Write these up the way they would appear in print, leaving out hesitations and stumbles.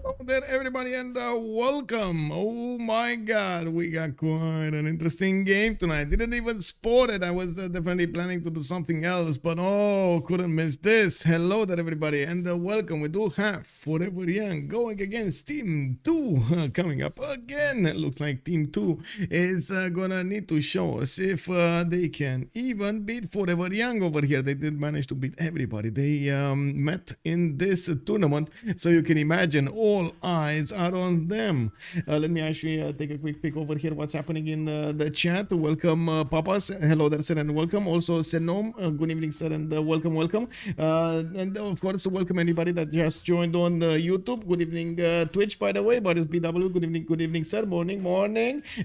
Hello there, everybody, and welcome. Oh my god, we got quite an interesting game tonight. Didn't even spot it. I was definitely planning to do something else, but oh, couldn't miss this. Hello there, everybody, and welcome. We do have Forever Young going against Team 2 coming up again. It looks like Team 2 is gonna need to show us if they can even beat Forever Young over here. They did manage to beat everybody. They met in this tournament, so you can imagine all eyes are on them. Let me actually take a quick peek over here what's happening in the chat. Welcome Papas, hello there sir, and welcome. Also Senom, good evening sir, and welcome. And of course welcome anybody that just joined on YouTube. Good evening Twitch, by the way. Boris BW, good evening sir. Morning.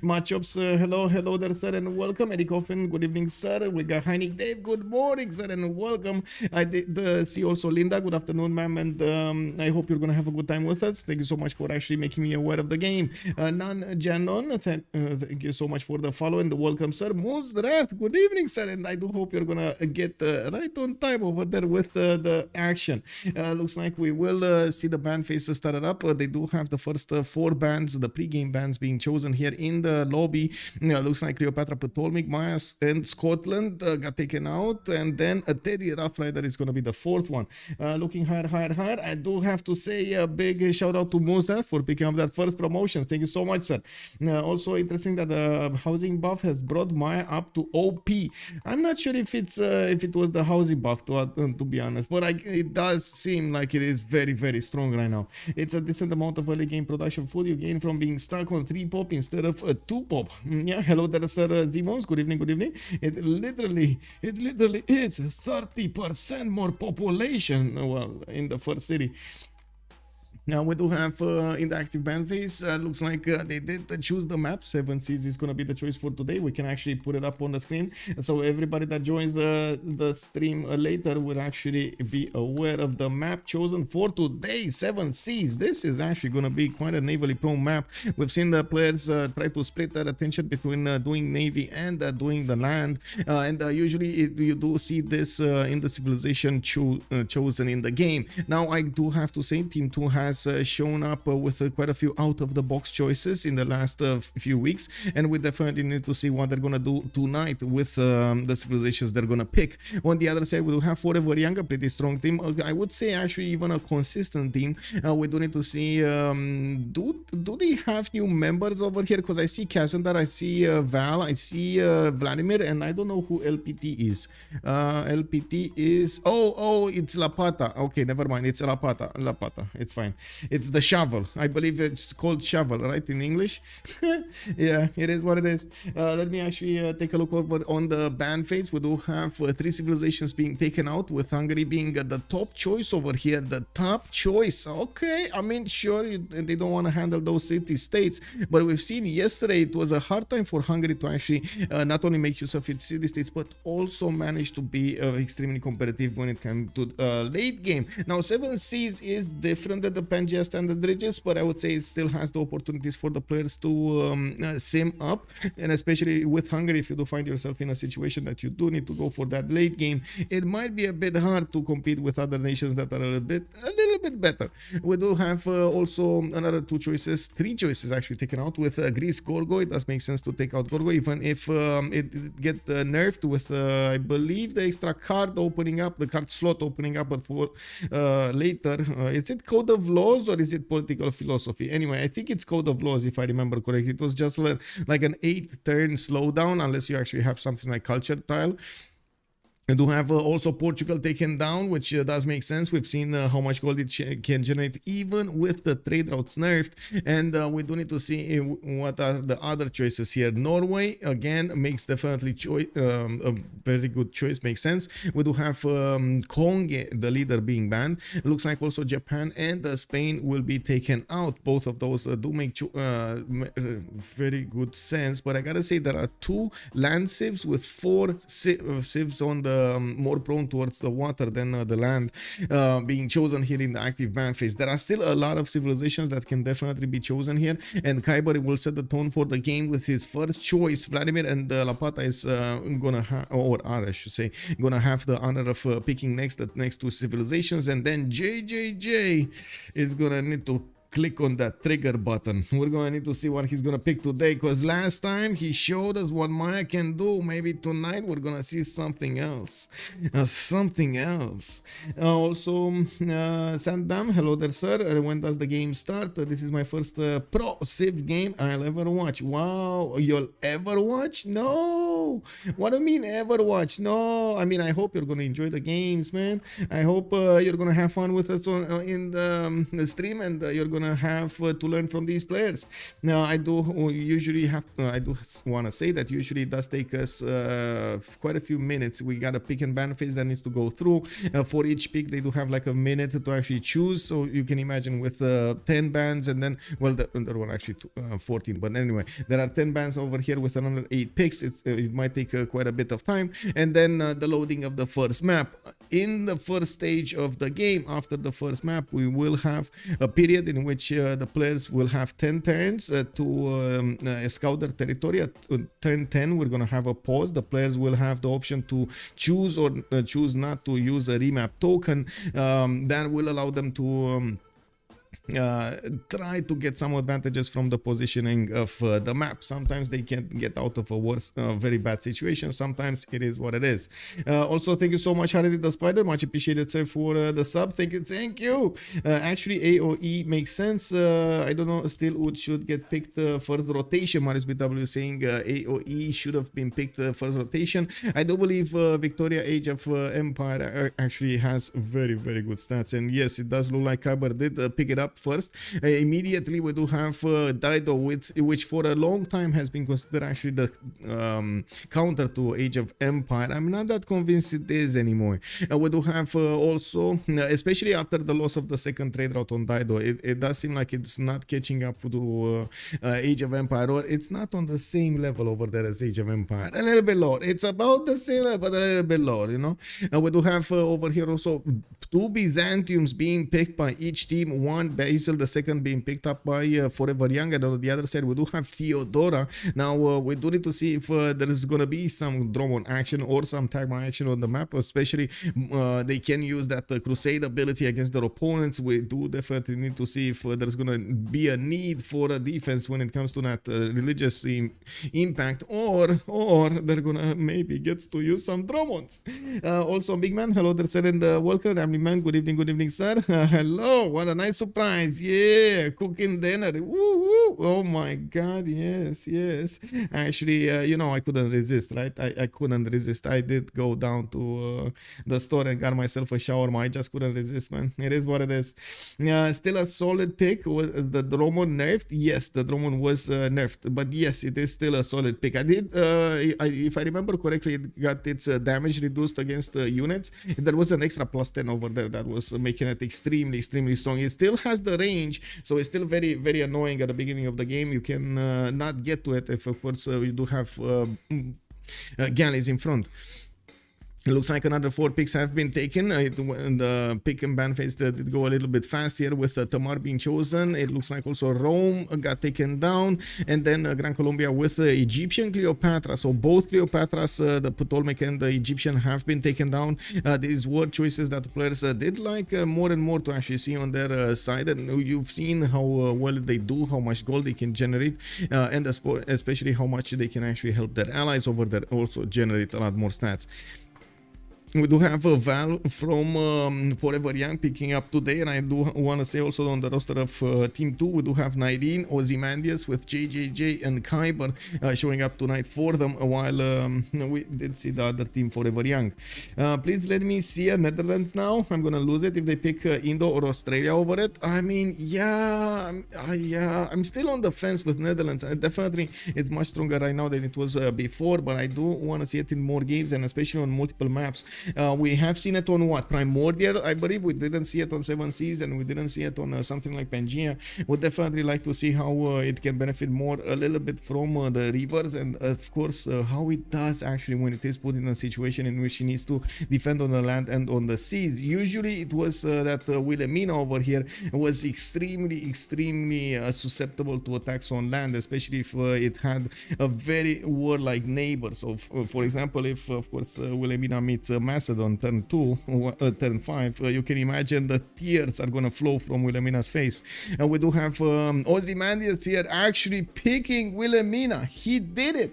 Matchups, hello there sir, and welcome. Eddie Coffin, good evening sir. We got Heinig Dave, good morning sir, and welcome. I did see also Linda, good afternoon ma'am, and I hope you're gonna have a good time with us. Thank you so much for actually making me aware of the game. Nan Janon, thank you so much for the follow and the welcome sir. Muzrat, good evening sir, and I do hope you're gonna get right on time over there with the action. Looks like we will see the band faces started up. They do have the first 4 bands, the pre-game bands being chosen here in the lobby. Looks like Cleopatra, Ptolemy, Maya, and Scotland got taken out, and then a Teddy Rough Rider is going to be the 4th one. Looking higher. I do have to say a big shout out to Muzdat for picking up that first promotion. Thank you so much, sir. Also interesting that the housing buff has brought Maya up to OP. I'm not sure if it was the housing buff to be honest, but it does seem like it is very strong right now. It's a decent amount of early game production food you gain from being stuck on 3 pop instead of a 2 pop. Yeah, hello there sir Zimons, good evening. It literally is 30% more population, well, in the first city. Now we do have in the active band phase, looks like they did choose the map. 7 Seas is going to be the choice for today. We can actually put it up on the screen, so everybody that joins the stream later will actually be aware of the map chosen for today. 7 Seas. This is actually going to be quite a navally prone map. We've seen the players try to split their attention between doing navy and doing the land, and usually you do see this in the civilization chosen in the game. Now I do have to say Team 2 has shown up with quite a few out-of-the-box choices in the last few weeks, and we definitely need to see what they're gonna do tonight with the civilizations they're gonna pick. On the other side, we do have Forever Young, a pretty strong team. I would say actually even a consistent team. We do need to see do they have new members over here, because I see Kazandar, I see Val, I see Vladimir, and I don't know who LPT is. LPT is it's Lapata. Okay, never mind, it's Lapata, it's fine. It's the shovel. I believe it's called shovel, right, in English? Yeah, it is what it is. Let me actually take a look over on the ban phase. We do have 3 civilizations being taken out, with Hungary being the top choice over here. The top choice. Okay, I mean, sure, they don't want to handle those city-states, but we've seen yesterday it was a hard time for Hungary to actually not only make use of its city-states, but also manage to be extremely competitive when it comes to late game. Now, 7 Seas is different than the Pangea standard ridges, but I would say it still has the opportunities for the players to sim up, and especially with Hungary, if you do find yourself in a situation that you do need to go for that late game, it might be a bit hard to compete with other nations that are a little bit better. We do have also another 3 choices actually taken out with Greece Gorgo. It does make sense to take out Gorgo, even if it get nerfed with I believe the extra card opening up, the card slot opening up, but for later. Is it Code of Laws or is it Political Philosophy? Anyway, I think it's Code of Laws if I remember correctly. It was just like an 8-turn slowdown, unless you actually have something like Culture Tile. We do have also Portugal taken down, which does make sense. We've seen how much gold it can generate even with the trade routes nerfed, and we do need to see what are the other choices here. Norway again makes definitely a very good choice, makes sense. We do have Konge, the leader, being banned. It looks like also Japan and Spain will be taken out. Both of those do make very good sense, but I gotta say there are 2 land civs with 4 civs on the more prone towards the water than the land being chosen here in the active ban phase. There are still a lot of civilizations that can definitely be chosen here, and Kiber will set the tone for the game with his first choice. Vladimir and Lapata is gonna have, or are I should say, gonna have the honor of picking the next 2 civilizations, and then JJJ is gonna need to click on that trigger button. We're gonna need to see what he's gonna pick today, because last time he showed us what Maya can do. Maybe tonight we're gonna see something else. Something else. Also, Sandam, hello there, sir. When does the game start? This is my first pro Civ game I'll ever watch. Wow, you'll ever watch? No. What do you mean ever watch? No. I mean, I hope you're gonna enjoy the games, man. I hope you're gonna have fun with us in the stream, and you're gonna have to learn from these players. Now, I do usually have. I do want to say that usually it does take us quite a few minutes. We got a pick and ban phase that needs to go through. For each pick, they do have like a minute to actually choose. So you can imagine with 10 bans, and then, well, there were actually 14, but anyway, there are 10 bans over here with another 8 picks. It might take quite a bit of time, and then the loading of the first map. In the first stage of the game, after the first map, we will have a period in which the players will have 10 turns to scout their territory. At turn 10, we're going to have a pause. The players will have the option to choose or choose not to use a remap token. That will allow them to try to get some advantages from the positioning of the map. Sometimes they can get out of a worse, very bad situation. Sometimes it is what it is. Also, thank you so much, Harry the Spider. Much appreciated, sir, for the sub. Thank you, thank you. Actually, AOE makes sense. I don't know, still would should get picked first rotation. Marius BW saying AOE should have been picked first rotation. I do believe Victoria Age of Empire actually has very, very good stats. And yes, it does look like Kiber did pick it up first. Immediately we do have Dido, which for a long time has been considered actually the counter to Age of Empire. I'm not that convinced it is anymore. We do have also, especially after the loss of the second trade route on Dido, it does seem like it's not catching up to Age of Empire, or it's not on the same level over there as Age of Empire. A little bit lower. It's about the same level, but a little bit lower, you know. We do have over here also 2 Byzantiums being picked by each team. One Basil, the second being picked up by Forever Young, and on the other side we do have Theodora. Now we do need to see if there is going to be some Dromon action or some Tagma action on the map, especially they can use that Crusade ability against their opponents. We do definitely need to see if there's going to be a need for a defense when it comes to that religious impact, or they're going to maybe get to use some Dromons. Also, Big Man, hello there, sir, and welcome, Ramly Man. Good evening, sir. Hello, what a nice surprise. Yeah, cooking dinner. Woo, woo. Oh my god, yes. Actually, you know, I couldn't resist, right? I couldn't resist. I did go down to the store and got myself a shawarma. I just couldn't resist, man. It is what it is. Still a solid pick. Was the Dromon nerfed? Yes, the Dromon was nerfed, but yes, it is still a solid pick. I did, if I remember correctly, it got its damage reduced against units. There was an extra +10 over there that was making it extremely strong. It still has the range, so it's still very annoying at the beginning of the game. You can not get to it if, of course, you do have galleys in front. It looks like another 4 picks have been taken. The pick and ban phase did go a little bit fast here with Tamar being chosen. It looks like also Rome got taken down, and then Gran Colombia with Egyptian Cleopatra. So both Cleopatras, the Ptolemaic and the Egyptian, have been taken down. These were choices that the players did like more and more to actually see on their side, and you've seen how well they do, how much gold they can generate, and especially how much they can actually help their allies over there also generate a lot more stats. We do have a Val from Forever Young picking up today, and I do want to say also on the roster of Team 2, we do have Nyreen, Ozymandias with JJJ and Kiber showing up tonight for them, while we did see the other team, Forever Young. Please let me see Netherlands now. I'm going to lose it if they pick Indo or Australia over it. I mean, yeah, I'm still on the fence with Netherlands. Definitely, it's much stronger right now than it was before, but I do want to see it in more games, and especially on multiple maps. We have seen it on what, Primordial, I believe. We didn't see it on 7 Seas, and we didn't see it on something like Pangea. Would definitely like to see how it can benefit more a little bit from the rivers, and of course how it does actually when it is put in a situation in which it needs to defend on the land and on the seas. Usually it was that Wilhelmina over here was extremely susceptible to attacks on land, especially if it had a very warlike neighbor. So for example, if of course Wilhelmina meets Macedon turn 2, turn 5, you can imagine the tears are gonna flow from Wilhelmina's face. And we do have Ozymandias here actually picking Wilhelmina. He did it.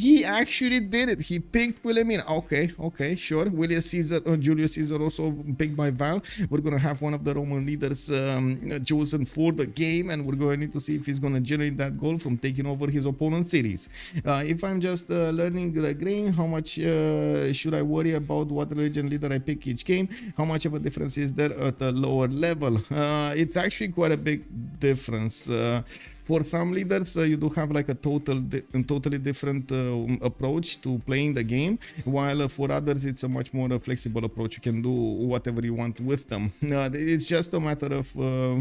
He actually did it. He picked Wilhelmina. Okay, sure. Julius Caesar also picked by Val. We're gonna have one of the Roman leaders chosen for the game, and we're going to need to see if he's gonna generate that goal from taking over his opponent's cities. If I'm just learning the game, how much should I worry about what religion leader I pick each game? How much of a difference is there at a lower level? It's actually quite a big difference. For some leaders, you do have like a totally different approach to playing the game, while for others, it's a much more flexible approach. You can do whatever you want with them. It's just a matter of,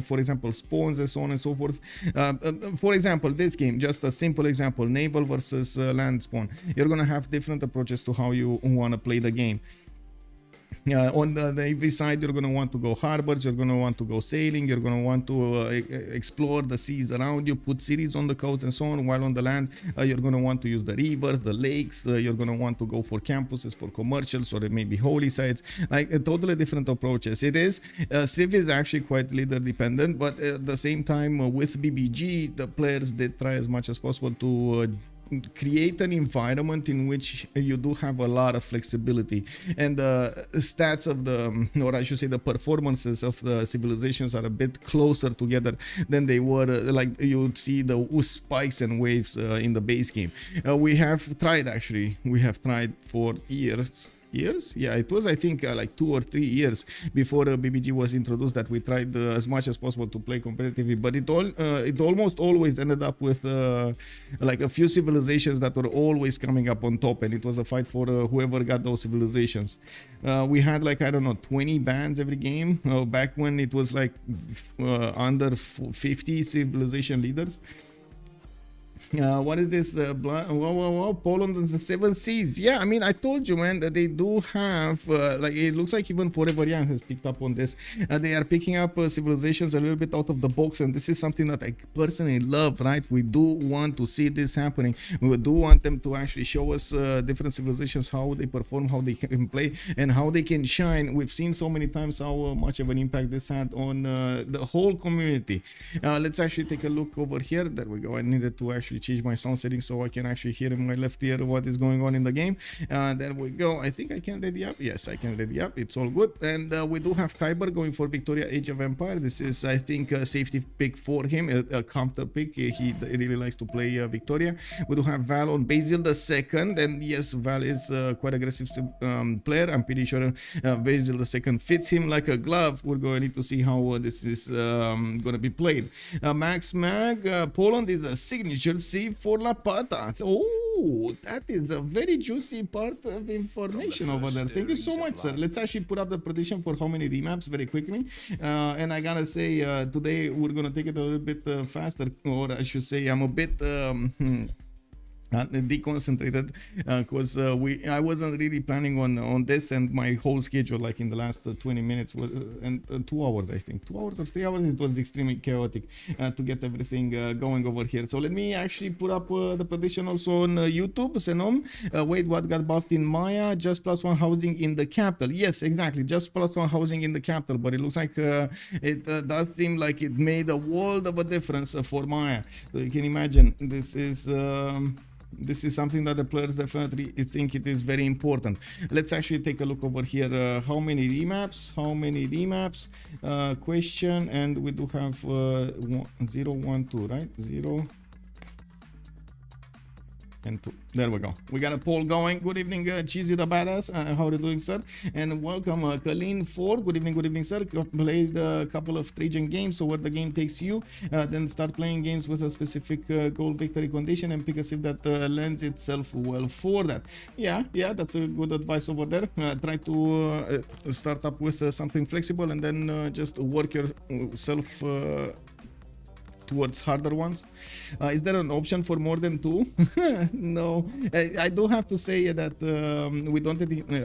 for example, spawns and so on and so forth. For example, this game, just a simple example, naval versus land spawn. You're going to have different approaches to how you want to play the game. On the Navy side, you're going to want to go harbors, you're going to want to go sailing, you're going to want to explore the seas around you, put cities on the coast and so on, while on the land, you're going to want to use the rivers, the lakes, you're going to want to go for campuses, for commercials, or maybe holy sites, like totally different approaches. It is, Civ is actually quite leader dependent, but at the same time, with BBG, the players did try as much as possible to create an environment in which you do have a lot of flexibility, and the stats of the, or I should say the performances of the civilizations are a bit closer together than they were like you'd see the spikes and waves in the base game. We have tried for years, yeah, it was I think like 2 or 3 years before BBG was introduced that we tried as much as possible to play competitively, but it almost always ended up with like a few civilizations that were always coming up on top, and it was a fight for whoever got those civilizations. We had like, I don't know, 20 bans every game back when it was like under 50 civilization leaders. What is this? Poland and the 7 Seas. Yeah, I mean, I told you, man, that they do have, like, it looks like even Forever Young has picked up on this. They are picking up civilizations a little bit out of the box, and this is something that I personally love, right? We do want to see this happening. We do want them to actually show us different civilizations, how they perform, how they can play, and how they can shine. We've seen so many times how much of an impact this had on the whole community. Let's actually take a look over here. There we go. I needed to actually change my sound settings so I can actually hear in my left ear what is going on in the game. There we go. I think I can ready up. Yes, I can ready up. It's all good. And we do have Kiber going for Victoria Age of Empire. This is, I think, a safety pick for him, a counter pick. He really likes to play Victoria. We do have Val on Basil II, and yes, Val is quite aggressive player. I'm pretty sure Basil II fits him like a glove. We're going to need to see how this is going to be played. Max Mag, Poland is a signature C for Lapata. Oh, that is a very juicy part of information over there. Thank you so much, sir. Let's actually put up the prediction for how many remaps very quickly. And I gotta say, today we're gonna take it a little bit faster, or I should say, I'm a bit deconcentrated because I wasn't really planning on this, and my whole schedule, like in the last 20 minutes was, and 2 hours, I think 2 hours or 3 hours, it was extremely chaotic to get everything going over here. So let me actually put up the prediction also on YouTube. Senom, wait, what got buffed in Maya? Just +1 housing in the capital. Yes, exactly, just +1 housing in the capital, but it looks like it does seem like it made a world of a difference for Maya. So you can imagine this is something that the players definitely think it is very important. Let's actually take a look over here. How many remaps? Question, and we do have 0, 1, 2, right? 0 and 2. There we go. We got a poll going. Good evening, Cheesy the Badass. How are you doing, sir? And welcome, Colleen Ford. Good evening, sir. Played a couple of Trajan games, so where the game takes you, then start playing games with a specific goal victory condition and pick a Civ that lends itself well for that. Yeah, that's a good advice over there. Try to start up with something flexible, and then just work yourself towards harder ones. Is there an option for more than 2? No, I do have to say that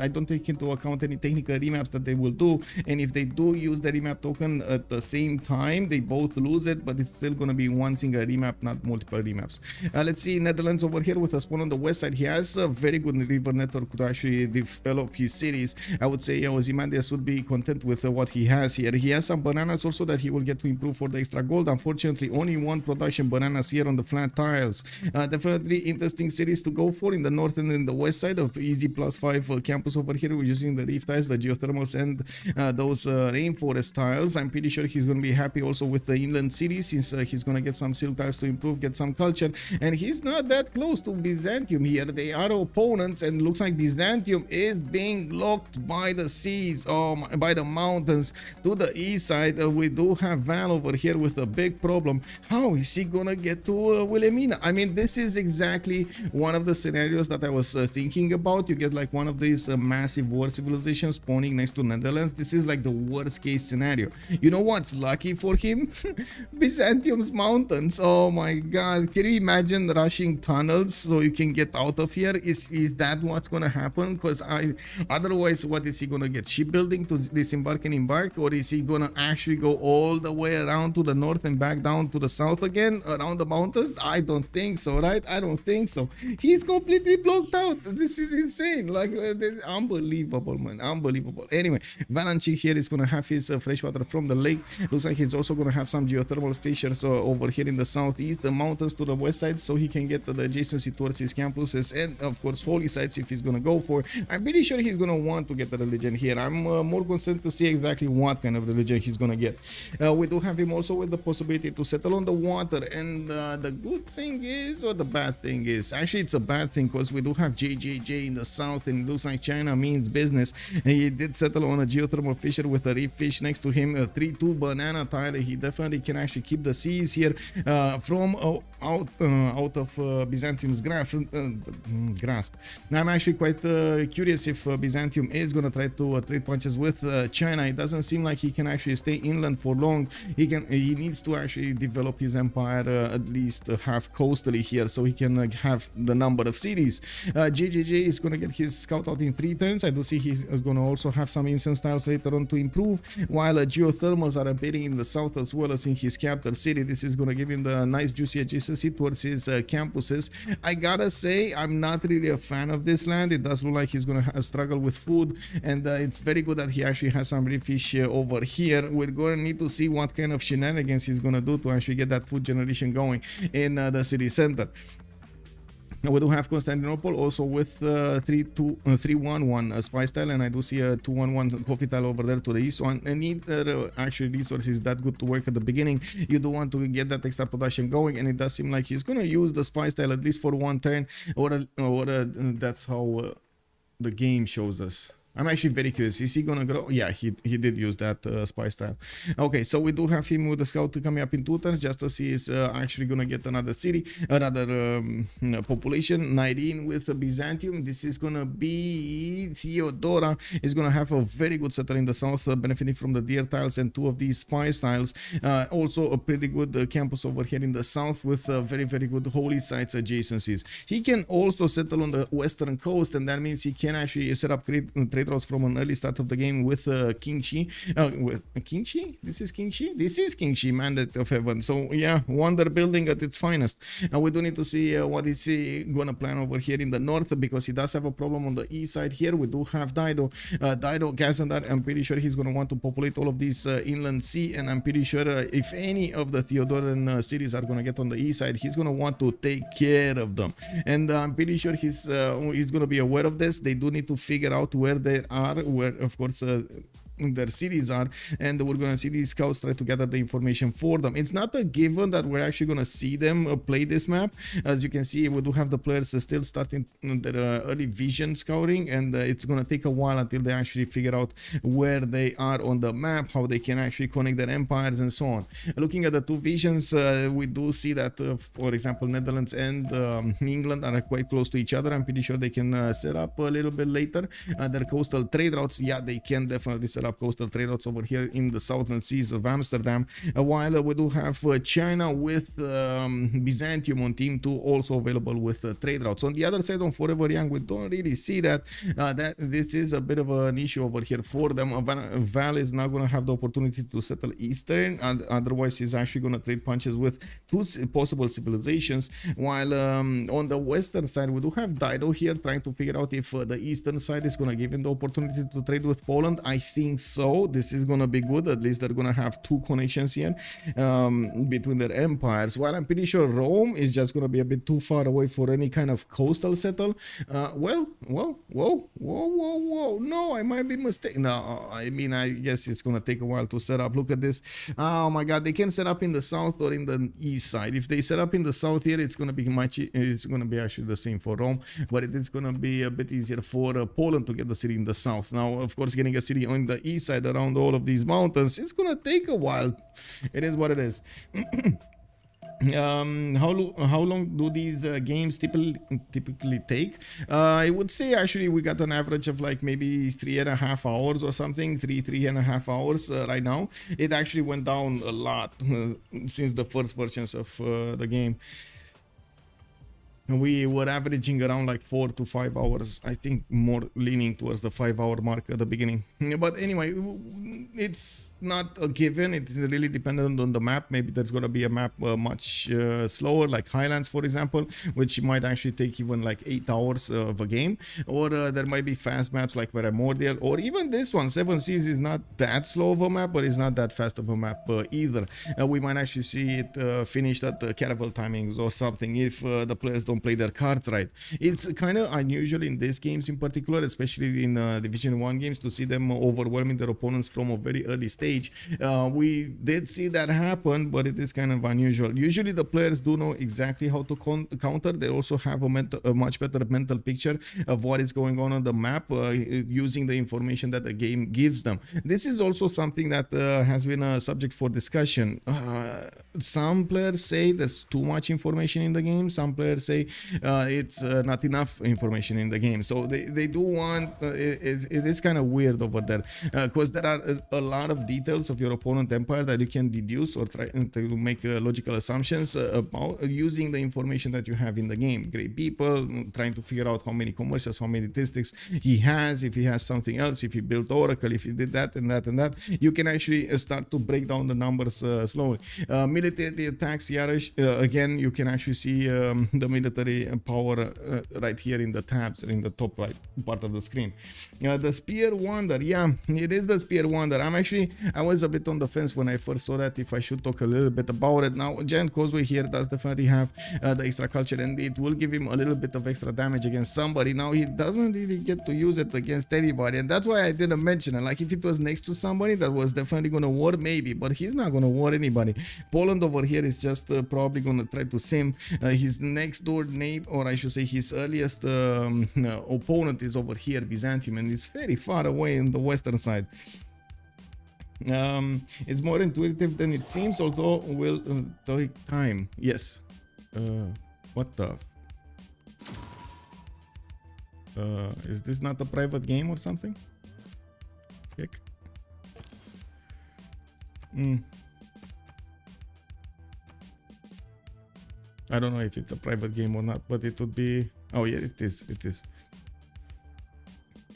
I don't take into account any technical remaps that they will do, and if they do use the remap token at the same time, they both lose it, but it's still going to be one single remap, not multiple remaps. Let's see Netherlands over here with a spawn on the west side. He has a very good river network to actually develop his cities. I would say Ozymandias would be content with what he has here. He has some bananas also that he will get to improve for the extra gold. Unfortunately, only one production bananas here on the flat tiles. Definitely interesting cities to go for in the north and in the west side of easy +5 campus over here. We're using the reef tiles, the geothermals, and those rainforest tiles. I'm pretty sure he's going to be happy also with the inland cities, since he's going to get some silk tiles to improve, get some culture, and he's not that close to Byzantium here. They are opponents, and looks like Byzantium is being blocked by the seas, by the mountains to the east side. We do have Val over here with a big problem. How is he gonna get to Wilhelmina? I mean, this is exactly one of the scenarios that I was thinking about. You get like one of these massive war civilizations spawning next to Netherlands. This is like the worst case scenario. You know what's lucky for him? Byzantium's mountains. Oh my god, can you imagine rushing tunnels so you can get out of here? Is that what's gonna happen? Because otherwise, what is he gonna get? Shipbuilding to disembark and embark, or is he gonna actually go all the way around to the north and back down to the south again around the mountains? I don't think so, right? I don't think so. He's completely blocked out. This is insane. Like unbelievable, man, unbelievable. Anyway, Valanchik here is gonna have his freshwater from the lake. Looks like he's also gonna have some geothermal fissures over here in the southeast, the mountains to the west side, so he can get the adjacency towards his campuses, and of course holy sites if he's gonna go for. I'm pretty sure he's gonna want to get the religion here. I'm more concerned to see exactly what kind of religion he's gonna get. We do have him also with the possibility to settle on the water, and the good thing is, or the bad thing is, actually it's a bad thing, because we do have JJJ in the south, and it looks like China means business. And he did settle on a geothermal fissure with a reef fish next to him, a 3-2 banana tile. He definitely can actually keep the seas here from out of Byzantium's grasp. Now I'm actually quite curious if Byzantium is gonna try to trade punches with China. It doesn't seem like he can actually stay inland for long. He needs to actually develop his empire at least half coastally here, so he can have the number of cities. JJJ is gonna get his scout out in 3 turns. I do see he's gonna also have some incense tiles later on to improve, while geothermals are appearing in the south as well as in his capital city. This is gonna give him the nice juicy adjacency towards his campuses. I gotta say, I'm not really a fan of this land. It does look like he's gonna struggle with food, and it's very good that he actually has some reef fish over here. We're gonna need to see what kind of shenanigans he's gonna do to actually get that food generation going in the city center. We do have Constantinople also with 3-1-1 spice tile, and I do see a 2-1-1 coffee tile over there to the east. So I need actually resources that good to work at the beginning. You do want to get that extra production going, and it does seem like he's gonna use the spice tile at least for 1 turn, or that's how the game shows us. I'm actually very curious. Is he gonna grow? Yeah, he did use that spice tile. Okay, so we do have him with the scout coming up in 2 turns, just as he is actually gonna get another city, another population. Nyreen with Byzantium. This is gonna be Theodora. Is gonna have a very good settler in the south, benefiting from the deer tiles and 2 of these spice tiles. Also a pretty good campus over here in the south with very good holy sites adjacencies. He can also settle on the western coast, and that means he can actually set up trade routes from an early start of the game with Qin-Shi. Qin-Shi? This is Qin-Shi? This is Qin-Shi, mandate of heaven. So yeah, wonder building at its finest. And we do need to see what is he gonna plan over here in the north, because he does have a problem on the east side here. We do have Dido, Kazandar. I'm pretty sure he's gonna want to populate all of these inland sea, and I'm pretty sure if any of the Theodoran cities are gonna get on the east side, he's gonna want to take care of them. And I'm pretty sure he's gonna be aware of this. They do need to figure out where they are, where of course their cities are, and we're gonna see these scouts try to gather the information for them. It's not a given that we're actually gonna see them play this map. As you can see, we do have the players still starting their early vision scouting, and it's gonna take a while until they actually figure out where they are on the map, how they can actually connect their empires and so on. Looking at the 2 visions, we do see that for example Netherlands and England are quite close to each other. I'm pretty sure they can set up a little bit later their coastal trade routes. Yeah, they can definitely set set up coastal trade routes over here in the southern seas of Amsterdam, while we do have China with Byzantium on team 2 also available with trade routes. On the other side, on Forever Young, we don't really see that this is a bit of an issue over here for them. Val is not going to have the opportunity to settle Eastern, and otherwise he's actually going to trade punches with two possible civilizations, while on the western side we do have Dido here trying to figure out if the eastern side is going to give him the opportunity to trade with Poland. I think so. This is going to be good. At least they're going to have two connections here between their empires, while I'm pretty sure Rome is just going to be a bit too far away for any kind of coastal settle. Whoa, no, I might be mistaken. No, I mean, I guess it's going to take a while to set up. Look at this. Oh my god, they can set up in the south or in the east side. If they set up in the south here, it's going to be it's going to be actually the same for Rome, but it is going to be a bit easier for Poland to get the city in the south. Now, of course, getting a city on the east side around all of these mountains, it's going to take a while. It is what it is. How long do these games typically take? I would say actually we got an average of like maybe 3.5 hours or something, 3.5 hours right now. It actually went down a lot since the first versions of the game. We were averaging around like 4 to 5 hours. I think more leaning towards the 5-hour mark at the beginning. But anyway, it's not a given. It's really dependent on the map. Maybe there's going to be a map much slower, like Highlands, for example, which might actually take even like 8 hours of a game. Or there might be fast maps like Primordial, or even this one, Seven Seas, is not that slow of a map, but it's not that fast of a map either. We might actually see it finished at Caravel timings or something if the players don't play their cards right. It's kind of unusual in these games in particular, especially in Division 1 games, to see them overwhelming their opponents from a very early stage. We did see that happen, but it is kind of unusual. Usually the players do know exactly how to counter. They also have a much better mental picture of what is going on the map using the information that the game gives them. This is also something that has been a subject for discussion. Some players say there's too much information in the game. Some players say it's not enough information in the game. So they do want it is kind of weird over there, because there are a lot of details of your opponent empire that you can deduce or try to make logical assumptions about using the information that you have in the game. Great people, trying to figure out how many commercials, how many statistics he has, if he has something else, if he built Oracle, if he did that and that and that. You can actually start to break down the numbers slowly. Military attacks, Yarish, again, you can actually see the military power right here in the tabs in the top right part of the screen. The Spear Wonder, yeah, it is the Spear Wonder. I was a bit on the fence when I first saw that, if I should talk a little bit about it. Now, Giant Causeway here does definitely have the extra culture, and it will give him a little bit of extra damage against somebody. Now, he doesn't really get to use it against anybody, and that's why I didn't mention it. Like, if it was next to somebody that was definitely going to war, maybe, but he's not going to war anybody. Poland over here is just probably going to try to sim his next door neighbor, or I should say his earliest opponent is over here, Byzantium, and it's very far away on the western side. It's more intuitive than it seems, although will take time. Yes. What the? Is this not a private game or something? Heck. I don't know if it's a private game or not, but it would be... Oh yeah, it is. It is.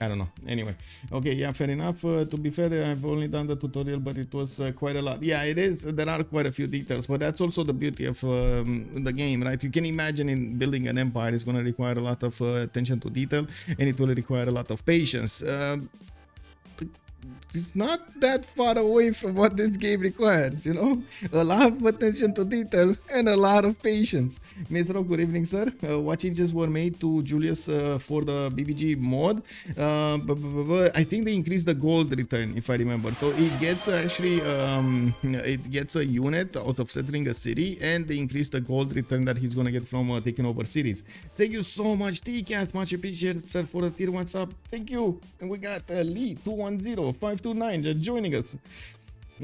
I don't know. Anyway, okay, yeah, fair enough. To be fair, I've only done the tutorial, but it was quite a lot. Yeah, it is. There are quite a few details, but that's also the beauty of the game, right? You can imagine in building an empire is going to require a lot of attention to detail, and it will require a lot of patience. It's not that far away from what this game requires, you know? A lot of attention to detail and a lot of patience. Metro, good evening, sir. What changes were made to Julius for the BBG mod? I think they increased the gold return, if I remember. So it gets actually, it gets a unit out of settling a city, and they increase the gold return that he's gonna get from taking over cities. Thank you so much, T-Cat. Much appreciated, sir, for the tier 1 sub. Thank you. And we got Lee 210 529 just joining us.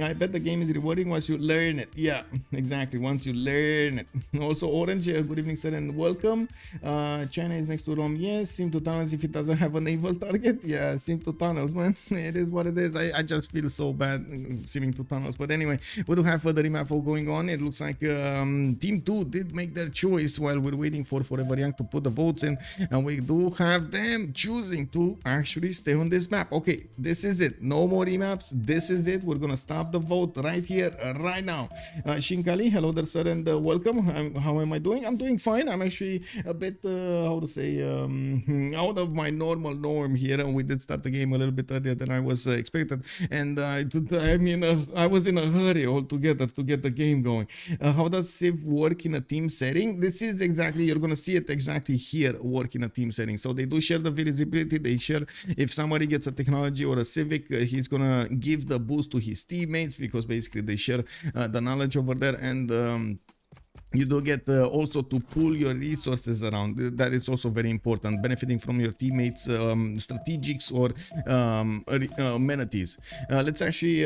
I bet the game is rewarding once you learn it. Yeah, exactly. Once you learn it. Also, Orange, good evening, sir, and welcome. China is next to Rome. Yes, seem to tunnels if it doesn't have a naval target. Yeah, seem to tunnels, man. It is what it is. I just feel so bad seeming to tunnels. But anyway, we do have further remap going on. It looks like Team 2 did make their choice while we're waiting for Forever Young to put the votes in. And we do have them choosing to actually stay on this map. Okay, this is it. No more remaps. This is it. We're gonna stop the vote right here, right now. Shinkali, hello there, sir, and welcome. How am I doing? I'm doing fine. I'm actually a bit, how to say, out of my normal norm here, and we did start the game a little bit earlier than I was expected. And I mean, I was in a hurry altogether to get the game going. How does Civ work in a team setting? This is exactly, you're gonna see it exactly here work in a team setting. So they do share the visibility. They share if somebody gets a technology or a civic, he's gonna give the boost to his teammates, because basically they share the knowledge over there. And you do get also to pool your resources around. That is also very important, benefiting from your teammates strategics or amenities. Let's actually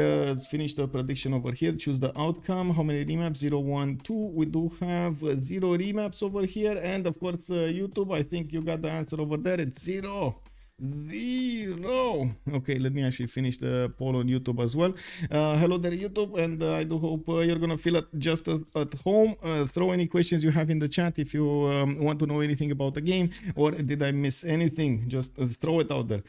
finish the prediction over here. Choose the outcome. How many remaps? 0, 1, 2. We do have 0 remaps over here, and of course YouTube, I think you got the answer over there. It's 0. Okay, let me actually finish the poll on YouTube as well. Hello there, YouTube, and I do hope you're gonna feel it just at home. Throw any questions you have in the chat if you want to know anything about the game, or did I miss anything? Just throw it out there.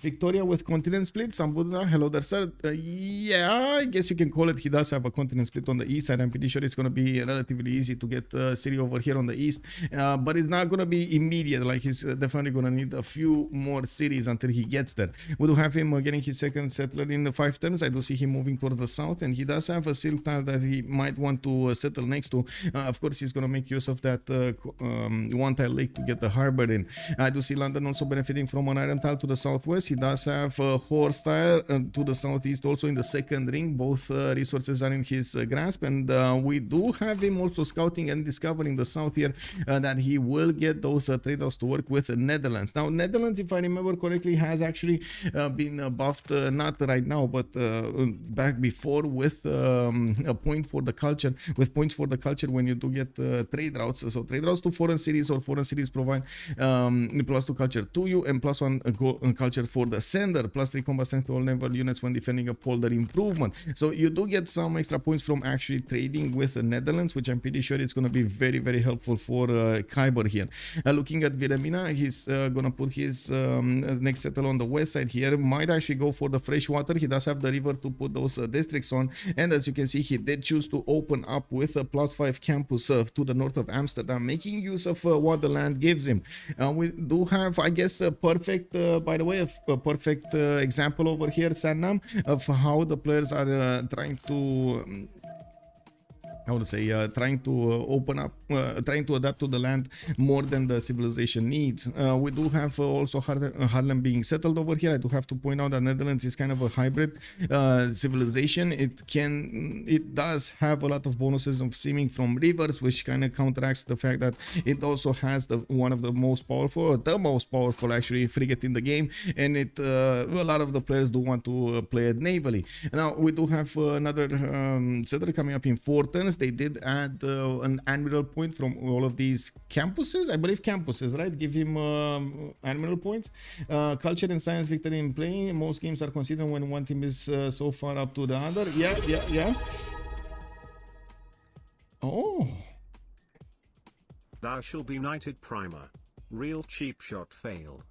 Victoria with continent split. Sambuddha, hello there, sir. Yeah, I guess you can call it. He does have a continent split on the east side. I'm pretty sure it's gonna be relatively easy to get city over here on the east, but it's not gonna be immediate. Like, he's definitely gonna need a few more cities until he gets there. We do have him getting his second settler in the 5 turns. I do see him moving towards the south, and he does have a silk tile that he might want to settle next to. Of course, he's gonna make use of that one tile lake to get the harbor in. I do see London also benefiting from an iron tile to the southwest. He does have a horse tile to the southeast, also in the second ring. Both resources are in his grasp, and we do have him also scouting and discovering the south here, that he will get those trade offs to work with Netherlands. Now, Netherlands, if I remember correctly, has actually been buffed, not right now, but back before, with a point for the culture, with points for the culture when you do get trade routes. So trade routes to foreign cities, or foreign cities provide +2 culture to you, and +1 culture for the sender, +3 combat strength to all naval units when defending a polder improvement. So you do get some extra points from actually trading with the Netherlands, which I'm pretty sure it's going to be very, very helpful for Kiber here. Looking at Wilhelmina, he's gonna put his next settle on the west side here. Might actually go for the fresh water. He does have the river to put those districts on, and as you can see, he did choose to open up with a +5 campus to the north of Amsterdam, making use of what the land gives him. We do have, I guess, a perfect, by the way, a perfect example over here, Sannam, of how the players are trying to how to say, trying to open up, trying to adapt to the land more than the civilization needs. We do have also Haarlem being settled over here. I do have to point out that Netherlands is kind of a hybrid civilization. It does have a lot of bonuses of seeming from rivers, which kind of counteracts the fact that it also has one of the most powerful actually frigate in the game, and a lot of the players do want to play it navally. Now we do have another settler coming up in 4 turns. They did add an admiral point from all of these campuses. I believe campuses, right? Give him admiral points. Culture and science victory in play. Most games are considered when one team is so far up to the other. Yeah. Oh. Thou shall be knighted primer. Real cheap shot fail.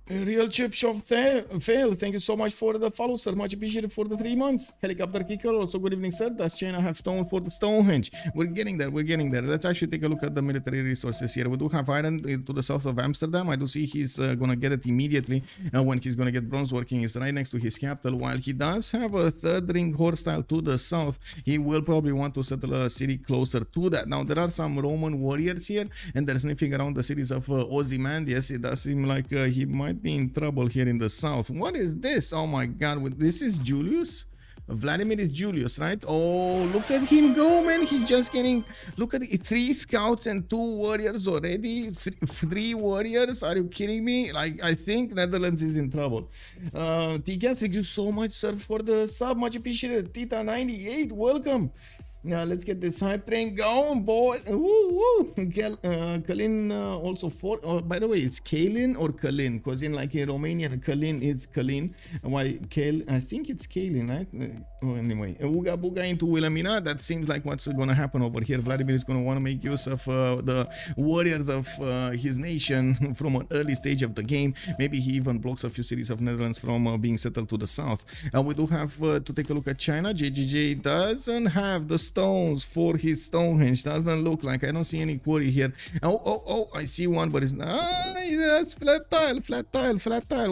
Real chip shop fail. Thank you so much for the follow, sir. Much appreciated for the 3 months. Helicopter kicker. Also, good evening, sir. Does China have stone for the Stonehenge? We're getting there. Let's actually take a look at the military resources here. We do have iron to the south of Amsterdam. I do see he's gonna get it immediately when he's gonna get bronze working. Is right next to his capital. While he does have a 3rd ring horse tile to the south, he will probably want to settle a city closer to that. Now there are some Roman warriors here, and they're sniffing around the cities of Ozymandias. It does seem like he might be in trouble here in the south. What is this? Oh my god, this is Julius? Vladimir is Julius, right? Oh, look at him go, man. He's just getting, look at it, 3 scouts and 2 warriors already. 3 warriors, are you kidding me? Like, I think Netherlands is in trouble. TK, thank you so much, sir, for the sub. Much appreciated. Tita98, welcome. Now let's get this hype train going, boy. Woo, woo. Kalin also for. Oh, by the way, it's Kalin or Kalin, because in like in Romanian, Kalin is Kalin. Why Kal? I think it's Kalin, right? Anyway, Uga Buga into Wilhelmina. That seems like what's gonna happen over here. Vladimir is gonna want to make use of the warriors of his nation from an early stage of the game. Maybe he even blocks a few cities of Netherlands from being settled to the south. We do have to take a look at China. JJJ doesn't have the stones for his Stonehenge. Doesn't look like. I don't see any quarry here. Oh, I see one, but it's that's flat tile.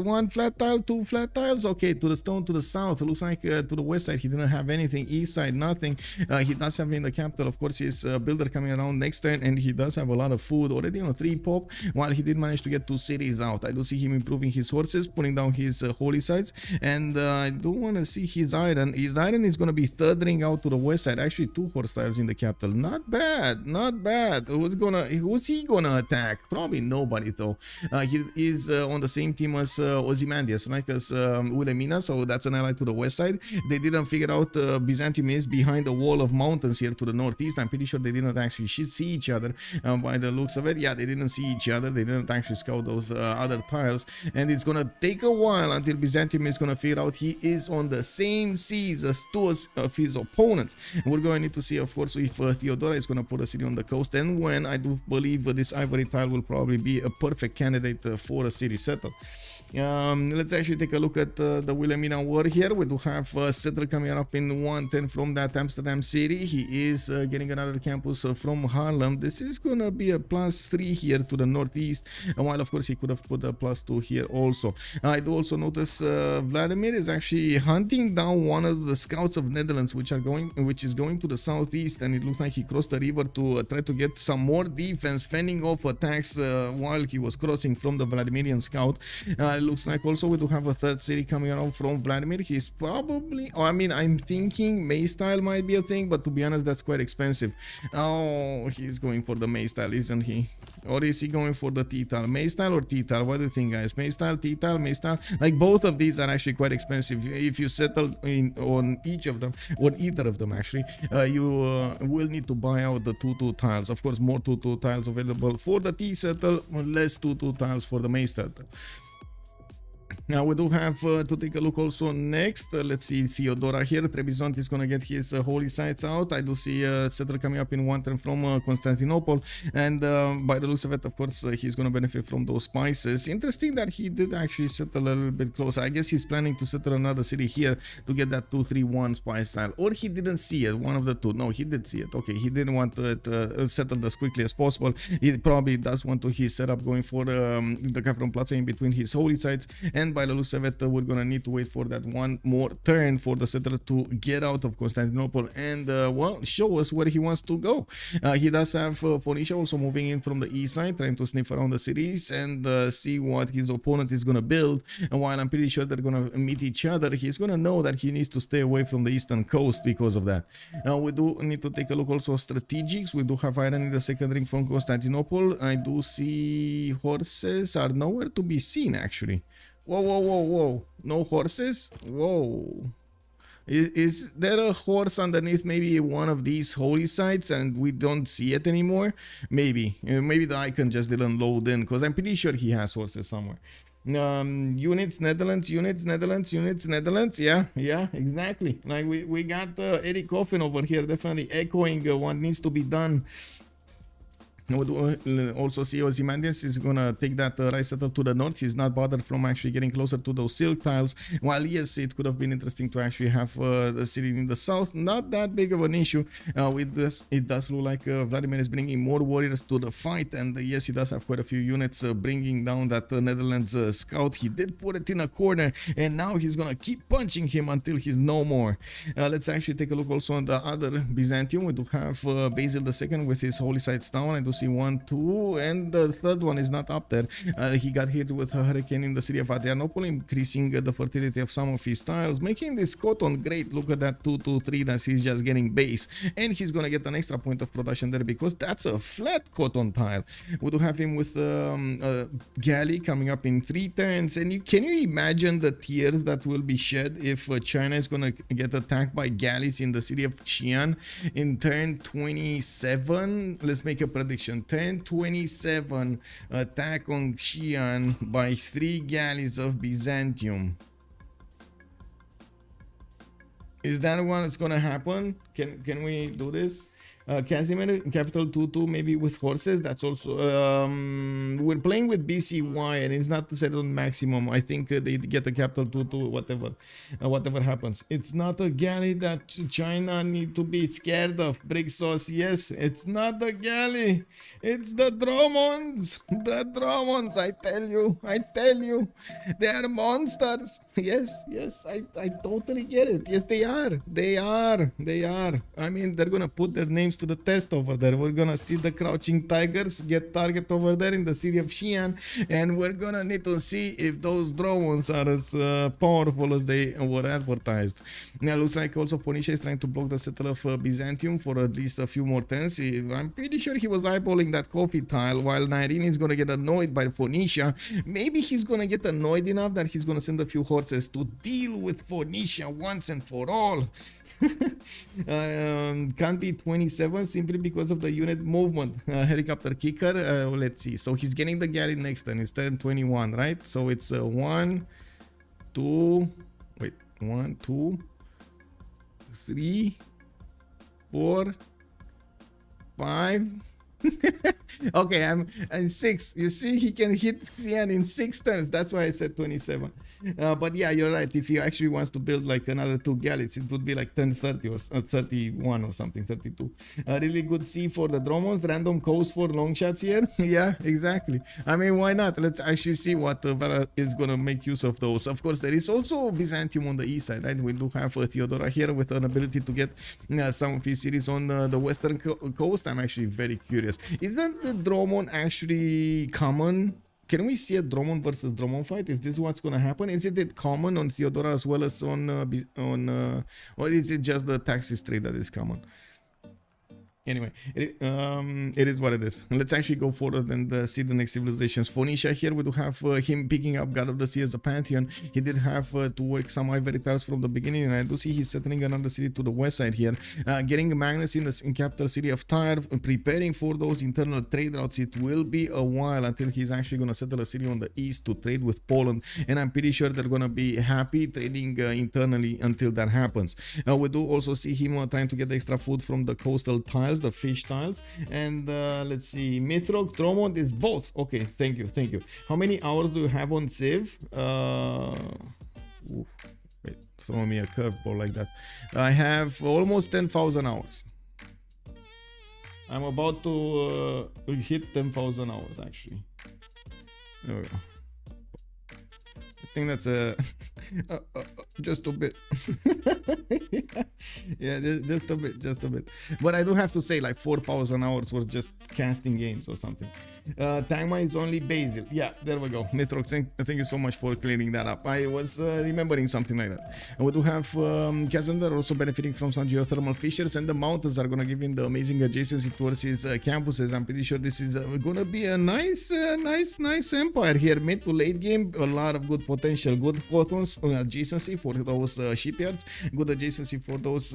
1 flat tile, 2 flat tiles. Okay, to the stone to the south. It looks like to the west side he didn't have anything. East side nothing. He does have in the capital, of course, his builder coming around next turn, and he does have a lot of food already on a 3 pop. While he did manage to get 2 cities out, I do see him improving his horses, putting down his holy sites, and I do want to see his iron. His iron is going to be third out to the west side. Actually, 2 horse tiles in the capital. Not bad, not bad. Who's he gonna attack? Probably nobody though. He is on the same team as Ozymandias, like as Wilhelmina, so that's an ally to the west side. They didn't figure out Byzantium is behind a wall of mountains here to the northeast. I'm pretty sure they didn't actually see each other by the looks of it. Yeah, they didn't see each other. They didn't actually scout those other tiles, and it's gonna take a while until Byzantium is gonna figure out he is on the same seas as 2 of his opponents. We're going to need to see, of course, if Theodora is going to put a city on the coast, and when. I do believe this ivory tile will probably be a perfect candidate for a city settle. Let's actually take a look at the Wilhelmina war here. We do have settler coming up in 110 from that Amsterdam city. He is getting another campus from Harlem. This is going to be a +3 here to the northeast, while of course he could have put a +2 here also. I do also notice Vladimir is actually hunting down one of the scouts of Netherlands, which is going to the southeast, and it looks like he crossed the river to try to get some more defense, fending off attacks while he was crossing from the Vladimirian scout. It looks like also we do have a 3rd city coming around from Vladimir. He's probably, I'm thinking May style might be a thing, but to be honest, that's quite expensive. Oh, he's going for the May style, isn't he? Or is he going for the T-tile? May style or T-tile? What do you think, guys? May style, T-tile, May style? Like, both of these are actually quite expensive. If you settle on each of them, or either of them actually, you will need to buy out the 2-2 tiles. Of course, more 2-2 tiles available for the T-settle, less 2-2 tiles for the May settle. Now we do have to take a look also next. Let's see Theodora here. Trebizond is going to get his holy sites out. I do see a settler coming up in 1 turn from Constantinople, and by the looks of it, of course, he's going to benefit from those spices. Interesting that he did actually settle a little bit closer. I guess he's planning to settle another city here to get that 2-3-1 spice style, or he didn't see it. One of the two. No, he did see it. Okay, he didn't want to settle as quickly as possible. He probably does want to his setup going for the Kafron Plaza in between his holy sites, and by the looks of it, we're gonna need to wait for that one more turn for the settler to get out of Constantinople and well, show us where he wants to go. He does have Phoenicia also moving in from the east side, trying to sniff around the cities and see what his opponent is gonna build. And while I'm pretty sure they're gonna meet each other, he's gonna know that he needs to stay away from the eastern coast because of that. We do need to take a look also at strategics. We do have iron in the second ring from Constantinople. I do see horses are nowhere to be seen actually. Whoa. No horses? Whoa. Is there a horse underneath maybe one of these holy sites and we don't see it anymore? Maybe. Maybe the icon just didn't load in, because I'm pretty sure he has horses somewhere. Units, Netherlands. Yeah, exactly. Like we got Eddie Coffin over here definitely echoing what needs to be done. We also see Ozymandias is gonna take that rice settle to the north. He's not bothered from actually getting closer to those silk tiles. While yes, it could have been interesting to actually have the city in the south. Not that big of an issue. With this, it does look like Vladimir is bringing more warriors to the fight, and yes, he does have quite a few units bringing down that Netherlands scout. He did put it in a corner, and now he's gonna keep punching him until he's no more. Let's actually take a look also on the other Byzantium. We do have Basil II with his holy sites down. I do see see 1, 2, and the third one is not up there. He got hit with a hurricane in the city of Adrianople, increasing the fertility of some of his tiles, making this cotton great. Look at that 2, 2, 3 that he's just getting base, and he's gonna get an extra point of production there because that's a flat cotton tile. We do have him with a galley coming up in 3 turns, and can you imagine the tears that will be shed if China is gonna get attacked by galleys in the city of Xi'an in turn 27? Let's make a prediction. Turn 27, attack on Xi'an by 3 galleys of Byzantium. Is that what's gonna happen? Can we do this? Casimir, capital 2-2, maybe with horses. That's also we're playing with BCY and it's not set on maximum. I think they get a capital 2-2 whatever happens. It's not a galley that China need to be scared of. Brick sauce, yes, it's not a galley, it's the Dromons. The Dromons, I tell you, they are monsters. Yes, I totally get it. Yes, they are. I mean, they're gonna put their names to the test over there. We're gonna see the crouching tigers get target over there in the city of Xi'an, and we're gonna need to see if those drones are as powerful as they were advertised. Now looks like also Phoenicia is trying to block the settle of Byzantium for at least a few more turns. I'm pretty sure he was eyeballing that coffee tile, while Nyreen is gonna get annoyed by Phoenicia. Maybe he's gonna get annoyed enough that he's gonna send a few horses to deal with Phoenicia once and for all. Can't be 27 simply because of the unit movement. Helicopter kicker, let's see. So he's getting the galley next turn. It's turn 21, right? So it's 1, 2, 3, 4, 5. Okay, I'm 6. You see, he can hit Xi'an in 6 turns. That's why I said 27. But yeah, you're right. If he actually wants to build like another 2 galleys, it would be like 1030 or 31 or something, 32. Really good C for the Dromons. Random coast for long shots here. Yeah, exactly. I mean, why not? Let's actually see what Vala is gonna make use of those. Of course, there is also Byzantium on the east side, right? We do have Theodora here with an ability to get some of his cities on the western coast. I'm actually very curious. Isn't the Dromon actually common? Can we see a Dromon versus Dromon fight? Is this what's gonna happen? Is it common on Theodora as well as on or is it just the taxis trade that is common? Anyway, it is what it is. Let's actually go forward and see the next civilizations. Phoenicia here, we do have him picking up God of the Sea as a pantheon. He did have to work some ivory tiles from the beginning, and I do see he's settling another city to the west side here, getting Magnus in the capital city of Tyre, preparing for those internal trade routes. It will be a while until he's actually going to settle a city on the east to trade with Poland, and I'm pretty sure they're going to be happy trading internally until that happens. We do also see him trying to get extra food from the coastal tiles, the fish tiles, and let's see, Mitrok, Dromond is both. Okay, thank you. How many hours do you have on Civ? Wait, throw me a curveball like that. I have almost 10,000 hours. I'm about to hit 10,000 hours actually. There we go. I think that's just a bit. Yeah, just a bit. But I do have to say, like 4,000 hours were just casting games or something. Tangma is only Basil. Yeah, there we go. Nitrox, thank you so much for clearing that up. I was remembering something like that. And we do have Kazandar also benefiting from some geothermal fissures, and the mountains are gonna give him the amazing adjacency towards his campuses. I'm pretty sure this is gonna be a nice empire here. Mid to late game, a lot of good potential, good cottons adjacency for those shipyards, good adjacency for those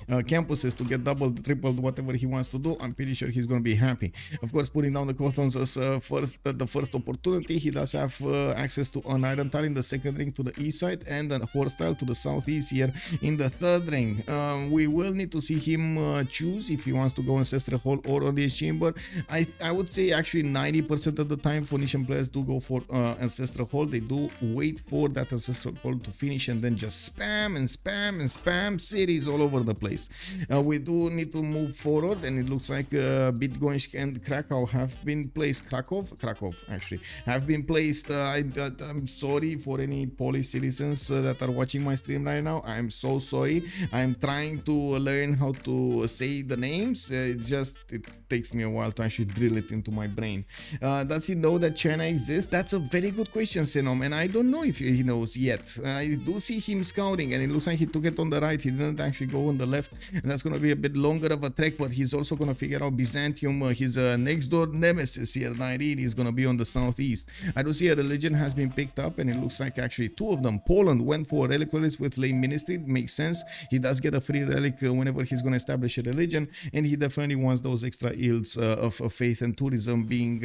campuses to get doubled, tripled, whatever he wants to do. I'm pretty sure he's going to be happy. Of course, putting down the cottons as the first opportunity. He does have access to an iron tile in the second ring to the east side and a horse tile to the southeast here in the third ring. We will need to see him choose if he wants to go Ancestral Hall or on this chamber. I would say actually 90% of the time Phoenician players do go for Ancestral Hall. They do wait for that Ancestral Hall to finish and then just spam and spam and spam cities all over the place. place. We do need to move forward, and it looks like Bydgoszcz and Krakow have been placed. Krakow actually have been placed. I'm sorry for any Polish citizens that are watching my stream right now. I'm so sorry. I'm trying to learn how to say the names. It takes me a while to actually drill it into my brain. Does he know that China exists? That's a very good question, Senom, and I don't know if he knows yet. I do see him scouting, and it looks like he took it on the right. He didn't actually go on the left, and that's going to be a bit longer of a trek, but he's also going to figure out Byzantium. His next door nemesis here, Nyreen, is going to be on the southeast. I do see a religion has been picked up, and it looks like actually two of them. Poland went for reliquaries with lay ministry. It makes sense. He does get a free relic whenever he's going to establish a religion, and he definitely wants those extra yields of faith and tourism being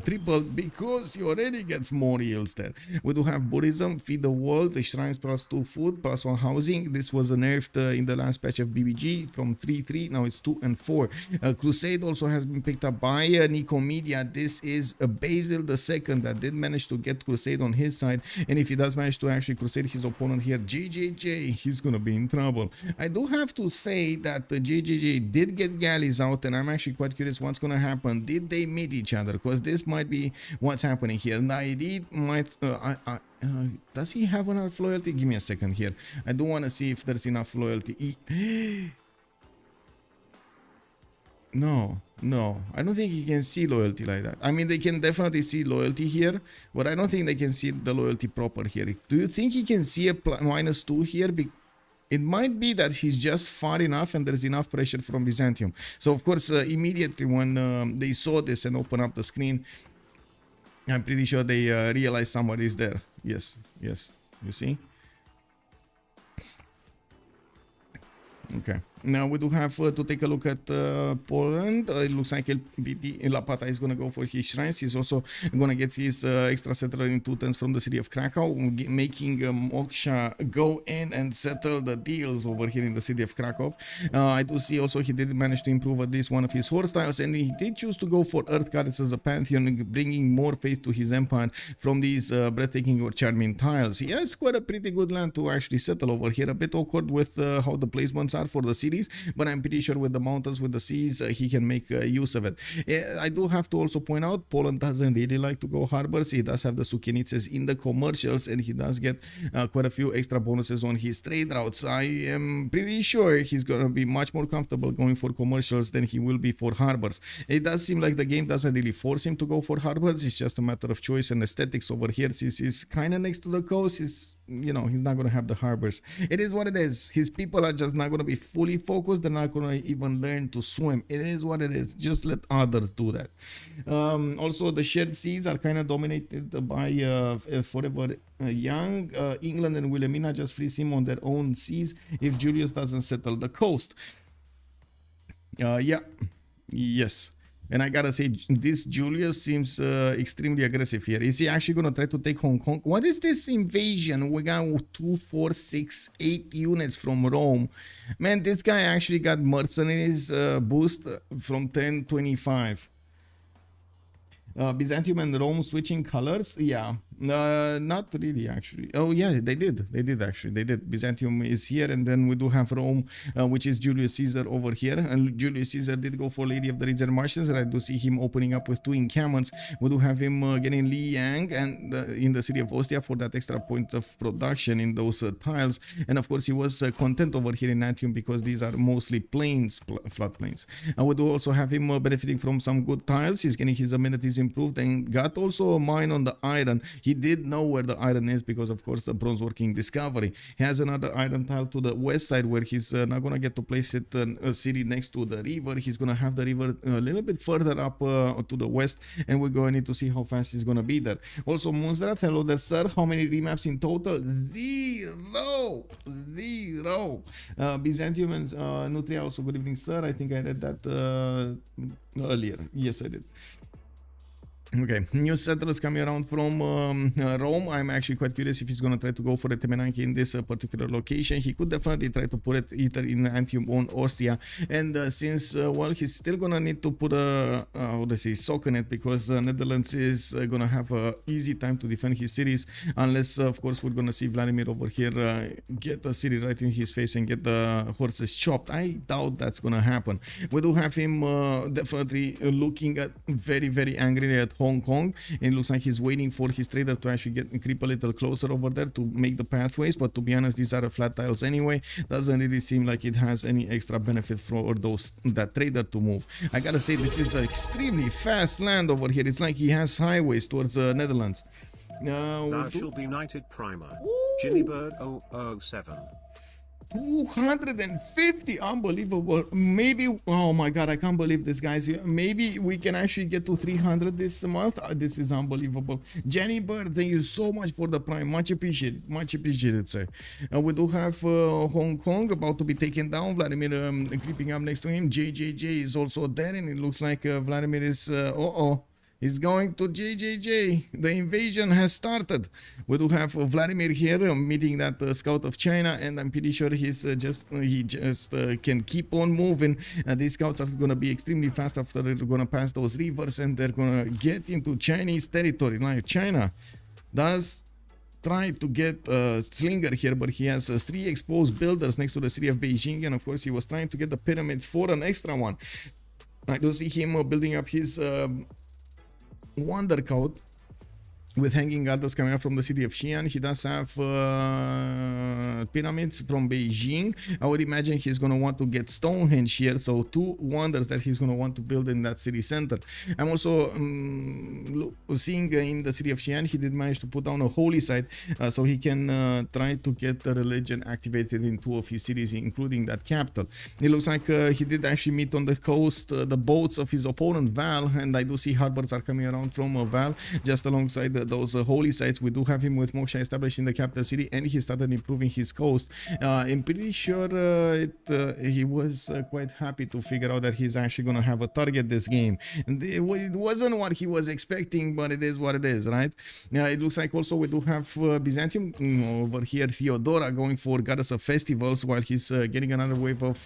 tripled, because he already gets more yields there. We do have Buddhism, feed the world, the shrines plus 2 food plus 1 housing. This was nerfed in the last patch of BBG from 3-3, now it's 2 and 4. Crusade also has been picked up by Nicomedia. This is Basil II that did manage to get Crusade on his side, and if he does manage to actually crusade his opponent here, JJJ, he's gonna be in trouble. I do have to say that the JJJ did get galleys out, and I'm actually quite curious what's gonna happen. Did they meet each other? Because this might be what's happening here. Nyreen might does he have enough loyalty? Give me a second here. I do want to see if there's enough loyalty. No, I don't think he can see loyalty like that. I mean, they can definitely see loyalty here, but I don't think they can see the loyalty proper here. Do you think he can see a -2 here? It might be that he's just far enough and there's enough pressure from Byzantium. So of course, immediately when they saw this and opened up the screen, I'm pretty sure they realized somebody's there. Yes, you see? Okay. Now we do have to take a look at Poland. It looks like Lapata is going to go for his shrines. He's also going to get his extra settler in 2 turns from the city of Krakow, making Moksha go in and settle the deals over here in the city of Krakow. I do see also he did manage to improve at least one of his horse tiles, and he did choose to go for Earth Goddess as a pantheon, bringing more faith to his empire from these breathtaking or charming tiles. He has quite a pretty good land to actually settle over here. A bit awkward with how the placements are for the city, but I'm pretty sure with the mountains, with the seas, he can make use of it. I do have to also point out, Poland doesn't really like to go harbors. He does have the Sukienices in the commercials, and he does get quite a few extra bonuses on his trade routes. I am pretty sure he's going to be much more comfortable going for commercials than he will be for harbors. It does seem like the game doesn't really force him to go for harbors. It's just a matter of choice and aesthetics over here. Since he's kind of next to the coast, he's not going to have the harbors. It is what it is. His people are just not going to be fully focused. They're not going to even learn to swim. It is what it is. Just let others do that. Also, the shared seas are kind of dominated by Forever Young. England and Wilhelmina just freeze him on their own seas if Julius doesn't settle the coast. Yes. And I gotta say, this Julius seems extremely aggressive here. Is he actually gonna try to take Hong Kong? What is this invasion? We got 2, 4, 6, 8 units from Rome. Man, this guy actually got mercenaries boost from 1025. Byzantium and Rome switching colors? Yeah, not really actually. Oh yeah, they did actually. Byzantium is here, and then we do have Rome, which is Julius Caesar over here, and Julius Caesar did go for Lady of the Region Martians, and I do see him opening up with 2 encampments. We do have him getting Li Yang and in the city of Ostia for that extra point of production in those tiles, and of course he was content over here in Antium because these are mostly plains, floodplains. We do also have him benefiting from some good tiles. He's getting his amenities improved and got also a mine on the iron. He did know where the iron is because of course the bronze working discovery. He has another iron tile to the west side where he's not gonna get to place it a city next to the river. He's gonna have the river a little bit further up to the west, and we're going to need to see how fast he's gonna be there. Also, Moonstrat, hello there, sir. How many remaps in total? Zero. Byzantium and Nutria also, good evening, sir. I think I read that earlier. Yes, I did. Okay, new settlers coming around from Rome. I'm actually quite curious if he's going to try to go for the Temenanki in this particular location. He could definitely try to put it either in Antium or Ostia. And since, well, he's still going to need to put a, how do I say, sock in it, because Netherlands is going to have a easy time to defend his cities, unless, of course, we're going to see Vladimir over here get the city right in his face and get the horses chopped. I doubt that's going to happen. We do have him definitely looking at very, very angry at Hong Kong. It looks like he's waiting for his trader to actually creep a little closer over there to make the pathways, but to be honest, these are flat tiles anyway. Doesn't really seem like it has any extra benefit for that trader to move. I gotta say, this is an extremely fast land over here. It's like he has highways towards Netherlands. Thou shall be knighted primer. Jinnybird 007. 250, unbelievable. Maybe, oh my god, I can't believe this, guys. Maybe we can actually get to 300 this month. This is unbelievable. Jenny Bird, thank you so much for the prime. Much appreciated, sir. We do have Hong Kong about to be taken down. Vladimir creeping up next to him. JJJ is also there, and it looks like Vladimir is he's going to JJJ. The invasion has started. We do have Vladimir here meeting that scout of China, and I'm pretty sure he just can keep on moving. These scouts are going to be extremely fast after they're going to pass those rivers, and they're going to get into Chinese territory. Like China does try to get Slinger here, but he has 3 exposed builders next to the city of Beijing, and of course he was trying to get the pyramids for an extra one. I do see him building up his Wonder Coat with hanging gardens coming up from the city of Xi'an. He does have pyramids from Beijing. I would imagine he's going to want to get Stonehenge here, so 2 wonders that he's going to want to build in that city center. I'm also seeing in the city of Xi'an, he did manage to put down a holy site, so he can try to get the religion activated in 2 of his cities, including that capital. It looks like he did actually meet on the coast the boats of his opponent Val, and I do see harbors are coming around from Val just alongside those holy sites. We do have him with Moksha established in the capital city, and he started improving his coast. I'm pretty sure he was quite happy to figure out that he's actually going to have a target this game. And it wasn't what he was expecting, but it is what it is, right? It looks like also we do have Byzantium over here, Theodora going for goddess of festivals, while he's getting another wave of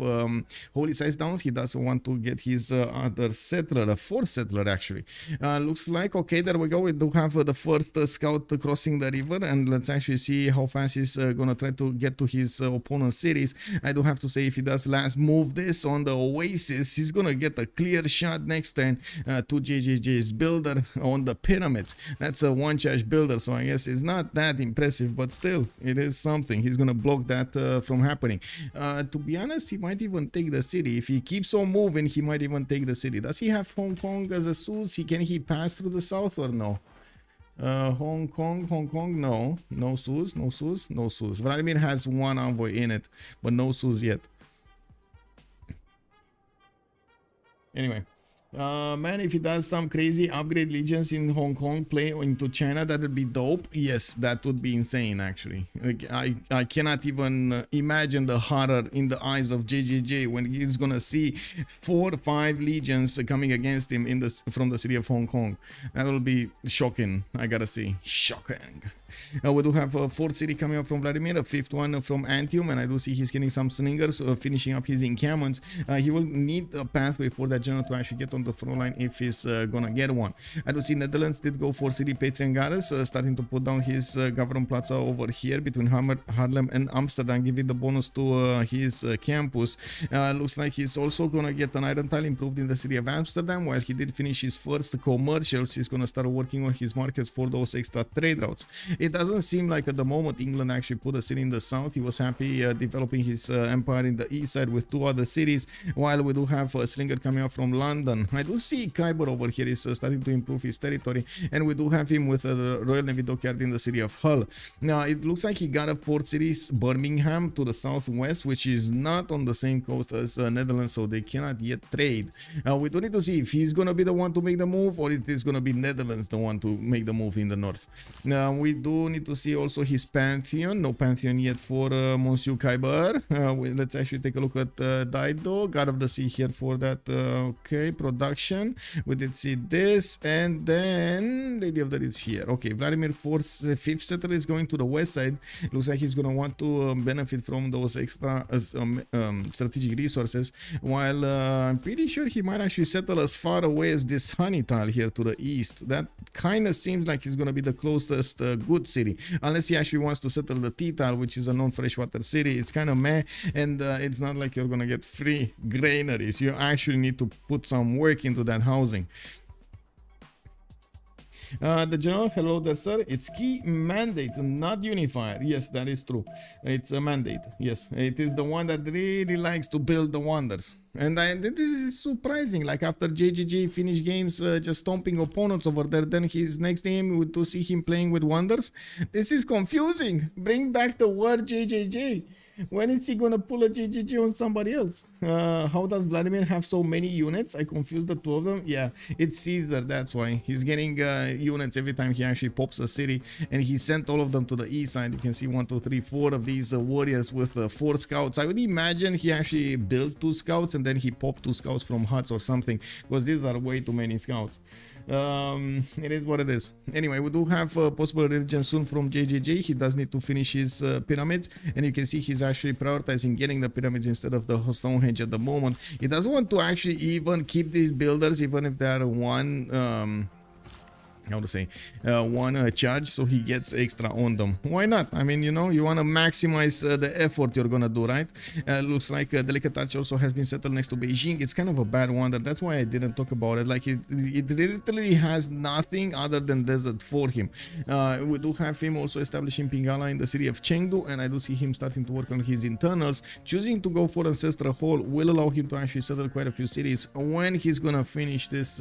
holy sites down. He does want to get his other settler, a 4th settler actually. Looks like, okay, there we go. We do have the first scout crossing the river, and let's actually see how fast he's gonna try to get to his opponent's cities. I do have to say, if he does last move this on the Oasis, he's gonna get a clear shot next turn to JJJ's builder on the pyramids. That's a 1-charge builder, so I guess it's not that impressive, but still, it is something. He's gonna block that from happening. To be honest, he might even take the city. If he keeps on moving, he might even take the city. Does he have Hong Kong as a Sus? Can he pass through the south or no? Hong Kong, no Sus. Vladimir has 1 envoy in it, but no Sus yet. Anyway, man, if he does some crazy upgrade legions in Hong Kong, play into China, that would be dope. Yes, that would be insane actually. Like, I cannot even imagine the horror in the eyes of JJJ when he's gonna see 4 or 5 legions coming against him from the city of Hong Kong. That will be shocking, I gotta say. Shocking. We do have a 4th city coming up from Vladimir, a 5th one from Antium, and I do see he's getting some slingers, finishing up his encampments. He will need a pathway for that general to actually get on the front line if he's gonna get one. I do see Netherlands did go for city Patron Goddess, starting to put down his government plaza over here between Haarlem and Amsterdam, giving the bonus to his campus. Looks like he's also gonna get an iron tile improved in the city of Amsterdam. While he did finish his first commercials, he's gonna start working on his markets for those extra trade routes. It doesn't seem like at the moment England actually put a city in the south. He was happy developing his empire in the east side with 2 other cities, while we do have a Slinger coming up from London. I do see Kiber over here is starting to improve his territory, and we do have him with the Royal Navy dockyard in the city of Hull. Now, it looks like he got a port city, Birmingham, to the southwest, which is not on the same coast as Netherlands, so they cannot yet trade. We do need to see if he's going to be the one to make the move, or it is going to be Netherlands the one to make the move in the north. Now, we do need to see also his Pantheon. No Pantheon yet for Monsieur Kiber. Let's actually take a look at Dido, God of the Sea here for that. Okay, production. We did see this, and then Lady of the Reeds here. Okay, Vladimir fifth settler is going to the west side. Looks like he's gonna want to benefit from those extra strategic resources, while I'm pretty sure he might actually settle as far away as this honey tile here to the east. That kind of seems like he's gonna be the closest good city, unless he actually wants to settle the tea tile, which is a non-freshwater city. It's kind of meh, and it's not like you're gonna get free granaries. You actually need to put some work into that housing. The general, hello there, sir. It's key mandate, not unifier. Yes, that is true. It's a mandate. Yes, it is the one that really likes to build the wonders. And this is surprising. Like after JGG finished games, just stomping opponents over there, then his next game to see him playing with wonders. This is confusing. Bring back the word JJJ. When is he gonna pull a JGG on somebody else? How does Vladimir have so many units? I confused the two of them. Yeah, it's Caesar, that's why. He's getting units every time he actually pops a city, and he sent all of them to the east side. You can see 1, 2, 3, 4 of these warriors with 4 scouts. I would imagine he actually built 2 scouts and then he popped 2 scouts from huts or something, because these are way too many scouts. It is what it is. Anyway, we do have a possible religion soon from JJJ. He does need to finish his pyramids, and you can see he's actually prioritizing getting the pyramids instead of the Stonehenge at the moment. He doesn't want to actually even keep these builders, even if they are one how to say one charge, so he gets extra on them. Why not? I mean, you know, you want to maximize the effort you're gonna do, right? Looks like Delicate Touch also has been settled next to Beijing. It's kind of a bad wonder. That's why I didn't talk about it. Like it literally has nothing other than desert for him. We do have him also establishing Pingala in the city of Chengdu, and I do see him starting to work on his internals. Choosing to go for Ancestral Hall will allow him to actually settle quite a few cities when he's gonna finish this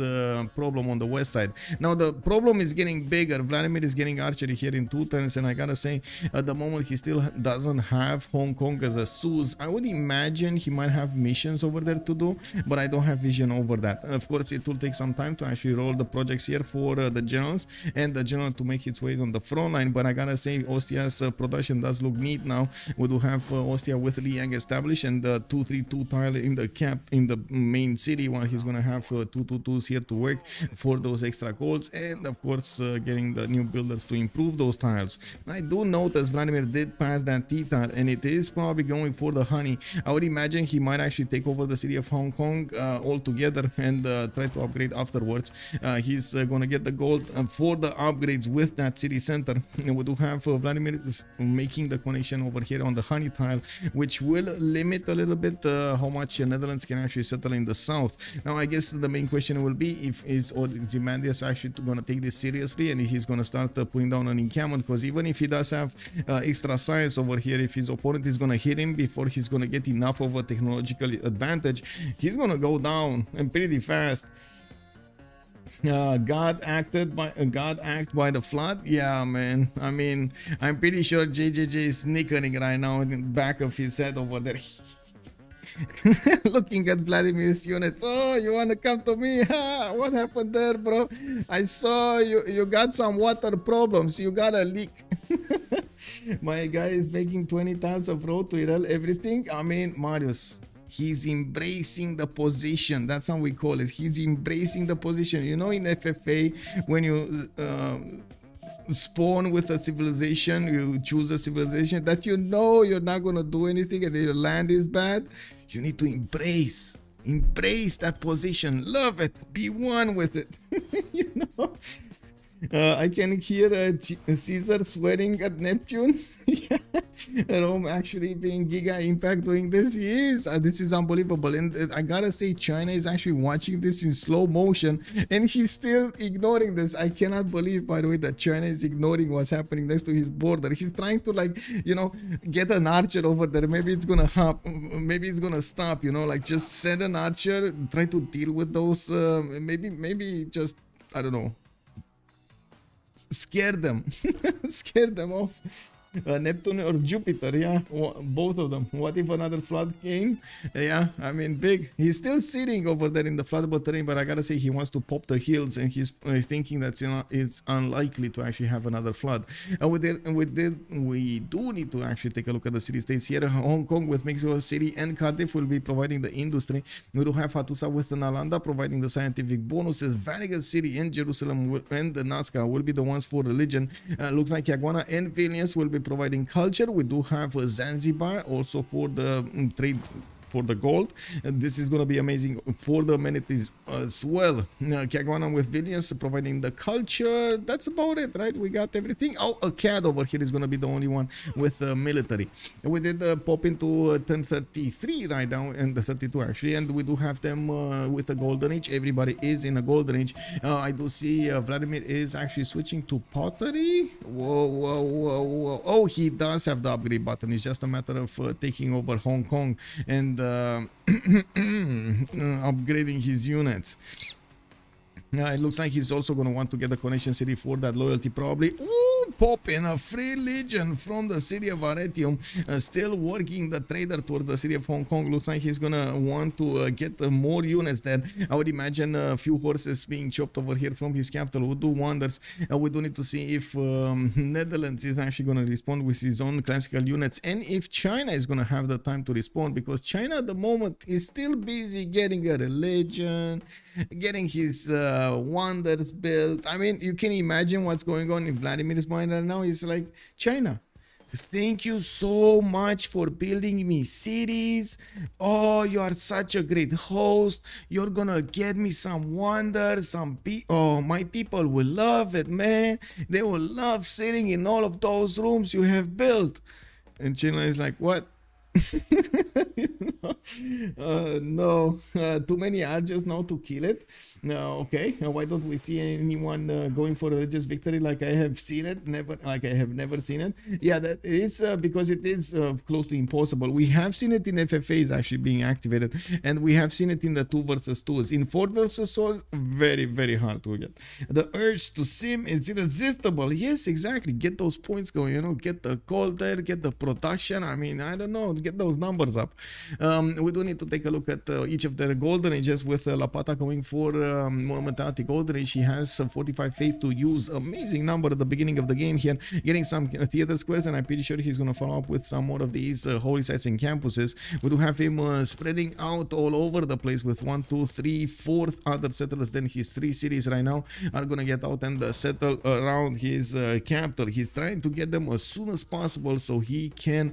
problem on the west side. Now the problem is getting bigger. Vladimir is getting archery here in 2 turns, and I gotta say, at the moment he still doesn't have Hong Kong as a Suze. I would imagine he might have missions over there to do, but I don't have vision over that. Of course, it will take some time to actually roll the projects here for the generals and the general to make its way on the front line. But I gotta say, Ostia's production does look neat now. We do have Ostia with Liang established, and the 2-3-2 tile in the cap in the main city, while he's gonna have 2-2-2s here to work for those extra golds, and of course getting the new builders to improve those tiles. I do notice Vladimir did pass that T tile, and it is probably going for the honey. I would imagine he might actually take over the city of Hong Kong altogether and try to upgrade afterwards. He's gonna get the gold for the upgrades with that city center. And we do have Vladimir making the connection over here on the honey tile, which will limit a little bit how much Netherlands can actually settle in the south. Now I guess the main question will be if Ozymandias actually gonna take this seriously, and he's gonna start putting down an encampment, because even if he does have extra science over here, if his opponent is gonna hit him before he's gonna get enough of a technological advantage, he's gonna go down and pretty fast. God act by the flood. Yeah, man. I mean, I'm pretty sure JJJ is snickering right now in the back of his head over there. Looking at Vladimir's units. Oh, you want to come to me? Ha, what happened there, bro? I saw you got some water problems. You got a leak. My guy is making 20 tons of road to Irel, everything. I mean, Marius, he's embracing the position. That's how we call it. He's embracing the position. You know, in FFA, when you spawn with a civilization, you choose a civilization that you know you're not going to do anything and your land is bad, you need to embrace that position. Love it. Be one with it. You know, I can hear Caesar swearing at Neptune. Yeah. Rome actually being Giga Impact doing this. He is. This is unbelievable. And I gotta say, China is actually watching this in slow motion, and he's still ignoring this. I cannot believe, by the way, that China is ignoring what's happening next to his border. He's trying to, like, you know, get an archer over there. Maybe it's gonna maybe it's gonna stop, you know, like just send an archer, try to deal with those, maybe just, I don't know, scare them. Scare them off. Neptune or Jupiter, yeah, both of them. What if another flood came? Yeah, I mean, big. He's still sitting over there in the floodable terrain, but I gotta say he wants to pop the hills, and he's thinking that it's unlikely to actually have another flood. And we do need to actually take a look at the city-states here. Hong Kong with Mexico City and Cardiff will be providing the industry. We do have Hattusa with Nalanda providing the scientific bonuses. Vatican City and Jerusalem and the Nazca will be the ones for religion. Looks like Yaguana and Vilnius will be providing culture. We do have Zanzibar also for the trade, for the gold. This is going to be amazing for the amenities as well. Caguana with Vilnius providing the culture. That's about it, right? We got everything. Oh, a CAD over here is going to be the only one with military. We did pop into 1033 right now, and the 32 actually, and we do have them with a golden age. Everybody is in a golden age. I do see Vladimir is actually switching to pottery. Whoa, whoa, whoa, whoa. Oh, he does have the upgrade button. It's just a matter of taking over Hong Kong and upgrading his units. It looks like he's also going to want to get the connection city for that loyalty probably. Ooh, pop in a free legion from the city of Arretium, still working the trader towards the city of Hong Kong. Looks like he's going to want to get more units there. I would imagine a few horses being chopped over here from his capital would do wonders. We do need to see if Netherlands is actually going to respond with his own classical units, and if China is going to have the time to respond, because China at the moment is still busy getting a religion, getting his wonders built. I mean, you can imagine what's going on in Vladimir's mind right now. It's like, China, thank you so much for building me cities. Oh, you are such a great host. You're gonna get me some wonders. Oh, my people will love it, man. They will love sitting in all of those rooms you have built. And China is like, what? No, too many archers now to kill it. No, okay. Why don't we see anyone going for religious victory like I have seen it? I have never seen it. Yeah, that is because it is close to impossible. We have seen it in FFAs actually being activated, and we have seen it in the 2 versus 2s. In 4 versus 4s, very, very hard to get. The urge to sim is irresistible. Yes, exactly. Get those points going, you know, get the gold there, get the production. I mean, I don't know, get those numbers up. We do need to take a look at each of their golden ages, with Lapata going for monumentality golden age. He has 45 faith to use. Amazing number at the beginning of the game here, getting some theater squares, and I'm pretty sure he's going to follow up with some more of these holy sites and campuses. We do have him spreading out all over the place with 1, 2, 3, 4 other settlers. Then his 3 cities right now are going to get out and settle around his capital. He's trying to get them as soon as possible so he can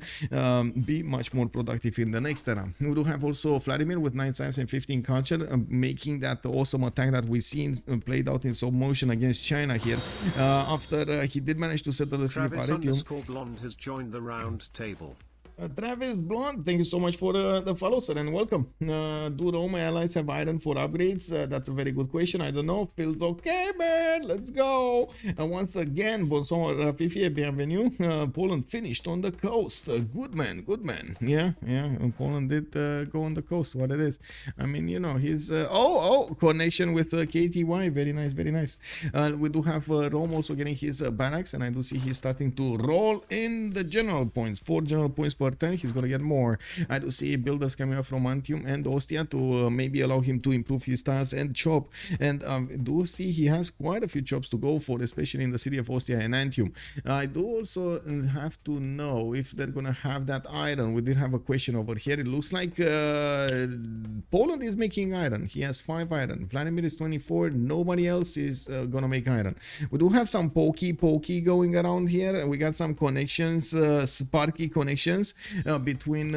be much more productive in the next era. We do have also Vladimir with 9 science and 15 culture, making that awesome attack that we've seen played out in slow motion against China here. After he did manage to settle the city of Arretium. Blonde has joined the round table. Travis Blonde, thank you so much for the follow, sir, and welcome. Do Rome allies have iron for upgrades? That's a very good question. I don't know. Feels okay, man. Let's go. And once again, bonsoir, Fifi, bienvenue. Poland finished on the coast. Good man, good man. Yeah. Poland did go on the coast. What it is? I mean, you know, he's connection with KTY. Very nice, very nice. We do have Rome also getting his barracks, and I do see he's starting to roll in the general points. 4 general points per turn. He's gonna get more. I do see builders coming up from Antium and Ostia to maybe allow him to improve his stars and chop, and do see he has quite a few chops to go for, especially in the city of Ostia and Antium. I do also have to know if they're gonna have that iron. We did have a question over here. It looks like Poland is making iron. He has 5 iron. Vladimir is 24. Nobody else is gonna make iron. We do have some pokey going around here. We got some connections, sparky connections between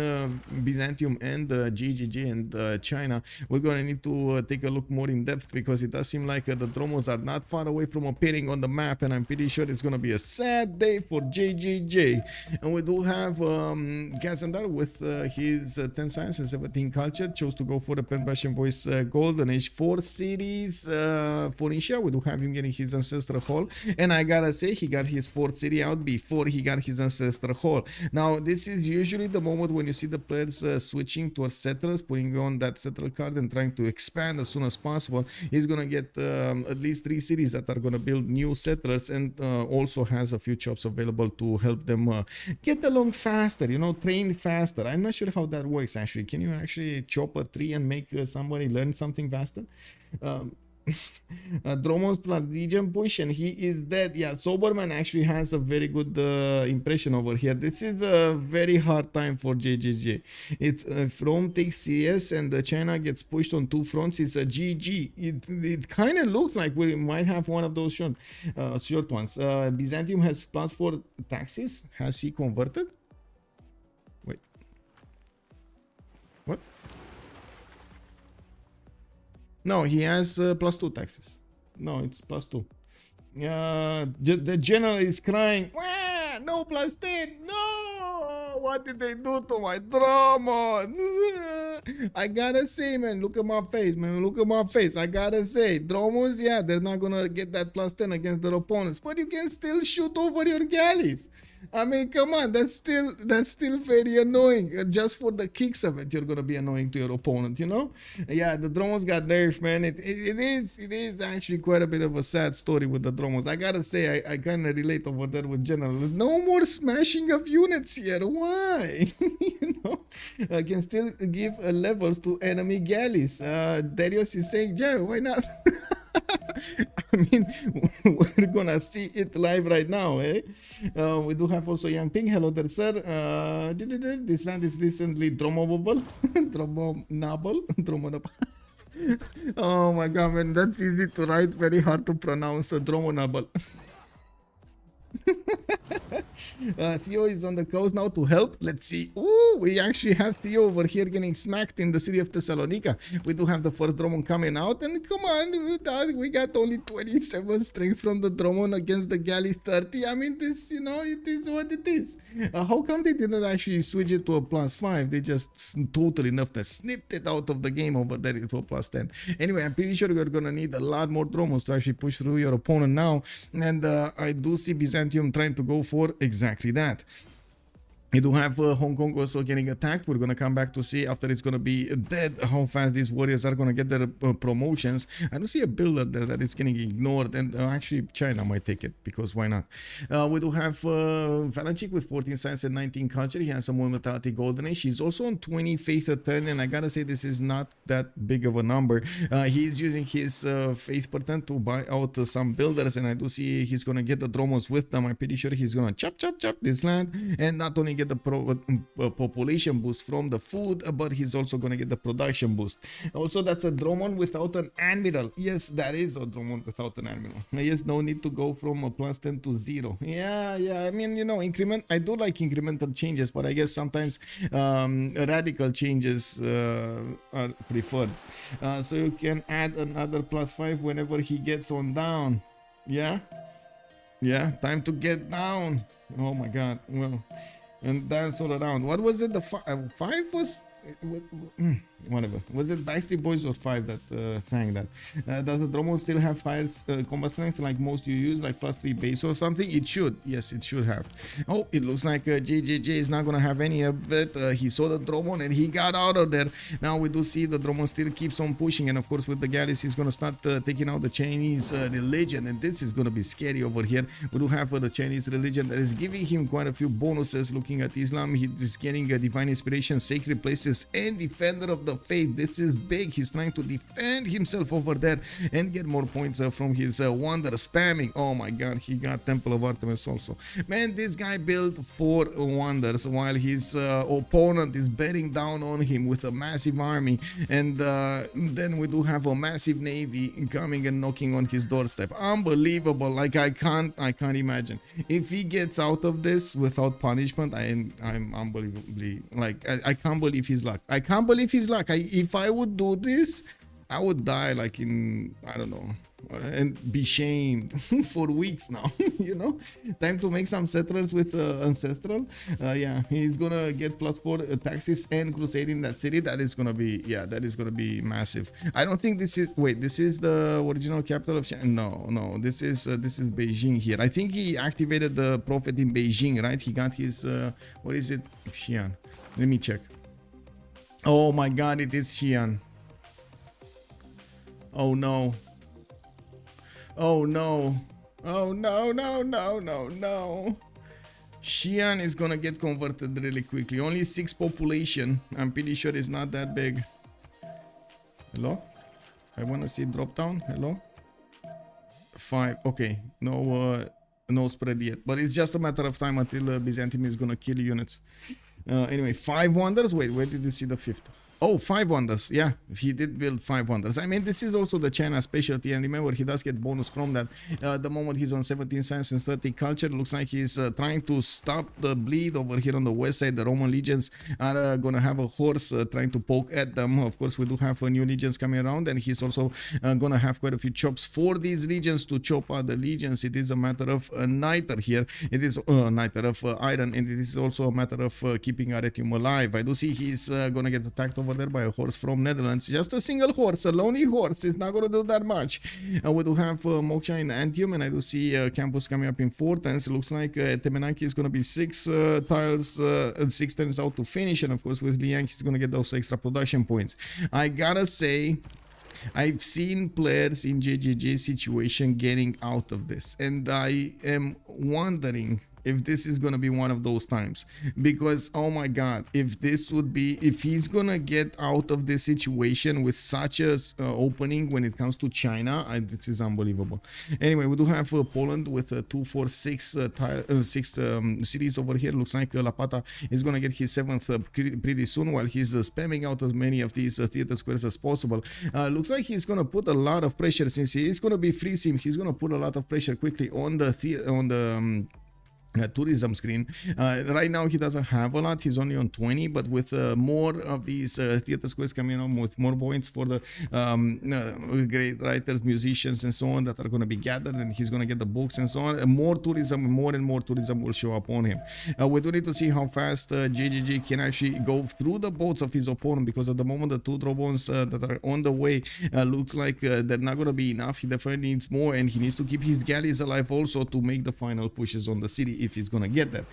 Byzantium and GGG and China. We're gonna need to take a look more in depth, because it does seem like the Dromos are not far away from appearing on the map, and I'm pretty sure it's gonna be a sad day for JJJ. And we do have Kazandar with his 10 science and 17 culture, chose to go for the Pen-Russian voice golden age. 4 cities, Phoenicia. We do have him getting his ancestral hall, and I gotta say he got his 4th city out before he got his ancestral hall. Now this is is usually the moment when you see the players switching towards settlers, putting on that settler card and trying to expand as soon as possible. He's gonna get at least 3 cities that are gonna build new settlers, and also has a few chops available to help them get along faster, you know, train faster. I'm not sure how that works actually. Can you actually chop a tree and make somebody learn something faster? Dromon's plus Legion push and he is dead. Yeah, Soberman actually has a very good impression over here. This is a very hard time for JJJ. If Rome takes CS and China gets pushed on 2 fronts, it's a GG. It kind of looks like we might have one of those short ones. Byzantium has +4 taxes. Has he converted? Wait. What? No, he has +2 taxes. No, it's +2. The general is crying. Wah, no +10. No, what did they do to my Dromon? I gotta say, man, look at my face, man. Look at my face. I gotta say, Dromos, yeah, they're not gonna get that +10 against their opponents, but you can still shoot over your galleys. I mean, come on, that's still very annoying. Just for the kicks of it, you're gonna be annoying to your opponent, you know? Yeah, the Dromos got nerfed, man. It is actually quite a bit of a sad story with the Dromos. I gotta say, I kind of relate over there with General. No more smashing of units here. Why? You know, I can still give levels to enemy galleys. Darius is saying, yeah, why not? I mean, we're gonna see it live right now, eh? We do have also Young Ping. Hello there, sir. This land is recently Dromobable. Dromonable. Oh my god, man, that's easy to write, very hard to pronounce. Dromonable. Theo is on the coast now to help. Let's see. Ooh, we actually have Theo over here getting smacked in the city of Thessalonica. We do have the first Dromon coming out, and come on, we got only 27 strength from the Dromon against the galley 30. I mean, this, you know, it is what it is. How come they didn't actually switch it to a +5? They just totally snipped it out of the game over there to a +10. Anyway, I'm pretty sure you're gonna need a lot more Dromos to actually push through your opponent now, and I do see Byzantium trying to go for exactly that. You do have Hong Kong also getting attacked. We're going to come back to see after it's going to be dead how fast these warriors are going to get their promotions. I don't see a builder there that is getting ignored, and actually China might take it because why not? We do have Valanchik with 14 science and 19 culture. He has some more mentality golden age. He's also on 20 faith a turn, and I gotta say this is not that big of a number. He is using his faith per turn to buy out some builders, and I do see he's going to get the Dromos with them. I'm pretty sure he's going to chop this land, and not only get the population boost from the food, but he's also going to get the production boost. Also, that's a Dromon without an admiral. Yes, that is a Dromon without an admiral. Yes, no need to go from a +10 to 0. Yeah, I mean, you know, I do like incremental changes, but I guess sometimes radical changes are preferred. So you can add another +5 whenever he gets on down. Yeah, time to get down. Oh my god. Well, and dance all around. What was it? The 5 was whatever. Was it Backstreet Boys or 5 that sang that? Does the Dromo still have higher combat strength like most you use, like +3 base or something? It should. Yes, it should have. Oh, it looks like JJJ is not going to have any of it. He saw the Dromon and he got out of there. Now we do see the Dromon still keeps on pushing, and of course with the galleys he's going to start taking out the Chinese religion, and this is going to be scary over here. We do have the Chinese religion that is giving him quite a few bonuses. Looking at Islam, he is getting a divine inspiration, sacred places, and defender of the faith. This is big. He's trying to defend himself over there and get more points from his wonder spamming. Oh my god, he got Temple of Artemis also. Man, this guy built 4 wonders while his opponent is bearing down on him with a massive army, and then we do have a massive navy coming and knocking on his doorstep. Unbelievable. Like I can't imagine if he gets out of this without punishment. I'm unbelievably, like, I can't believe his luck. I can't believe his luck. If I would do this, I would die like in, I don't know, and be shamed for weeks now. You know, time to make some settlers with ancestral. Yeah, he's gonna get +4 taxes and crusade in that city. That is gonna be, yeah, that is gonna be massive. I don't think this is, wait, this is the original capital of China. No, this is Beijing here. I think he activated the prophet in Beijing, right? He got his what is it, Xi'an? Let me check. Oh my god, it is Xi'an. Oh no. Oh no. Oh no, no, no, no, no. Xi'an is gonna get converted really quickly. Only 6 population. I'm pretty sure it's not that big. Hello? I wanna see drop down. Hello? 5. Okay. No spread yet. But it's just a matter of time until Byzantium is gonna kill units. Anyway, 5 wonders. Wait, where did you see the 5th? Oh, 5 wonders. Yeah, he did build 5 wonders. I mean, this is also the China specialty, and remember, he does get bonus from that. The moment he's on 17 science and 30 culture, looks like he's trying to stop the bleed over here on the west side. The Roman legions are gonna have a horse trying to poke at them. Of course, we do have new legions coming around, and he's also gonna have quite a few chops for these legions to chop out the legions. It is a matter of niter here. It is niter of iron, and it is also a matter of keeping Arretium alive. I do see he's gonna get attacked over there by a horse from Netherlands. Just a single horse, a lonely horse. It's not gonna do that much. We do have Moksha in Antium, and I do see Campus coming up in 4 turns. It looks like Temenaki is gonna be 6 tiles, 6 turns out to finish, and of course with Liang he's gonna get those extra production points. I gotta say, I've seen players in JJJ situation getting out of this, and I am wondering if this is gonna be one of those times, because oh my god, if he's gonna get out of this situation with such a opening when it comes to China, this is unbelievable. Anyway, we do have Poland with 2, 4, 6 cities over here. Looks like Lapata is gonna get his 7th pretty soon, while he's spamming out as many of these theater squares as possible. Looks like he's gonna put a lot of pressure, since he is gonna be free sim. He's gonna put a lot of pressure quickly on the tourism screen. Right now he doesn't have a lot, he's only on 20, but with more of these theater squares coming on, with more points for the great writers, musicians and so on that are going to be gathered, and he's going to get the books and so on, and more and more tourism will show up on him. We do need to see how fast JJJ can actually go through the boats of his opponent, because at the moment the 2 drones that are on the way look like they're not going to be enough. He definitely needs more, and he needs to keep his galleys alive also to make the final pushes on the city if he's gonna get there.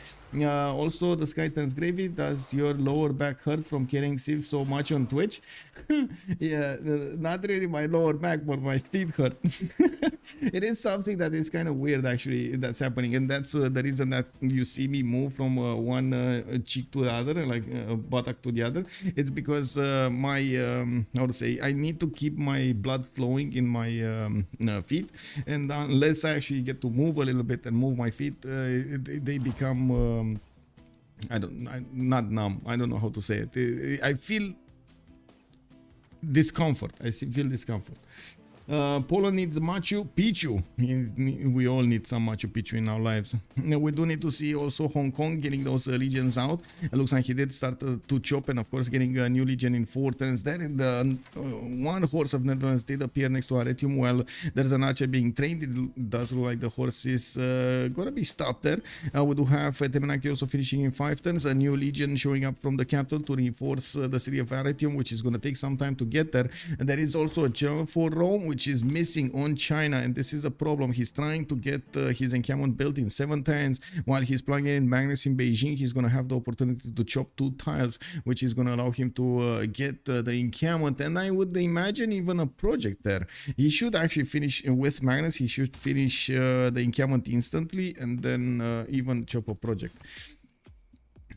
Also, the Sky Turns Gravy, does your lower back hurt from carrying Civ so much on Twitch? Yeah, not really my lower back, but my feet hurt. It is something that is kind of weird actually that's happening, and that's the reason that you see me move from one cheek to the other, like buttock to the other. It's because my how to say, I need to keep my blood flowing in my feet, and unless I actually get to move a little bit and move my feet, they become not numb. I don't know how to say it. I feel discomfort. I feel discomfort. Poland needs Machu Picchu. We all need some Machu Picchu in our lives. We do need to see also Hong Kong getting those legions out. It looks like he did start to chop, and of course getting a new legion in 4 turns. Then the one horse of Netherlands did appear next to Arretium while there's an archer being trained. It does look like the horse is gonna be stopped there. We do have Temenaki also finishing in 5 turns. A new legion showing up from the capital to reinforce the city of Arretium, which is gonna take some time to get there. And there is also a general for Rome, which is missing on China, and this is a problem. He's trying to get his encampment built in 7 turns while he's plugging in Magnus in Beijing. He's going to have the opportunity to chop 2 tiles, which is going to allow him to get the encampment, and I would imagine even a project there. He should actually finish with Magnus. He should finish the encampment instantly, and then even chop a project.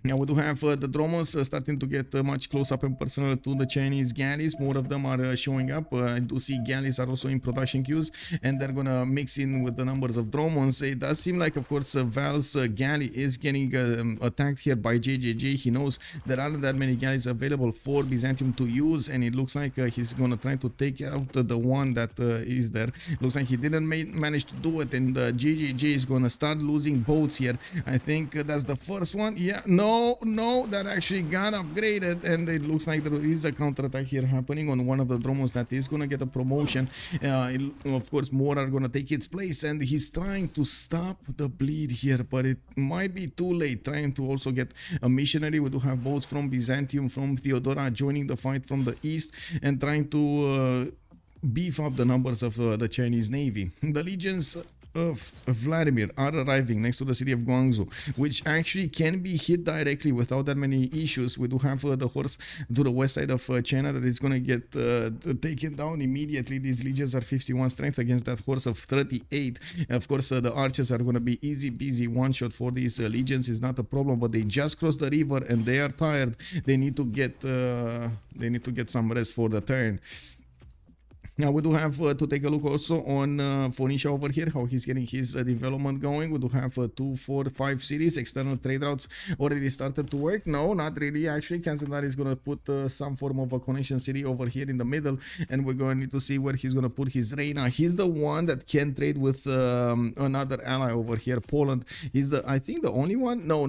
Now we do have the Dromos starting to get much close up and personal to the Chinese galleys. More of them are showing up. I do see galleys are also in production queues, and they're gonna mix in with the numbers of Dromons. It does seem like, of course, Val's galley is getting attacked here by JJJ. He knows there aren't that many galleys available for Byzantium to use, and it looks like he's gonna try to take out the one that is there. Looks like he didn't manage to do it, and JJJ is gonna start losing boats here. I think that's the first one. Yeah, no. no, that actually got upgraded, and it looks like there is a counterattack here happening on one of the dromos that is gonna get a promotion. Of course, more are gonna take its place, and he's trying to stop the bleed here, but it might be too late. Trying to also get a missionary. We do have boats from Byzantium, from Theodora joining the fight from the east, and trying to beef up the numbers of the Chinese Navy. The legions of Vladimir are arriving next to the city of Guangzhou, which actually can be hit directly without that many issues. We do have the horse to the west side of China that is going to get taken down immediately. These legions are 51 strength against that horse of 38. Of course, the archers are going to be easy peasy one shot for these legions. Is not a problem, but they just crossed the river and they are tired. They need to get some rest for the turn. Now we do have to take a look also on Phoenicia over here, how he's getting his development going. We do have 2, 4, 5 cities. External trade routes already started to work. No, not really. Actually, Kazandar is going to put some form of a connection city over here in the middle, and we're going to need to see where he's going to put his reina. He's the one that can trade with another ally over here, Poland. He's I think the only one. No,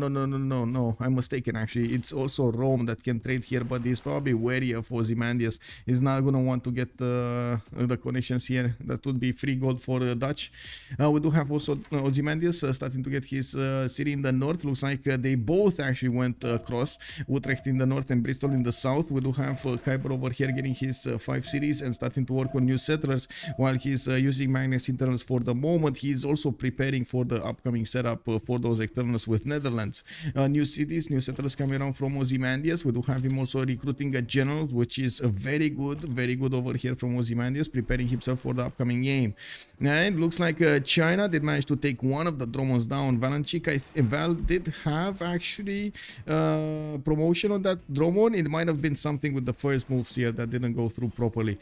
I'm mistaken. Actually, it's also Rome that can trade here, but he's probably wary of Ozymandias. He's not going to want to get the connections here. That would be free gold for the Dutch. We do have also Ozymandias starting to get his city in the north. Looks like they both actually went across. Utrecht in the north and Bristol in the south. We do have Kiber over here getting his 5 cities and starting to work on new settlers while he's using Magnus internals for the moment. He's also preparing for the upcoming setup for those externals with Netherlands. New cities, new settlers coming around from Ozymandias. We do have him also recruiting a general, which is very good over here from Ozymandias, preparing himself for the upcoming game. And it looks like China did manage to take one of the dromos down. Valanchik, Val did have actually promotion on that dromon. It might have been something with the first moves here that didn't go through properly.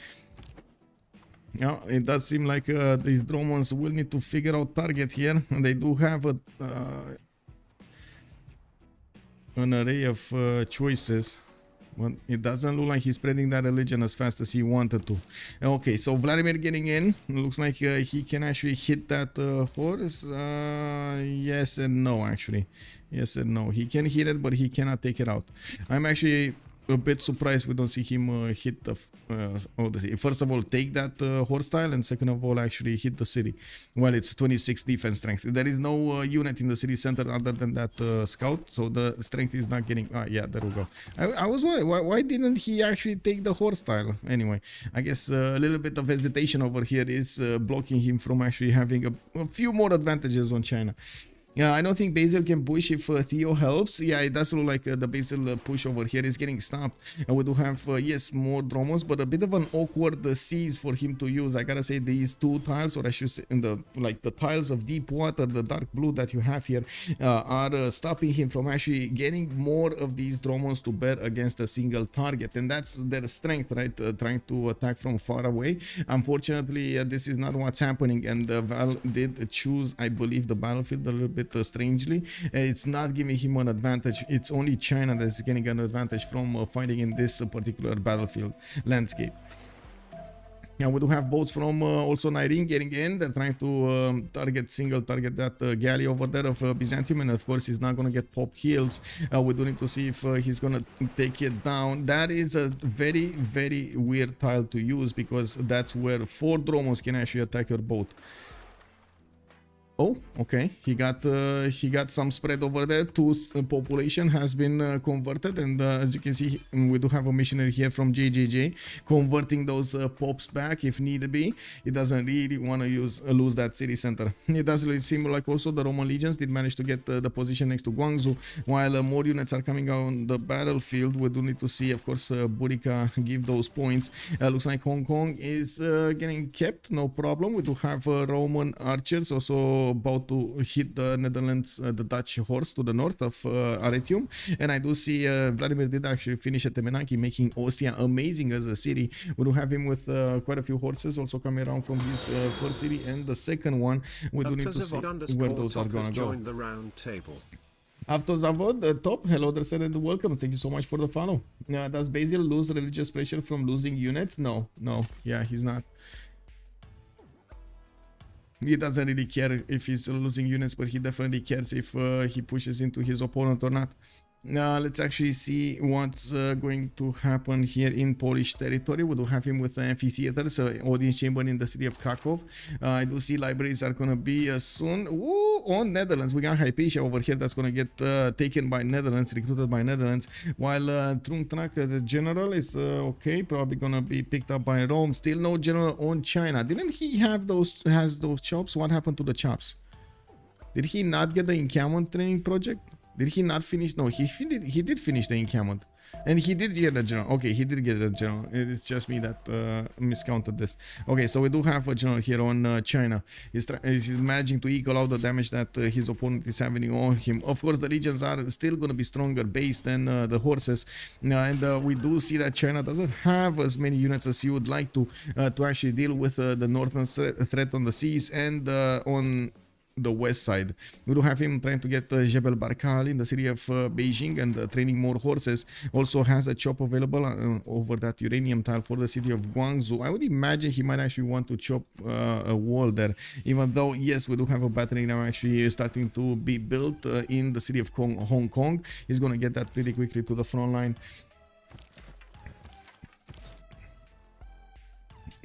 Yeah, it does seem like these dromons will need to figure out target here. And they do have an array of choices. But it doesn't look like he's spreading that religion as fast as he wanted to. Okay, so Vladimir getting in. Looks like he can actually hit that horse. Yes and no, actually. Yes and no. He can hit it, but he cannot take it out. I'm actually a bit surprised we don't see him hit the first of all take that horse tile, and second of all actually hit the city. Well, it's 26 defense strength. There is no unit in the city center other than that scout, so the strength is not getting. Yeah, there we go. I was wondering why didn't he actually take the horse tile? Anyway, I guess a little bit of hesitation over here is blocking him from actually having a few more advantages on China. Yeah, I don't think Basil can push if Theo helps. Yeah, it does look like the Basil push over here is getting stopped. We do have, yes, more dromos, but a bit of an awkward seas for him to use. I gotta say, these two tiles, or I should say, the tiles of deep water, the dark blue that you have here, are stopping him from actually getting more of these dromos to bear against a single target. And that's their strength, right? Trying to attack from far away. Unfortunately, this is not what's happening. And Val did choose, I believe, the battlefield a little bit strangely. It's not giving him an advantage. It's only China that's getting an advantage from fighting in this particular battlefield landscape. Now we do have boats from also Nyreen getting in. They're trying to single target that galley over there of Byzantium, and of course he's not going to get pop heals. We do need to see if he's going to take it down. That is a very weird tile to use, because that's where 4 dromos can actually attack your boat. Oh, okay. He got some spread over there. 2 population has been converted, and as you can see, we do have a missionary here from JJJ converting those pops back if need be. He doesn't really want to lose that city center. It does seem like also the Roman legions did manage to get the position next to Guangzhou, while more units are coming out on the battlefield. We do need to see, of course, Burica give those points. Looks like Hong Kong is getting kept, no problem. We do have Roman archers also about to hit the Netherlands, the Dutch horse to the north of Arretium, and I do see Vladimir did actually finish at Temenaki, making Ostia amazing as a city. We do have him with quite a few horses also coming around from his first city, and the second one we do need to see where those are gonna go. After Zavod, top, hello there, said, and welcome. Thank you so much for the follow. Does Basil lose religious pressure from losing units? No, yeah, he's not. He doesn't really care if he's losing units, but he definitely cares if he pushes into his opponent or not. Let's actually see what's going to happen here in Polish territory. We do have him with amphitheaters, audience chamber in the city of Krakow. I do see libraries are going to be soon. Ooh, on Netherlands, we got Hypatia over here that's going to get taken by Netherlands, recruited by Netherlands, while Trungtrak, the general, is okay, probably going to be picked up by Rome. Still no general on China. Didn't he have those chops? What happened to the chops? Did he not get the encampment training project? Did he not finish? No, he did finish the encampment. And he did get a general. Okay, he did get a general. It's just me that miscounted this. Okay, so we do have a general here on China. He's managing to equal out the damage that his opponent is having on him. Of course, the legions are still going to be stronger base than the horses. And we do see that China doesn't have as many units as you would like to actually deal with the northern threat on the seas and on the west side. We do have him trying to get Jebel Barkal in the city of Beijing and training more horses. Also has a chop available over that uranium tile for the city of Guangzhou. I would imagine he might actually want to chop a wall there, even though yes, we do have a battery now actually starting to be built in the city of Hong Kong. He's going to get that pretty quickly to the front line.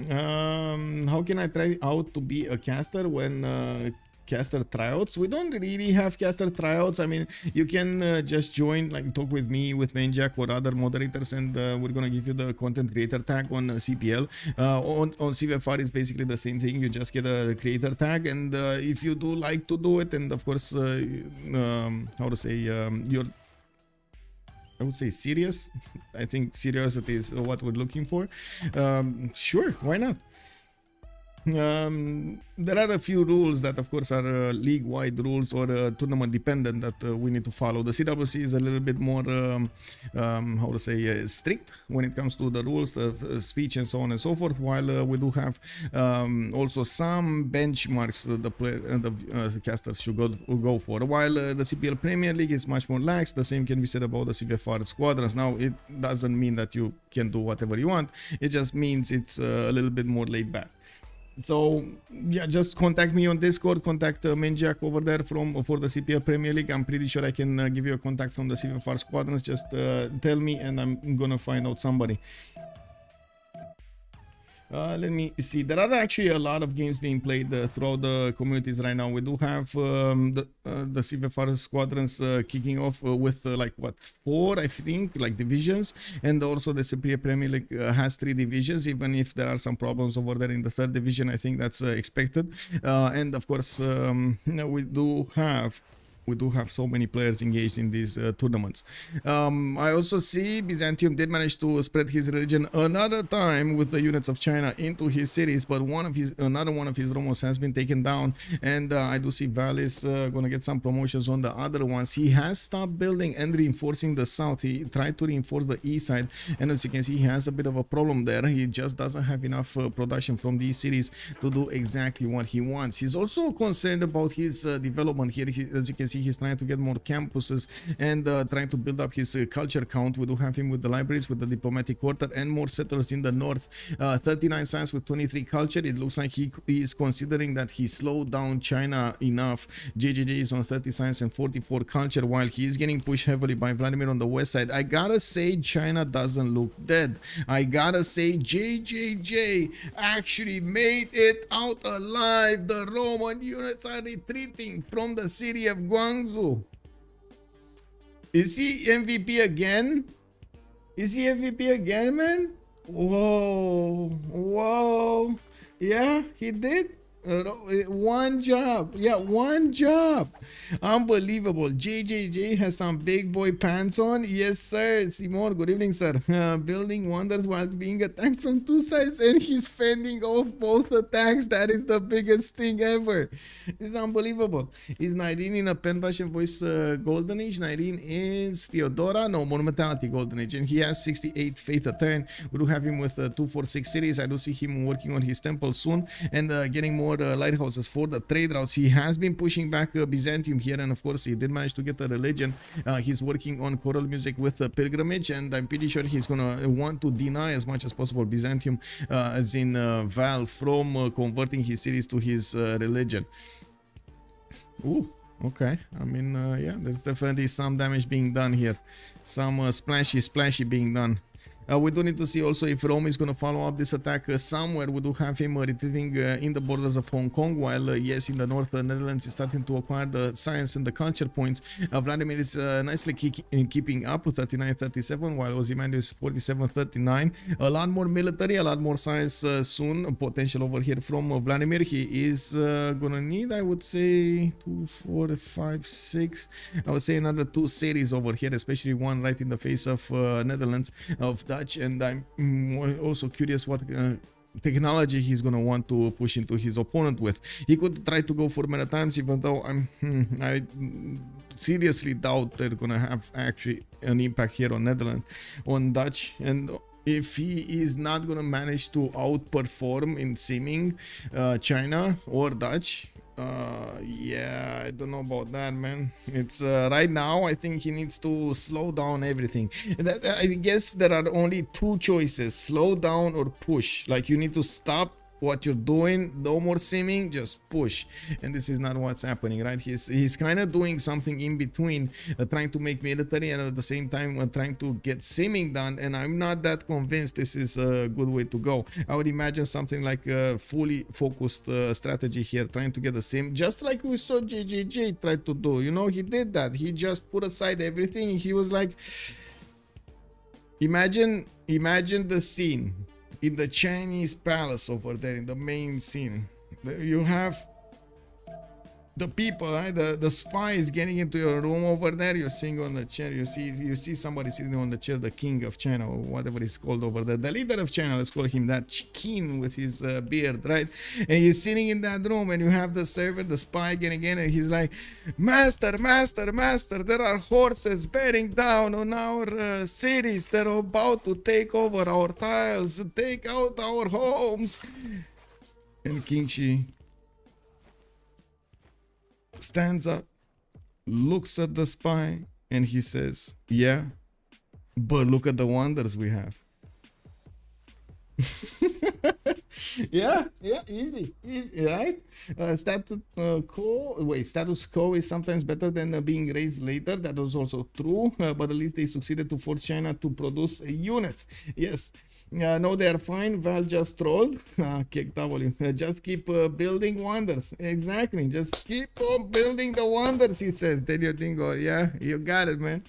How can I try out to be a caster when caster tryouts? We don't really have caster tryouts. I mean, you can just join, like talk with me, with Manjack or other moderators, and we're gonna give you the content creator tag on CPL. On CFR it's basically the same thing. You just get a creator tag, and if you do like to do it, and of course how to say, you're, I would say, serious. I think seriosity is what we're looking for. Sure, why not? There are a few rules that of course are league-wide rules or tournament dependent that we need to follow. The CWC is a little bit more how to say, strict when it comes to the rules of speech and so on and so forth, while we do have also some benchmarks the casters should go for, while the CPL Premier League is much more lax. The same can be said about the CFR squadrons. Now it doesn't mean that you can do whatever you want, it just means it's a little bit more laid back. So yeah, just contact me on Discord, contact Manjack over there for the CPL Premier League. I'm pretty sure I can give you a contact from the CFR squadrons. Just tell me and I'm gonna find out somebody. Let me see. There are actually a lot of games being played throughout the communities right now. We do have the CFR squadrons kicking off with like what, 4 I think, like divisions, and also the CPL Premier League has 3 divisions, even if there are some problems over there in the 3rd division. I think that's expected. And of course we do have so many players engaged in these tournaments. I also see Byzantium did manage to spread his religion another time with the units of China into his cities, but another one of his Romans has been taken down, and I do see Valis gonna get some promotions on the other ones. He has stopped building and reinforcing the south. He tried to reinforce the east side, and as you can see, he has a bit of a problem there. He just doesn't have enough production from these cities to do exactly what he wants. He's also concerned about his development here. As you can see, he's trying to get more campuses and trying to build up his culture count. We do have him with the libraries, with the diplomatic quarter, and more settlers in the north. 39 science with 23 culture. It looks like he is considering that he slowed down China enough. JJJ is on 30 science and 44 culture, while he is getting pushed heavily by Vladimir on the west side. I gotta say, China doesn't look dead. I gotta say, JJJ actually made it out alive. The Roman units are retreating from the city of Guangzhou. Is he MVP again? Is he MVP again, man? Whoa, whoa. Yeah, he did. One job. Yeah, one job. Unbelievable. JJJ has some big boy pants on. Yes, sir. Simon, good evening, sir. Building wonders while being attacked from 2 sides, and he's fending off both attacks. That is the biggest thing ever. It's unbelievable. Is Nyreen in a pen Russian voice golden age? Nyreen is Theodora. No, monumentality golden age, and he has 68 faith a turn. We do have him with 246 cities. I do see him working on his temple soon and getting more lighthouses for the trade routes. He has been pushing back Byzantium here, and of course he did manage to get a religion. He's working on choral music with pilgrimage, and I'm pretty sure he's gonna want to deny as much as possible Byzantium, as in Val, from converting his cities to his religion. Ooh, Okay, I mean, yeah, there's definitely some damage being done here. Some splashy being done. We do need to see also if Rome is going to follow up this attack somewhere. We do have him retreating in the borders of Hong Kong, while yes, in the north, the Netherlands is starting to acquire the science and the culture points. Vladimir is nicely keeping up with 39-37, while Ozymandias is 47-39. A lot more military, a lot more science soon. Potential over here from Vladimir. He is going to need, I would say, 2, 4, 5, 6. I would say another 2 cities over here, especially one right in the face of Netherlands, of Dutch. And I'm also curious what technology he's gonna want to push into his opponent with. He could try to go for maritimes, even though I seriously doubt they're gonna have actually an impact here on Netherlands, on Dutch. And if he is not gonna manage to outperform in simming China or Dutch, yeah, I don't know about that, man. It's right now I think he needs to slow down everything. I guess there are only 2 choices: slow down or push. Like, you need to stop what you're doing, no more simming, just push. And this is not what's happening, right? He's kind of doing something in between, trying to make military and at the same time trying to get simming done, and I'm not that convinced this is a good way to go. I would imagine something like a fully focused strategy here, trying to get a sim, just like we saw JJJ try to do. You know, he did that. He just put aside everything. He was like, imagine the scene in the Chinese palace over there, in the main scene. You have the people, right? The spies getting into your room over there. You're sitting on the chair. You see somebody sitting on the chair, the king of China, or whatever he's called over there, the leader of China. Let's call him that, Qin, with his beard, right? And he's sitting in that room, and you have the servant, the spy, getting in, and he's like, "Master, there are horses bearing down on our cities. They're about to take over our tiles, take out our homes." And Qin-Shi stands up, looks at the spy, and he says, "Yeah, but look at the wonders we have." yeah, easy, right? Status quo is sometimes better than being raised later. That was also true, but at least they succeeded to force China to produce units. Yes. No, they're fine. Val just trolled. Kick W. Just keep building wonders. Exactly. Just keep on building the wonders, he says. Then you think, oh, yeah, you got it, man.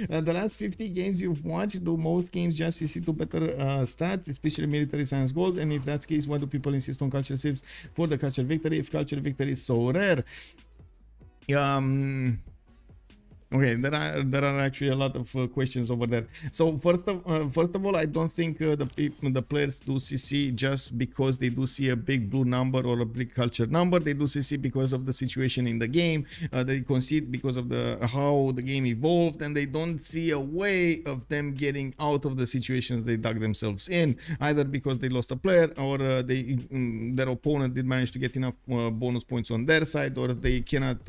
The last 50 games you've watched, do most games just see to better stats, especially military science gold? And if that's the case, why do people insist on culture saves for the culture victory if culture victory is so rare? Okay, there are actually a lot of questions over there. So first of all, I don't think the players do CC just because they do see a big blue number or a big culture number. They do CC because of the situation in the game. They concede because of how the game evolved, and they don't see a way of them getting out of the situations they dug themselves in, either because they lost a player or their opponent did manage to get enough bonus points on their side, or they cannot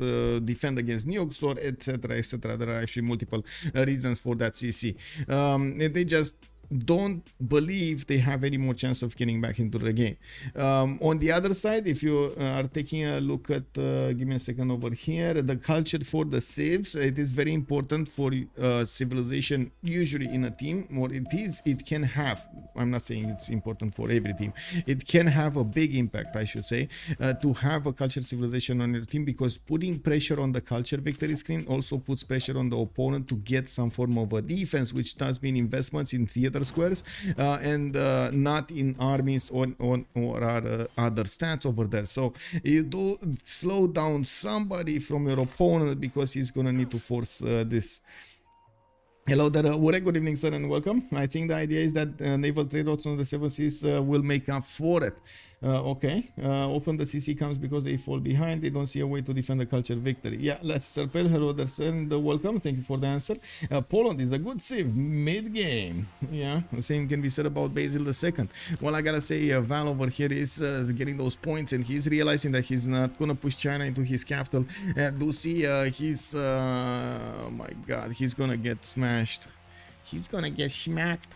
defend against nukes, or etc. There are actually multiple reasons for that CC. They just don't believe they have any more chance of getting back into the game. On the other side, if you are taking a look at, give me a second over here, the culture for the civs, it is very important for civilization, usually in a team, or it can have, I'm not saying it's important for every team, it can have a big impact, I should say, to have a culture civilization on your team, because putting pressure on the culture victory screen also puts pressure on the opponent to get some form of a defense, which does mean investments in theater squares and not in armies or other stats over there. So you do slow down somebody from your opponent because he's gonna need to force this. Hello there, good evening, sir, and welcome. I think the idea is that naval trade routes on the 7 seas will make up for it. Okay, often the CC comes because they fall behind. They don't see a way to defend the culture victory. Yeah, let's Serpel. Hello there, sir, and welcome. Thank you for the answer. Poland is a good civ mid-game. Yeah, the same can be said about Basil II. Well, I gotta say, Val over here is getting those points, and he's realizing that he's not gonna push China into his capital. Do see he's, oh my god, he's gonna get smashed. He's gonna get smacked.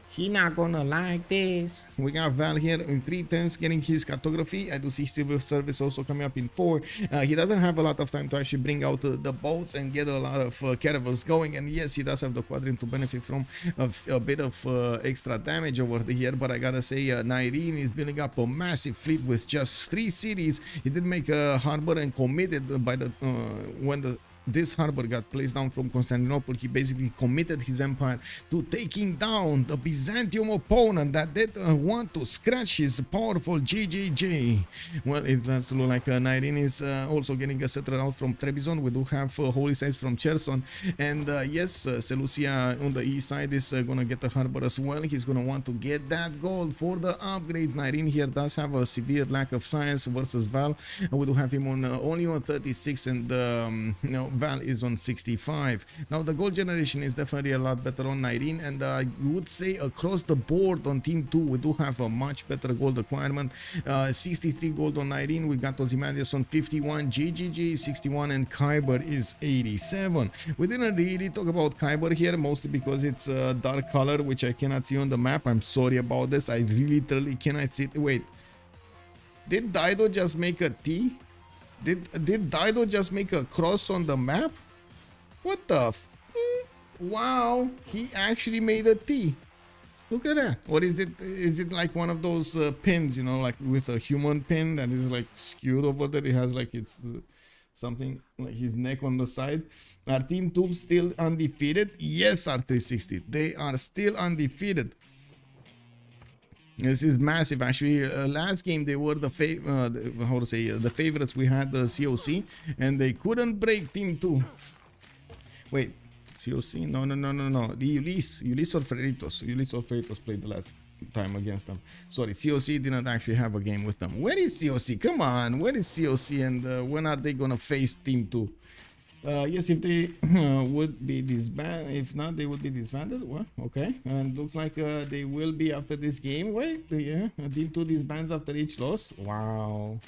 He not gonna like this. We got Val here in 3 turns getting his cartography. I do see civil service also coming up in 4. He doesn't have a lot of time to actually bring out the boats and get a lot of caravels going. And yes, he does have the quadrant to benefit from a bit of extra damage over here. But I gotta say, Nyreen is building up a massive fleet with just 3 cities. He did make a harbor and committed by the when this harbor got placed down from Constantinople. He basically committed his empire to taking down the Byzantium opponent that did want to scratch his powerful GGG. Well, it does look like Nyreen is also getting a settler out from Trebizond. We do have holy sites from Cherson, and yes, Seleucia on the east side is gonna get the harbor as well. He's gonna want to get that gold for the upgrades. Nyreen here does have a severe lack of science versus Val. We do have him on only on 36, and you know, Val is on 65. Now the gold generation is definitely a lot better on Nyreen, and I would say across the board on team 2 we do have a much better gold requirement. 63 gold on Nyreen, we got Ozymandias on 51, GGG 61, and Kiber is 87. We didn't really talk about Kiber here, mostly because it's a dark color which I cannot see on the map. I'm sorry about this, I literally cannot see it. Wait, did Dido just make a T? Did Dido just make a cross on the map? What the wow, he actually made a T. Look at that. What is it? Is it like one of those pins, you know, like with a human pin that is like skewed over there? It has like it's something like his neck on the side. Are Team 2 still undefeated? Yes, R360. They are still undefeated. This is massive. Actually, last game they were the the favorites. We had the COC, and they couldn't break Team 2. Wait, COC? No. The Julius or Freitos played the last time against them. Sorry, COC didn't actually have a game with them. Where is COC? Come on, where is COC? And when are they gonna face Team 2? Yes, if they would be disbanded, if not, they would be disbanded. Well, okay, and looks like they will be after this game. Wait, yeah, Team 2 disbands after each loss. Wow.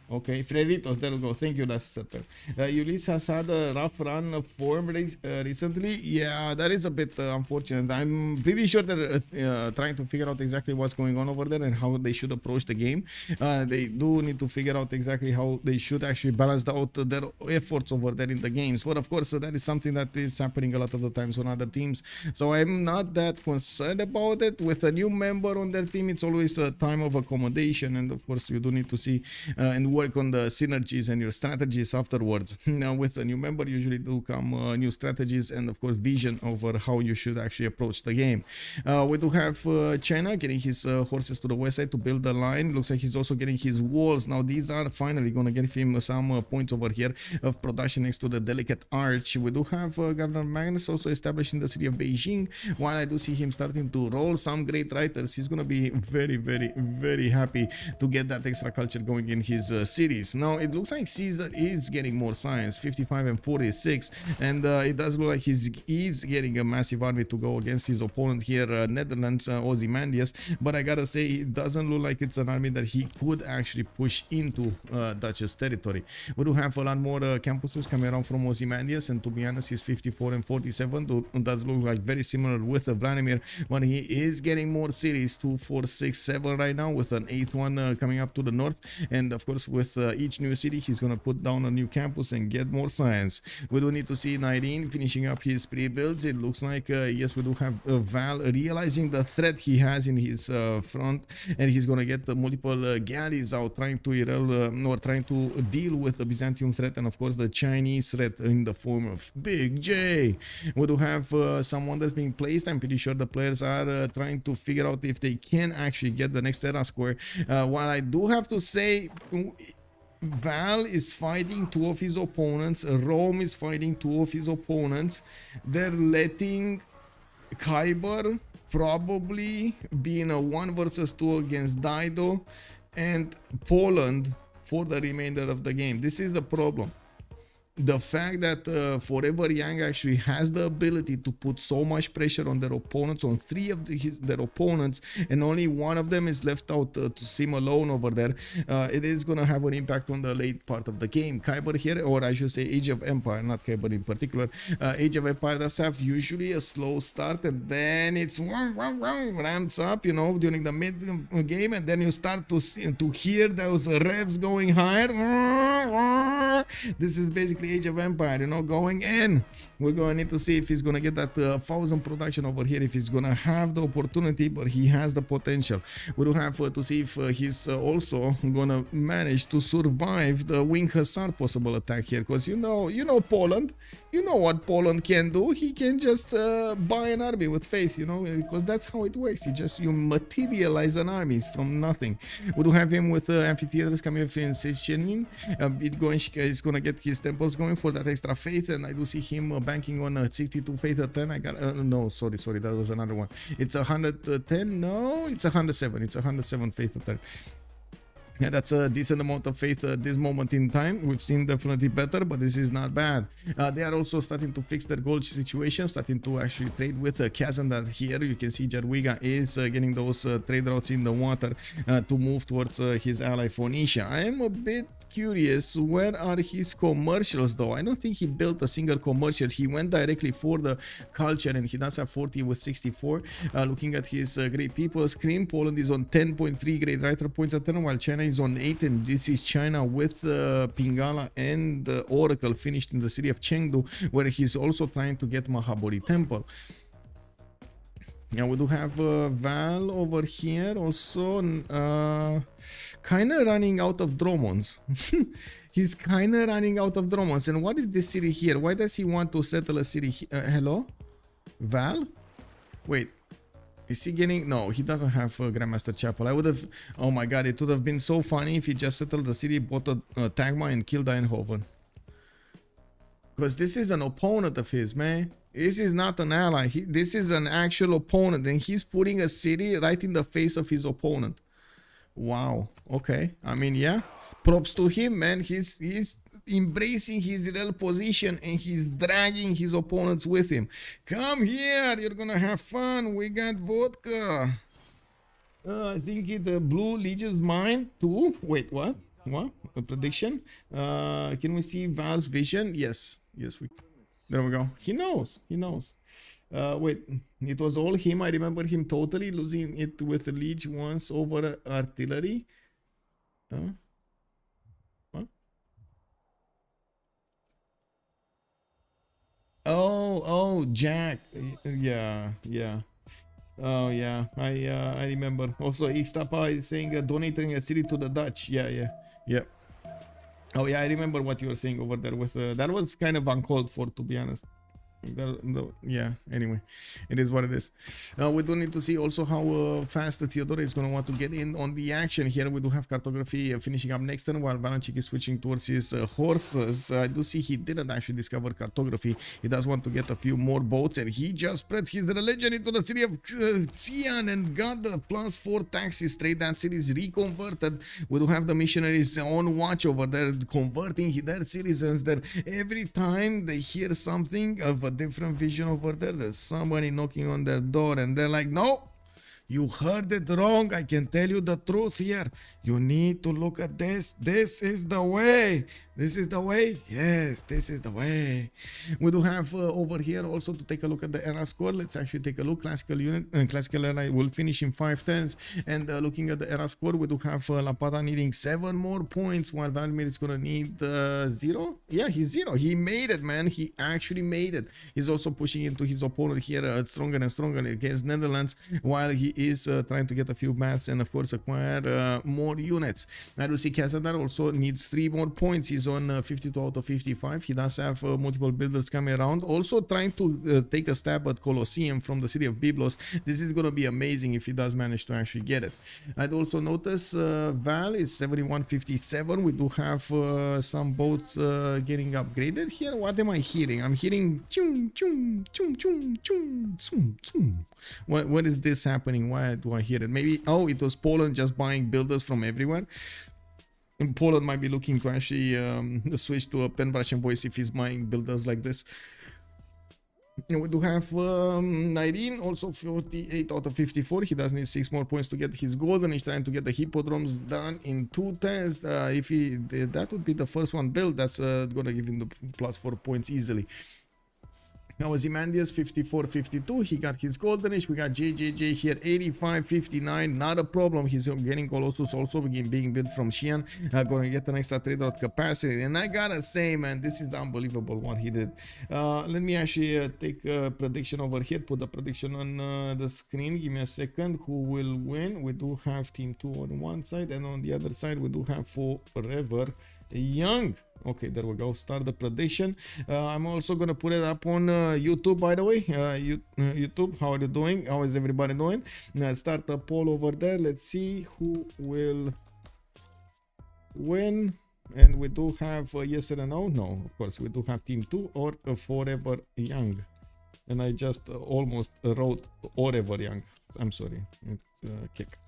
Okay, Freritos, there we go. Thank you, that's setter. Julius has had a rough run of form recently. Yeah, that is a bit unfortunate. I'm pretty sure they're trying to figure out exactly what's going on over there and how they should approach the game. They do need to figure out exactly how they should actually balance out their efforts over there in the games. But of course, that is something that is happening a lot of the times on other teams. So I'm not that concerned about it. With a new member on their team, it's always a time of accommodation. And of course, you do need to see and work on the synergies and your strategies afterwards. Now with a new member usually do come new strategies and of course vision over how you should actually approach the game. We do have China getting his horses to the west side to build the line. Looks like he's also getting his walls. Now these are finally going to get him some points over here of production next to the delicate arch. We do have Governor Magnus also established in the city of Beijing. While I do see him starting to roll some great writers, he's going to be very happy to get that extra culture going in his cities. Now it looks like Caesar is getting more science, 55 and 46, and it does look like he's getting a massive army to go against his opponent here, Netherlands, Ozymandias. But I gotta say, it doesn't look like it's an army that he could actually push into Duchess territory. We do have a lot more campuses coming around from Ozymandias, and to be honest, he's 54 and 47 does look like very similar with Vladimir, but he is getting more cities, 2, 4, 6, 7 right now, with an 8th one coming up to the north. And of course, with each new city, he's gonna put down a new campus and get more science. We do need to see Nyreen finishing up his pre-builds. It looks like yes, we do have Val realizing the threat he has in his front, and he's gonna get multiple galleys out trying to or trying to deal with the Byzantium threat, and of course the Chinese threat in the form of Big J. We do have some wonders being placed. I'm pretty sure the players are trying to figure out if they can actually get the next Terra square. While I do have to say, Val is fighting 2 of his opponents, Rome is fighting 2 of his opponents. They're letting Kiber probably be in a 1 versus 2 against Dido and Poland for the remainder of the game. This is the problem. the fact that Forever Young actually has the ability to put so much pressure on their opponents, on three of their opponents, and only one of them is left out to seem alone over there, it is going to have an impact on the late part of the game. Kiber here, or I should say Age of Empire, not Kiber in particular, Age of Empire does have usually a slow start, and then it's ramps up, you know, during the mid game, and then you start to hear those revs going higher. This is basically Age of Empire, you know, going in. We're going to need to see if he's going to get that 1,000 production over here, if he's going to have the opportunity, but he has the potential. We do have to see if he's also going to manage to survive the Wing Hussar possible attack here, because you know Poland, you know what Poland can do. He can just buy an army with faith, you know, because that's how it works. You materialize an army from nothing. We do have him with amphitheaters coming up in Sicilian. He's going to get his temples going for that extra faith, and I do see him banking on 62 faith at 10. I got no, sorry, that was another one. It's 110. No, it's 107. It's 107 faith at 10. Yeah, that's a decent amount of faith at this moment in time. We've seen definitely better, but this is not bad. They are also starting to fix their gold situation, starting to actually trade with Kazandar here. You can see Jarwiga is getting those trade routes in the water to move towards his ally Phoenicia. I am a bit curious, where are his commercials though? I don't think he built a single commercial. He went directly for the culture, and he does have 40 with 64. Looking at his great people screen, Poland is on 10.3 great writer points at 10, while China is on 8, and this is China with Pingala and Oracle finished in the city of Chengdu, where he's also trying to get Mahabodhi Temple. Yeah, we do have Val over here also, kind of running out of Dromons. He's kind of running out of Dromons. And what is this city here? Why does he want to settle a city hello? Val? Wait. Is he getting... No, he doesn't have Grandmaster Chapel. I would have... Oh my god, it would have been so funny if he just settled the city, bought a Tagma, and killed Eindhoven. Because this is an opponent of his, man. This is not an ally. This is an actual opponent, and he's putting a city right in the face of his opponent. Wow. Okay. I mean, yeah. Props to him, man. He's embracing his real position, and he's dragging his opponents with him. Come here. You're gonna have fun. We got vodka. I think it blew Legion's mind too. Wait, what? What? A prediction? Can we see Val's vision? Yes. Yes, we... There we go. He knows. He knows. Wait, it was all him. I remember him totally losing it with the Liege once over artillery. What? Oh, Jack. Yeah. Oh yeah, I remember. Also, Ixtapa is saying donating a city to the Dutch. Yeah. Oh yeah, I remember what you were saying over there with that was kind of uncalled for, to be honest. Yeah, anyway, it is what it is. We do need to see also how fast Theodora is going to want to get in on the action here. We do have cartography finishing up next turn, while Valanchik is switching towards his horses. I do see he didn't actually discover cartography. He does want to get a few more boats, and he just spread his religion into the city of Xi'an and got the +4 taxes trade. That city is reconverted. We do have the missionaries on watch over there, converting their citizens there. Every time they hear something of a different vision over there, there's somebody knocking on their door, and they're like, no, you heard it wrong. I can tell you the truth here. You need to look at this. This is the way. This is the way. Yes, this is the way. We do have over here also to take a look at the era score. Let's actually take a look. Classical unit and classical era will finish in 5 turns. And looking at the era score, we do have Lapata needing 7 more points, while Vladimir is gonna need 0. Yeah, he's 0. He made it, man. He actually made it. He's also pushing into his opponent here stronger and stronger against Netherlands, while he is trying to get a few maths and of course acquire more units. I do see Kazandar also needs 3 more points. He's on 52 out of 55. He does have multiple builders coming around, also trying to take a stab at Colosseum from the city of Byblos. This is going to be amazing if he does manage to actually get it. I'd also notice Val is 7157. We do have some boats getting upgraded here. What am I hearing? I'm hearing chung chung chung chung chung chung chung. What is this happening? Why do I hear it? Maybe, oh, it was Poland just buying builders from everywhere. Poland might be looking to actually switch to a pan-Russian voice if he's buying builders like this. And we do have Nyreen, also 48 out of 54. He does need 6 more points to get his gold, and he's trying to get the hippodromes done in 2 turns. If he did, that would be the first one built. That's gonna give him the +4 points easily. Now Ozymandias 54-52, he got his goldenish. We got JJJ here 85-59, not a problem. He's getting Colossus also being built from Xi'an, gonna get an extra trade out capacity. And I gotta say, man, this is unbelievable what he did. Let me actually take a prediction over here, put the prediction on the screen. Give me a second. Who will win? We do have team 2 on one side, and on the other side we do have Forever Young. Okay, there we go. Start the prediction. I'm also gonna put it up on YouTube, by the way. YouTube, how are you doing? How is everybody doing? Start a poll over there. Let's see who will win. And we do have yes and no. No, of course we do have team 2 or Forever Young. And I just almost wrote Forever Young. I'm sorry. It's kick.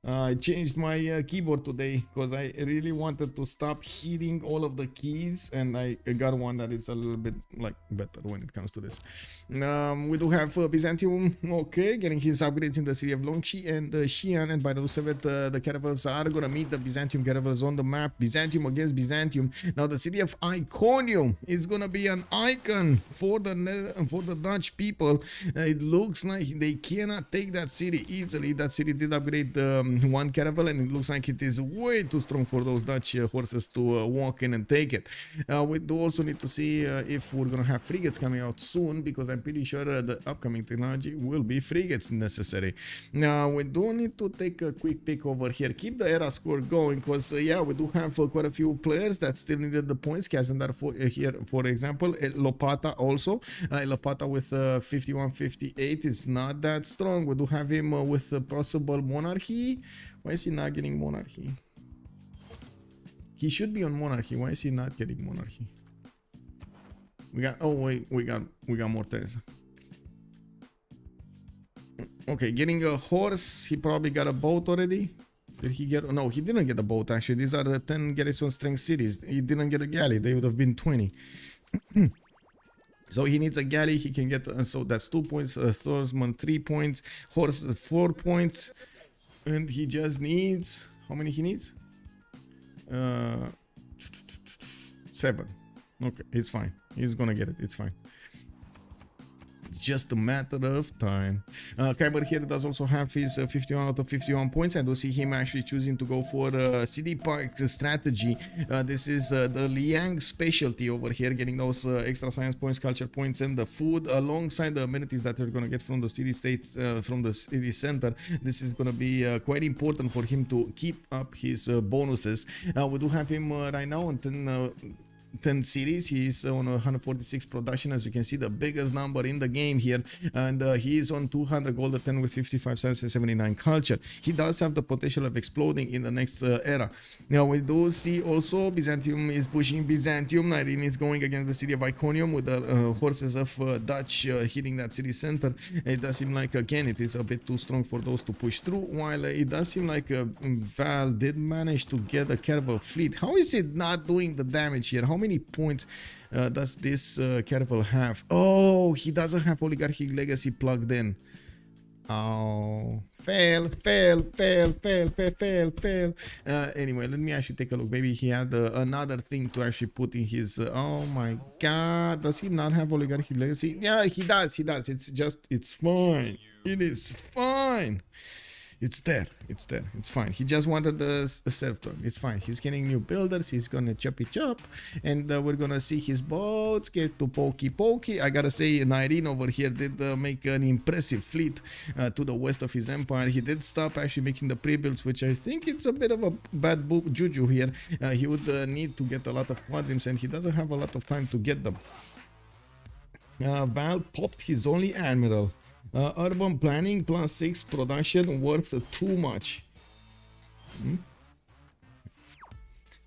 I changed my keyboard today because I really wanted to stop hitting all of the keys, and I got one that is a little bit like better when it comes to this. We do have Byzantium, okay, getting his upgrades in the city of Valanchik and Xi'an, and by the looks of it, the caravels are gonna meet the Byzantium caravels on the map. Byzantium against Byzantium. Now the city of Iconium is gonna be an icon for the Dutch people. It looks like they cannot take that city easily. That city did upgrade one caravel, and it looks like it is way too strong for those Dutch horses to walk in and take it. We do also need to see if we're gonna have frigates coming out soon, because I'm pretty sure the upcoming technology will be frigates necessary. Now we do need to take a quick pick over here, keep the era score going, because yeah, we do have quite a few players that still needed the points. Kazandar here, for example, Lapata also. Lapata with 51-58 is not that strong. We do have him with possible monarchy. Why is he not getting monarchy? He should be on monarchy. Why is he not getting monarchy? We got, oh wait, we got more turns. Okay, getting a horse. He probably got a boat already. Did he get? No, he didn't get a boat actually. These are the 10 garrison strength cities. He didn't get a galley. They would have been 20. So he needs a galley. He can get, so that's 2 points. Swordsman 3 points. Horse 4 points. And he just needs, how many he needs? 7. Okay, it's fine. He's gonna get it. It's fine. It's just a matter of time. Kiber here does also have his 51 out of 51 points. I do see him actually choosing to go for city park strategy. This is the Liang specialty over here, getting those extra science points, culture points, and the food alongside the amenities that you're gonna get from the city states, from the city center. This is gonna be quite important for him to keep up his bonuses. We do have him right now on 10 cities. He's on 146 production, as you can see, the biggest number in the game here, and he is on 200 gold at 10 with 55 science and 79 culture. He does have the potential of exploding in the next era. Now we do see also Byzantium is pushing Byzantium. Nyreen is going against the city of Iconium with the horses of Dutch hitting that city center. It does seem like again it is a bit too strong for those to push through, while it does seem like Val did manage to get a caravel fleet. How is it not doing the damage here? How many points does this caravel have? Oh, he doesn't have Oligarchic Legacy plugged in. Oh, fail. Anyway, let me actually take a look. Maybe he had another thing to actually put in his oh my god, does he not have Oligarchic Legacy? Yeah, he does. It's fine. It is fine. It's there. It's fine. He just wanted a serf-turn. It's fine. He's getting new builders. He's gonna chop, and we're gonna see his boats get to pokey. I gotta say, Nyreen over here did make an impressive fleet to the west of his empire. He did stop actually making the pre-builds, which I think it's a bit of a bad juju here. He would need to get a lot of quadrims, and he doesn't have a lot of time to get them. Val popped his only admiral. Urban planning +6 production worth too much.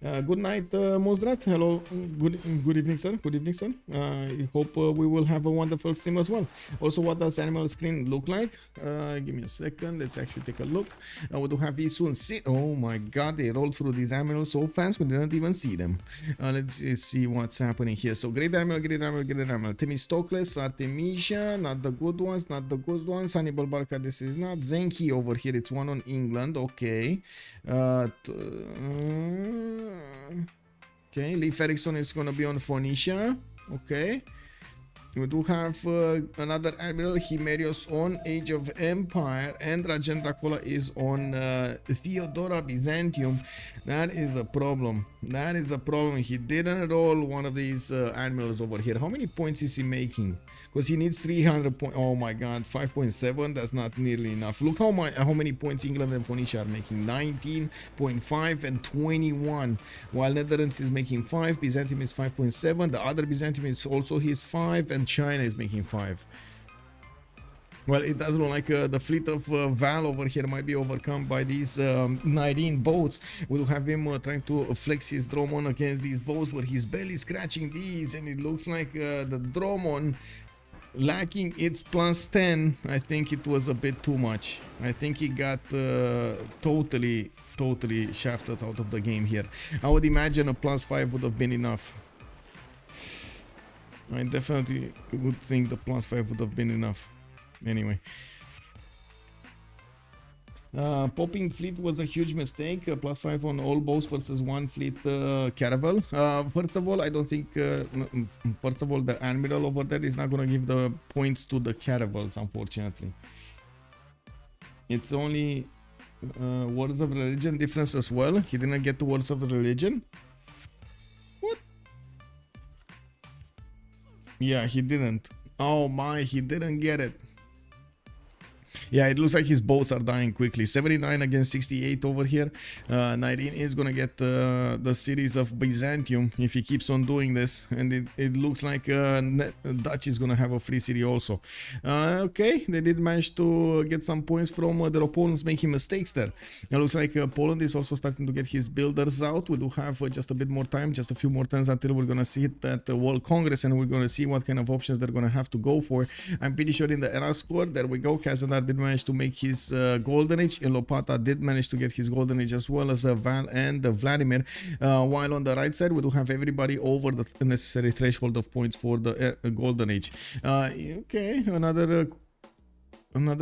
Good night, Mozdrat. Hello. Good evening, sir. Good evening, sir. I hope we will have a wonderful stream as well. Also, what does animal screen look like? Give me a second. Let's actually take a look. We do have these soon. Oh my god, they rolled through these animals so fast we didn't even see them. Let's see what's happening here. So, great animal, great animal, great animal. Themistocles, Artemisia, not the good ones, not the good ones. Hannibal Barca, this is not. Zenki over here, it's one on England. Okay. Okay, Leif Erikson is gonna be on Phoenicia. Okay. We do have another admiral, Himerios, on Age of Empire, and Rajen Dracula is on Theodora, Byzantium. That is a problem. That is a problem. He didn't roll one of these admirals over here. How many points is he making? Because he needs 300 points. Oh my god, 5.7. That's not nearly enough. Look how many points England and Phoenicia are making. 19.5 and 21. While Netherlands is making 5, Byzantium is 5.7. The other Byzantium is also his 5, and China is making 5. Well, it does look like the fleet of Val over here might be overcome by these Nyreen boats. We'll have him trying to flex his Dromon against these boats, but he's barely scratching these, and it looks like the Dromon lacking its plus 10. I think it was a bit too much. I think he got totally shafted out of the game here. I would imagine a plus 5 would have been enough. I definitely would think the plus 5 would have been enough. Anyway. Popping fleet was a huge mistake. Plus 5 on all boats versus one fleet caravel. First of all, I don't think... first of all, the admiral over there is not going to give the points to the caravels, unfortunately. It's only Words of Religion difference as well. He didn't get the Words of Religion. Yeah, he didn't. Oh my, he didn't get it. Yeah, it looks like his boats are dying quickly. 79 against 68 over here. Nyreen is gonna get the cities of Byzantium if he keeps on doing this, and it looks like Dutch is gonna have a free city also. Okay, they did manage to get some points from their opponents making mistakes there. It looks like Poland is also starting to get his builders out. We do have just a bit more time, just a few more turns until we're gonna see it at the World Congress, and we're gonna see what kind of options they're gonna have to go for. I'm pretty sure in the era score, there we go, Kazandar did manage to make his golden age, and Lapata did manage to get his golden age, as well as Val and Vladimir. While on the right side, we do have everybody over the necessary threshold of points for the golden age. Okay, another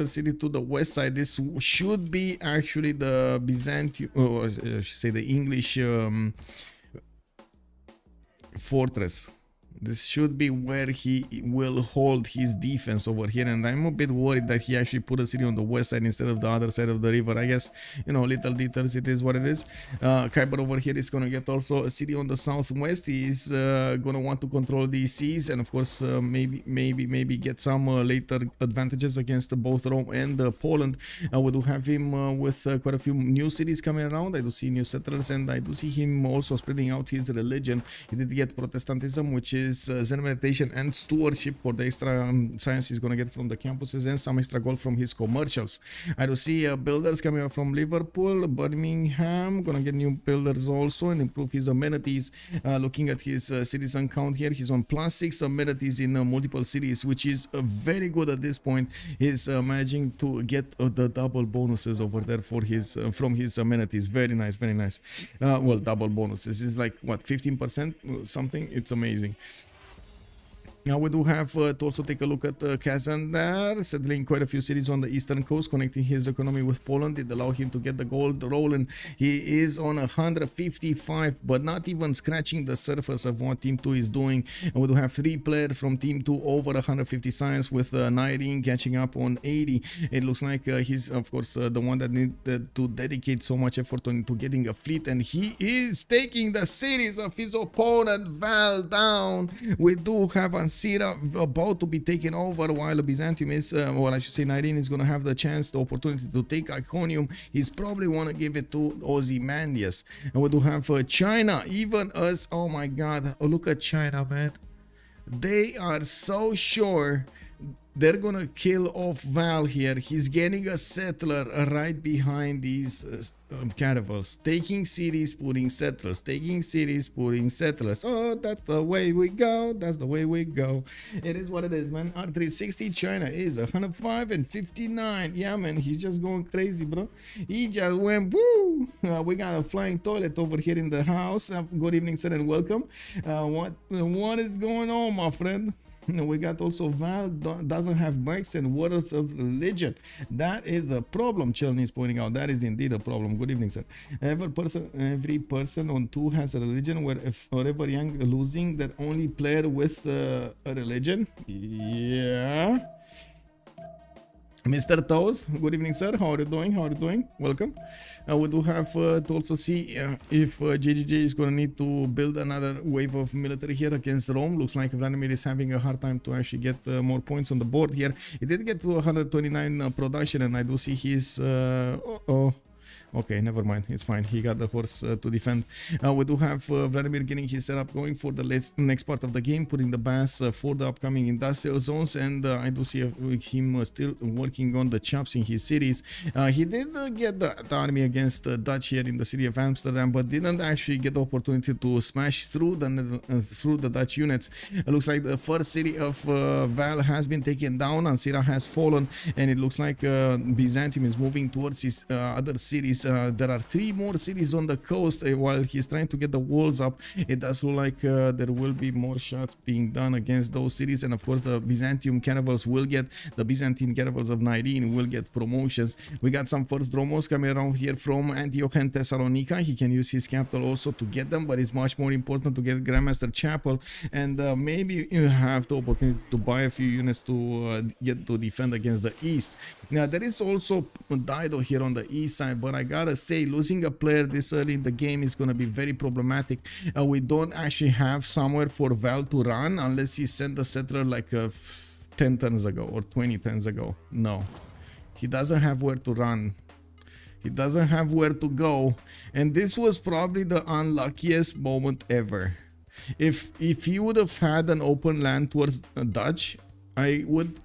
city to the west side. This should be actually the Byzantium, or I should say the English fortress. This should be where he will hold his defense over here, and I'm a bit worried that he actually put a city on the west side instead of the other side of the river. I guess, you know, little details, it is what it is. Kiber over here is going to get also a city on the southwest. He's going to want to control these seas, and of course maybe get some later advantages against both Rome and Poland. We do have him with quite a few new cities coming around. I do see new settlers, and I do see him also spreading out his religion. He did get Protestantism, which is Zen meditation and stewardship for the extra science he's gonna get from the campuses, and some extra gold from his commercials. I do see builders coming out from Liverpool, Birmingham, gonna get new builders also and improve his amenities. Looking at his citizen count here, he's on +6 amenities in multiple cities, which is very good at this point. He's managing to get the double bonuses over there for his from his amenities. Very nice, very nice. Well, double bonuses is like what, 15% something. It's amazing. Now we do have to also take a look at Kazandar, settling quite a few cities on the eastern coast, connecting his economy with Poland. It allowed him to get the gold rolling. He is on 155, but not even scratching the surface of what Team 2 is doing. And we do have 3 players from Team 2 over 150 science, with Nyreen catching up on 80. It looks like he's, of course, the one that needed to dedicate so much effort into getting a fleet, and he is taking the cities of his opponent Val down. We do have Sira about to be taken over, while Byzantium is, well, I should say Nyreen is going to have the chance, the opportunity to take Iconium. He's probably want to give it to Ozymandias. And we do have China, even us. Oh my god, oh, look at China, man. They are so sure they're gonna kill off Val here. He's getting a settler right behind these caravels. Taking cities, putting settlers. Taking cities, putting settlers. Oh, that's the way we go. That's the way we go. It is what it is, man. R360 China is 105 and 59. Yeah, man, he's just going crazy, bro. He just went woo. We got a flying toilet over here in the house. Good evening, sir, and welcome. What is going on, my friend? We got also Val doesn't have bikes and waters of religion. That is a problem, Chelny is pointing out. That is indeed a problem. Good evening, sir. Every person on 2 has a religion, where if forever young losing that only player with a religion. Yeah. Mr. Toes, good evening, sir. How are you doing? How are you doing? Welcome. We do have to also see if JJJ is going to need to build another wave of military here against Rome. Looks like Vladimir is having a hard time to actually get more points on the board here. He did get to 129 production, and I do see his... Okay, never mind. It's fine. He got the horse to defend. We do have Vladimir getting his setup going for the next part of the game, putting the bass for the upcoming industrial zones, and I do see him still working on the chops in his cities. He did get the army against Dutch here in the city of Amsterdam, but didn't actually get the opportunity to smash through the Dutch units. It looks like the first city of Val has been taken down, Ansira has fallen, and it looks like Byzantium is moving towards his other cities. There are 3 more cities on the coast. While he's trying to get the walls up, it does look like there will be more shots being done against those cities, and of course the Byzantium caravels will get, the Byzantine caravels of Nyreen will get promotions. We got some first dromos coming around here from Antioch and Thessalonica. He can use his capital also to get them, but it's much more important to get Grandmaster Chapel, and maybe you have the opportunity to buy a few units to get to defend against the east. Now there is also Dido here on the east side, but I gotta say, losing a player this early in the game is gonna be very problematic. We don't actually have somewhere for Val to run unless he sent a settler like 10 turns ago or 20 turns ago. No, he doesn't have where to run. He doesn't have where to go, and this was probably the unluckiest moment ever. If he would have had an open land towards Dutch, I would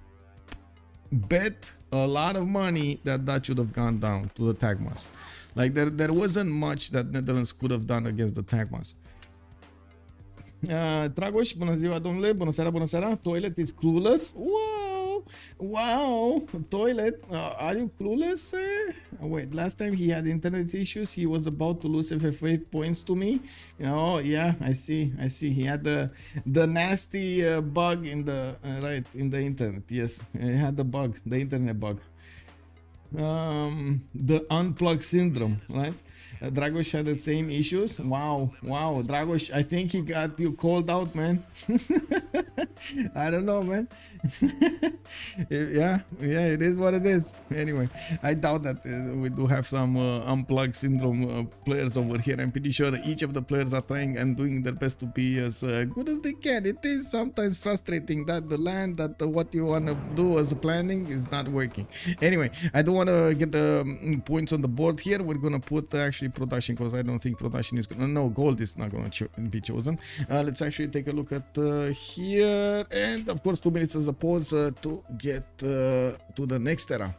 bet a lot of money that Dutch would have gone down to the Tagmas. Like there wasn't much that Netherlands could have done against the Tagmas. Dragoș, bună ziua, domnule, bună seara, bună seara. Toilet is clueless. Wow, wow, toilet. Are you clueless? Wait, last time he had internet issues. He was about to lose FFA points to me. Oh yeah, I see. He had the nasty bug in the right in the internet. Yes, he had the bug, the internet bug. The unplug syndrome, right? Dragoș had the same issues. Wow, Dragoș, I think he got you called out, man. I don't know, man. yeah, it is what it is. Anyway, I doubt that we do have some unplug syndrome players over here. I'm pretty sure each of the players are trying and doing their best to be as good as they can. It is sometimes frustrating that the land, that what you want to do as planning is not working. Anyway, I don't want to get the points on the board here. We're gonna put actually production, because I don't think production is gonna, no, gold is not gonna be chosen. Let's actually take a look at here, and of course 2 minutes as a pause to get to the next era.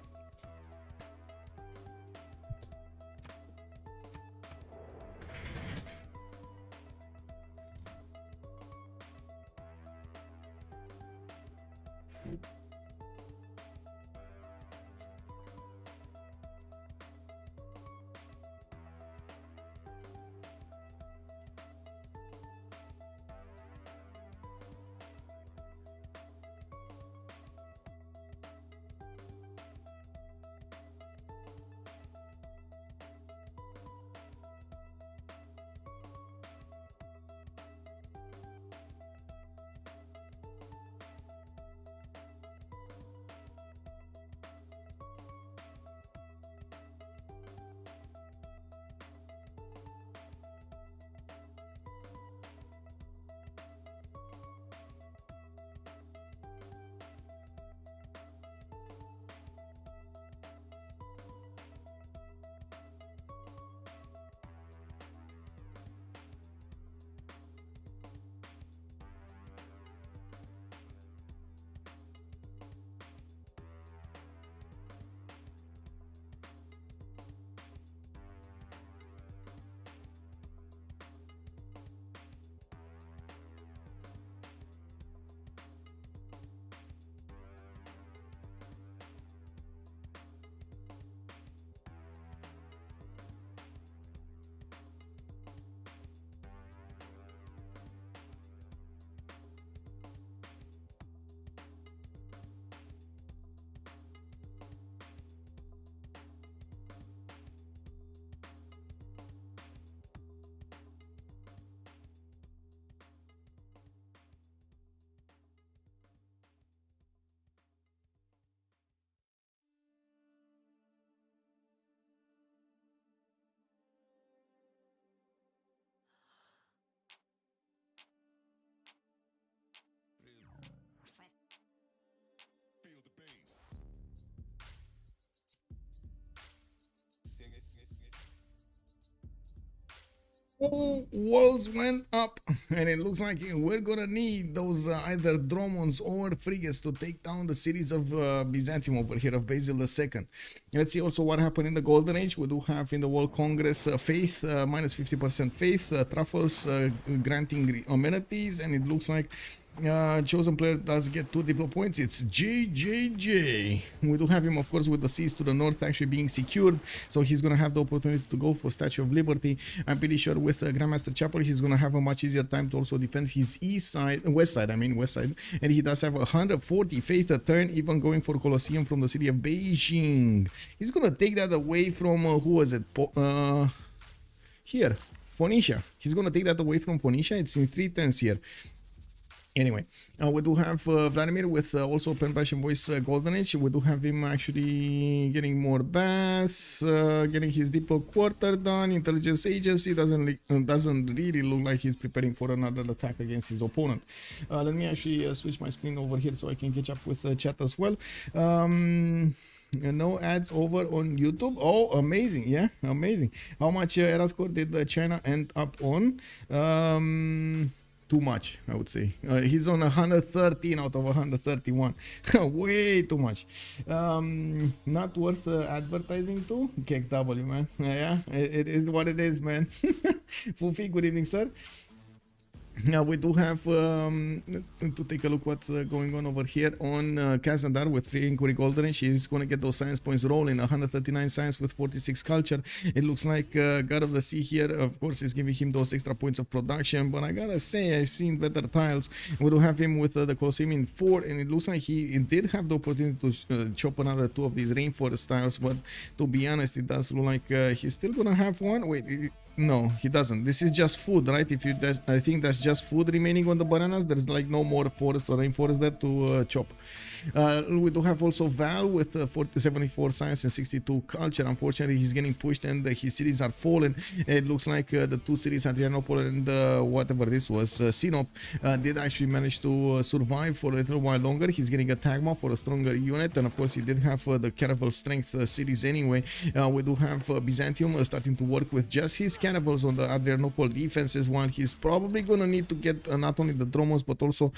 Oh, walls went up, and it looks like we're gonna need those either dromons or frigates to take down the cities of Byzantium over here, of Basil II. Let's see also what happened in the Golden Age. We do have in the World Congress faith, minus 50% faith, truffles granting amenities, and it looks like chosen player does get 2 diplo points. It's JJJ. We do have him, of course, with the seas to the north actually being secured, so he's gonna have the opportunity to go for Statue of Liberty. I'm pretty sure with Grandmaster Chapel he's gonna have a much easier time to also defend his west side, and he does have 140 faith a turn, even going for Colosseum from the city of Beijing. He's gonna take that away from who was it? Here, Phoenicia. He's gonna take that away from Phoenicia. It's in 3 turns here. Anyway, we do have Vladimir with also Pen Passion Voice Golden Age. We do have him actually getting more bass, getting his Diplo quarter done. Intelligence Agency doesn't really look like he's preparing for another attack against his opponent. Let me actually switch my screen over here so I can catch up with chat as well. No ads over on YouTube. Oh, amazing. Yeah, amazing. How much era score did China end up on? Too much, I would say. He's on 113 out of 131. Way too much. Not worth advertising to. Cake W, man. Yeah, it is what it is, man. Fufi, good evening, sir. Now we do have to take a look what's going on over here on Kazandar with free inquiry golden age. He's going to get those science points rolling. 139 science with 46 culture. It looks like God of the Sea here, of course, is giving him those extra points of production, but I gotta say I've seen better tiles. We do have him with the Colosseum in 4, and it looks like he did have the opportunity to chop another 2 of these rainforest tiles, but to be honest, it does look like he's still gonna have one. Wait, no, he doesn't. This is just food, right? I think that's just food remaining on the bananas. There's like no more forest or rainforest there to chop. We do have also Val with 74 science and 62 culture. Unfortunately, he's getting pushed and his cities are fallen. It looks like the 2 cities, Adrianople and whatever this was, Sinop, did actually manage to survive for a little while longer. He's getting a Tagma for a stronger unit, and of course he did have the caravel strength cities anyway. We do have Byzantium starting to work with just his caravels on the Adrianople defenses, while he's probably going to need to get not only the Dromos but also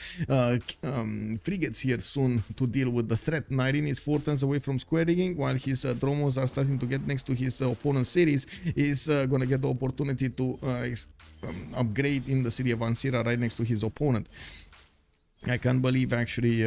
frigates here soon to deal with the threat. Nyreen is 4 turns away from square rigging, while his Dromos are starting to get next to his opponent's cities. He's gonna get the opportunity to upgrade in the city of Ansira right next to his opponent. I can't believe actually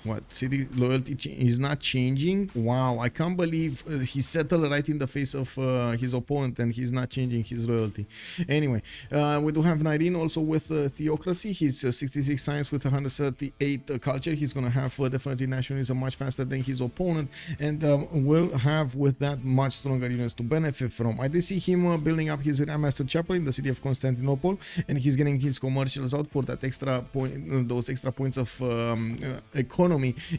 what city loyalty is not changing. Wow, I can't believe he settled right in the face of his opponent and he's not changing his loyalty. Anyway, we do have Nyreen also with theocracy. He's 66 science with 138 culture. He's gonna have definitely nationalism much faster than his opponent, and will have with that much stronger units to benefit from. I did see him building up his Grandmaster Chapel in the city of Constantinople, and he's getting his commercials out for that extra point, those extra points of economy.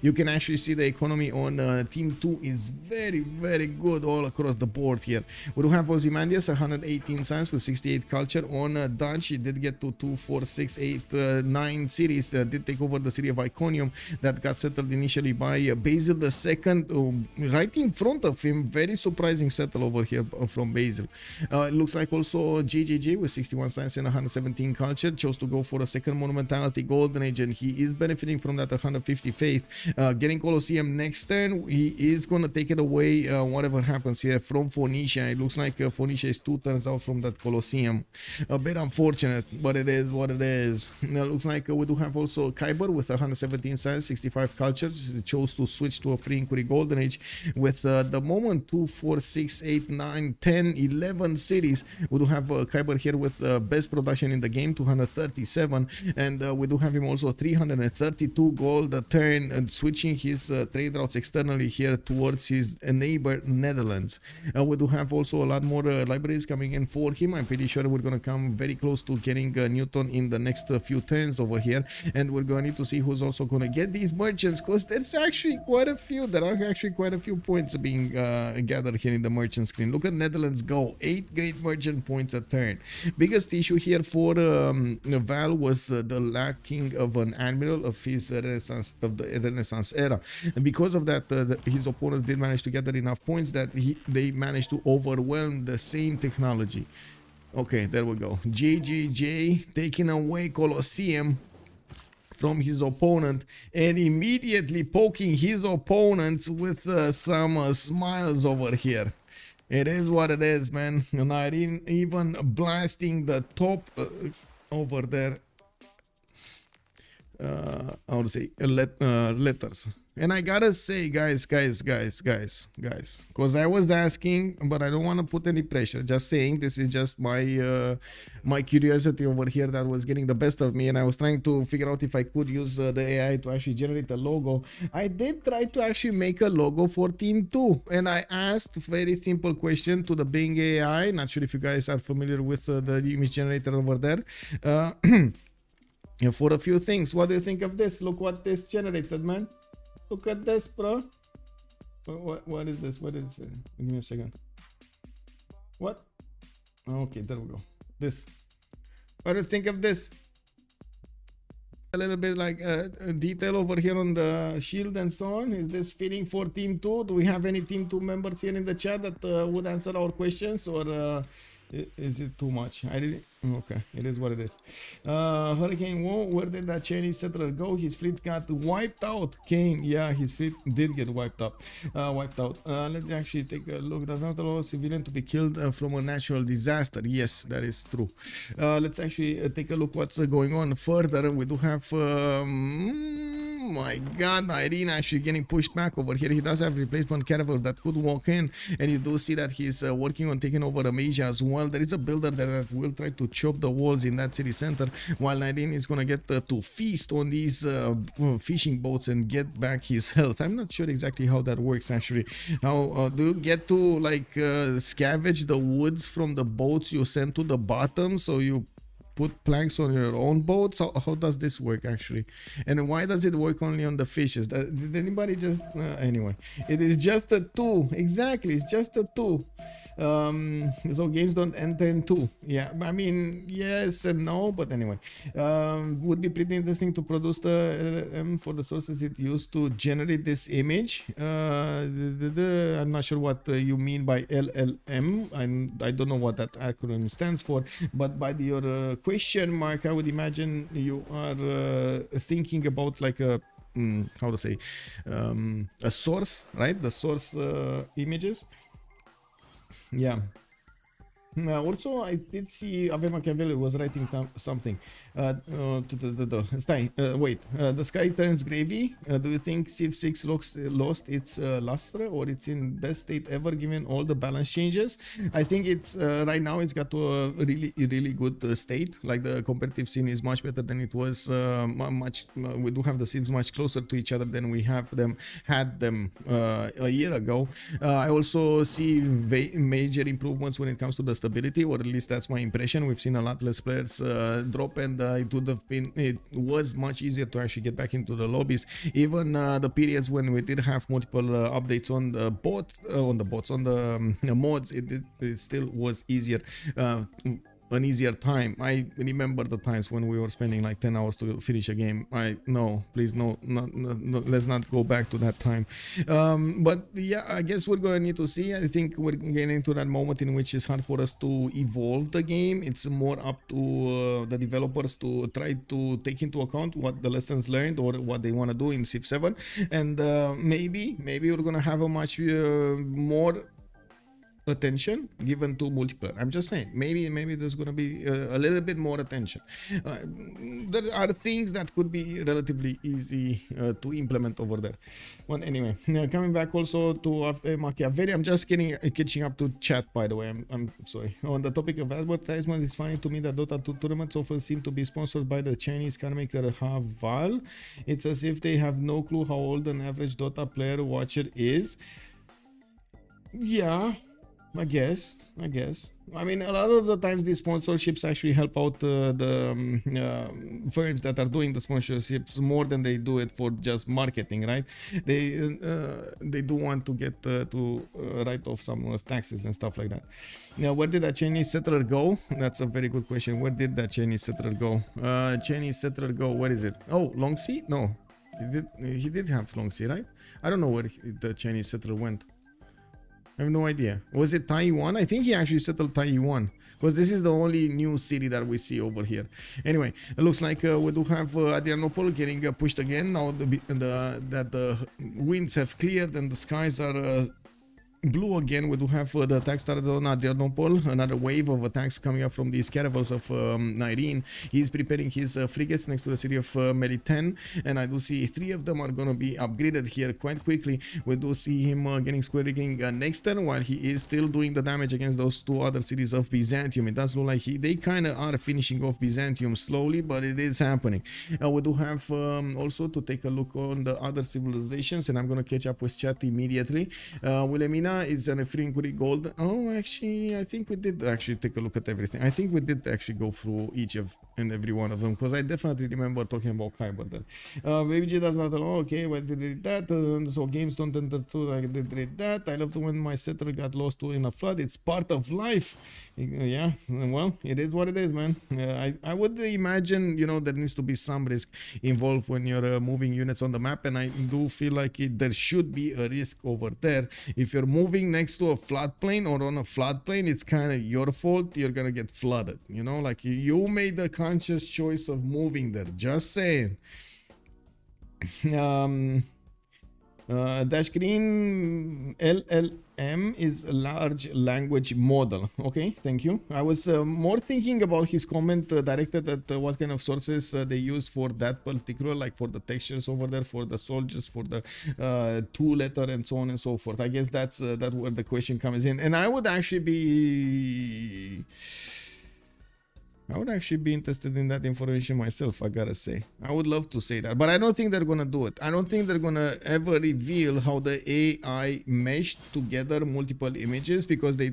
You can actually see the economy on team 2 is very, very good all across the board here. We do have Ozymandias, 118 science with 68 culture. On Dutch, he did get to 2, 4, 6, 8, 9 cities. Did take over the city of Iconium that got settled initially by Basil II, right in front of him. Very surprising settle over here from Basil. It looks like also JJJ with 61 science and 117 culture chose to go for a second monumentality golden age, and he is benefiting from that 150 faith. Getting Colosseum next turn, he is going to take it away whatever happens here from Phoenicia. It looks like Phoenicia is 2 turns out from that Colosseum. A bit unfortunate, but it is what it is. It looks like we do have also Kiber with 117 science, 65 cultures. He chose to switch to a free inquiry golden age with the moment 2, 4, 6, 8, 9, 10, 11 cities. We do have Kiber here with best production in the game, 237, and we do have him also 332 gold a turn, and switching his trade routes externally here towards his neighbor Netherlands. We do have also a lot more libraries coming in for him. I'm pretty sure we're going to come very close to getting Newton in the next few turns over here, and we're going to need to see who's also going to get these merchants, because there's actually quite a few. There are actually quite a few points being gathered here in the merchant screen. Look at Netherlands go, 8 great merchant points a turn. Biggest issue here for Val was the lacking of an admiral of his Renaissance era, and because of that his opponents did manage to gather enough points that they managed to overwhelm the same technology. Okay, there we go. GGJ taking away Colosseum from his opponent and immediately poking his opponents with some smiles over here. It is what it is, man. Nyreen even blasting the top over there. I would say letters. And I gotta say, guys, because I was asking, but I don't want to put any pressure. Just saying, this is just my my curiosity over here that was getting the best of me, and I was trying to figure out if I could use the AI to actually generate a logo. I did try to actually make a logo for Team 2, and I asked a very simple question to the Bing AI. Not sure if you guys are familiar with the image generator over there. For a few things. What do you think of this? Look what this generated, man. Look at this, bro. What is this? What is it? Give me a second. What? Okay, there we go. This. What do you think of this? A little bit like detail over here on the shield and so on. Is this fitting for Team 2? Do we have any Team 2 members here in the chat that would answer our questions, or is it too much? I didn't. Okay, it is what it is. Hurricane Whoa, where did that Chinese settler go? His fleet got wiped out. Kane, yeah, his fleet did get wiped out. Let's actually take a look. Does not allow a civilian to be killed from a natural disaster. Yes, that is true. Let's actually take a look what's going on further. We do have my god, Nyreen actually getting pushed back over here. He does have replacement caravels that could walk in, and you do see that he's working on taking over Amasia as well. There is a builder there that will try to chop the walls in that city center, while Nyreen is gonna get to feast on these fishing boats and get back his health. I'm not sure exactly how that works actually. How do you get to like scavenge the woods from the boats you send to the bottom, so you put planks on your own boats? How does this work actually, and why does it work only on the fishes? Did anybody just anyway, it is just a 2. Exactly, it's just a 2. So games don't enter in 2. Yeah, I mean, yes and no, but anyway, would be pretty interesting to produce the LLM for the sources it used to generate this image. I'm not sure what you mean by LLM, and I don't know what that acronym stands for, but by your question mark, I would imagine you are thinking about like a how to say a source, right? The source images. Yeah. Also, I did see Ave Machiavelli was writing something. Wait. The sky turns gravy. Do you think Civ6 lost its luster, or it's in best state ever given all the balance changes? I think it's right now it's got to a really good state. Like the competitive scene is much better than it was. We do have the scenes much closer to each other than we had them a year ago. I also see major improvements when it comes to the stability, or at least that's my impression. We've seen a lot less players drop, and it was much easier to actually get back into the lobbies. Even the periods when we did have multiple updates on the mods, it still was easier. An easier time. I remember the times when we were spending like 10 hours to finish a game. Please no, let's not go back to that time. But yeah, I guess we're gonna need to see. I think we're getting to that moment in which it's hard for us to evolve the game. It's more up to the developers to try to take into account what the lessons learned or what they want to do in Civ 7, and maybe we're gonna have a much more attention given to multiplayer. I'm just saying, maybe there's gonna be a little bit more attention. There are things that could be relatively easy to implement over there. Well, anyway, coming back also to Machiavelli, I'm just catching up to chat, by the way. I'm sorry. On the topic of advertisement, it's funny to me that Dota 2 tournaments often seem to be sponsored by the Chinese car maker Haval. It's as if they have no clue how old an average Dota player watcher is. Yeah, I guess. I mean, a lot of the times these sponsorships actually help out the firms that are doing the sponsorships more than they do it for just marketing, right? They do want to get to write off some taxes and stuff like that. Now, where did that Chinese settler go? That's a very good question. Where did that Chinese settler go? Where is it? Oh, Long Sea? No, he did have Long Sea, right? I don't know where the Chinese settler went. I have no idea. Was it Taiwan? I think he actually settled Taiwan, because this is the only new city that we see over here. Anyway, it looks like we do have Adrianople getting pushed again now that the winds have cleared and the skies are blue again. We do have the attack started on Adrianople, another wave of attacks coming up from these caravels of Nyreen. He's preparing his frigates next to the city of Meliten, and I do see 3 of them are going to be upgraded here quite quickly. We do see him getting square rigging next turn, while he is still doing the damage against those 2 other cities of Byzantium. It does look like they kind of are finishing off Byzantium slowly, but it is happening. We do have also to take a look on the other civilizations, and I'm going to catch up with chat immediately. Wilhelmina is an Efringuri gold. Oh, actually, I think we did actually take a look at everything. I think we did actually go through each and every one of them, because I definitely remember talking about Kiber there. Baby G does not know. Okay, well, did read that. So games don't enter to. I did read that. I loved when my settler got lost in a flood. It's part of life. Yeah, well, it is what it is, man. I would imagine, you know, there needs to be some risk involved when you're moving units on the map, and I do feel like there should be a risk over there. If you're moving next to a floodplain or on a floodplain, it's kind of your fault. You're gonna get flooded, you know, like you made the conscious choice of moving there. Just saying. Dash Green LLM is a large language model. Okay, thank you. I was more thinking about his comment directed at what kind of sources they use for that particular, like for the textures over there, for the soldiers, for the 2-letter and so on and so forth. I guess that's where the question comes in, and I would actually be interested in that information myself, I gotta say. I would love to say that, but I don't think they're gonna do it. I don't think they're gonna ever reveal how the AI meshed together multiple images, because they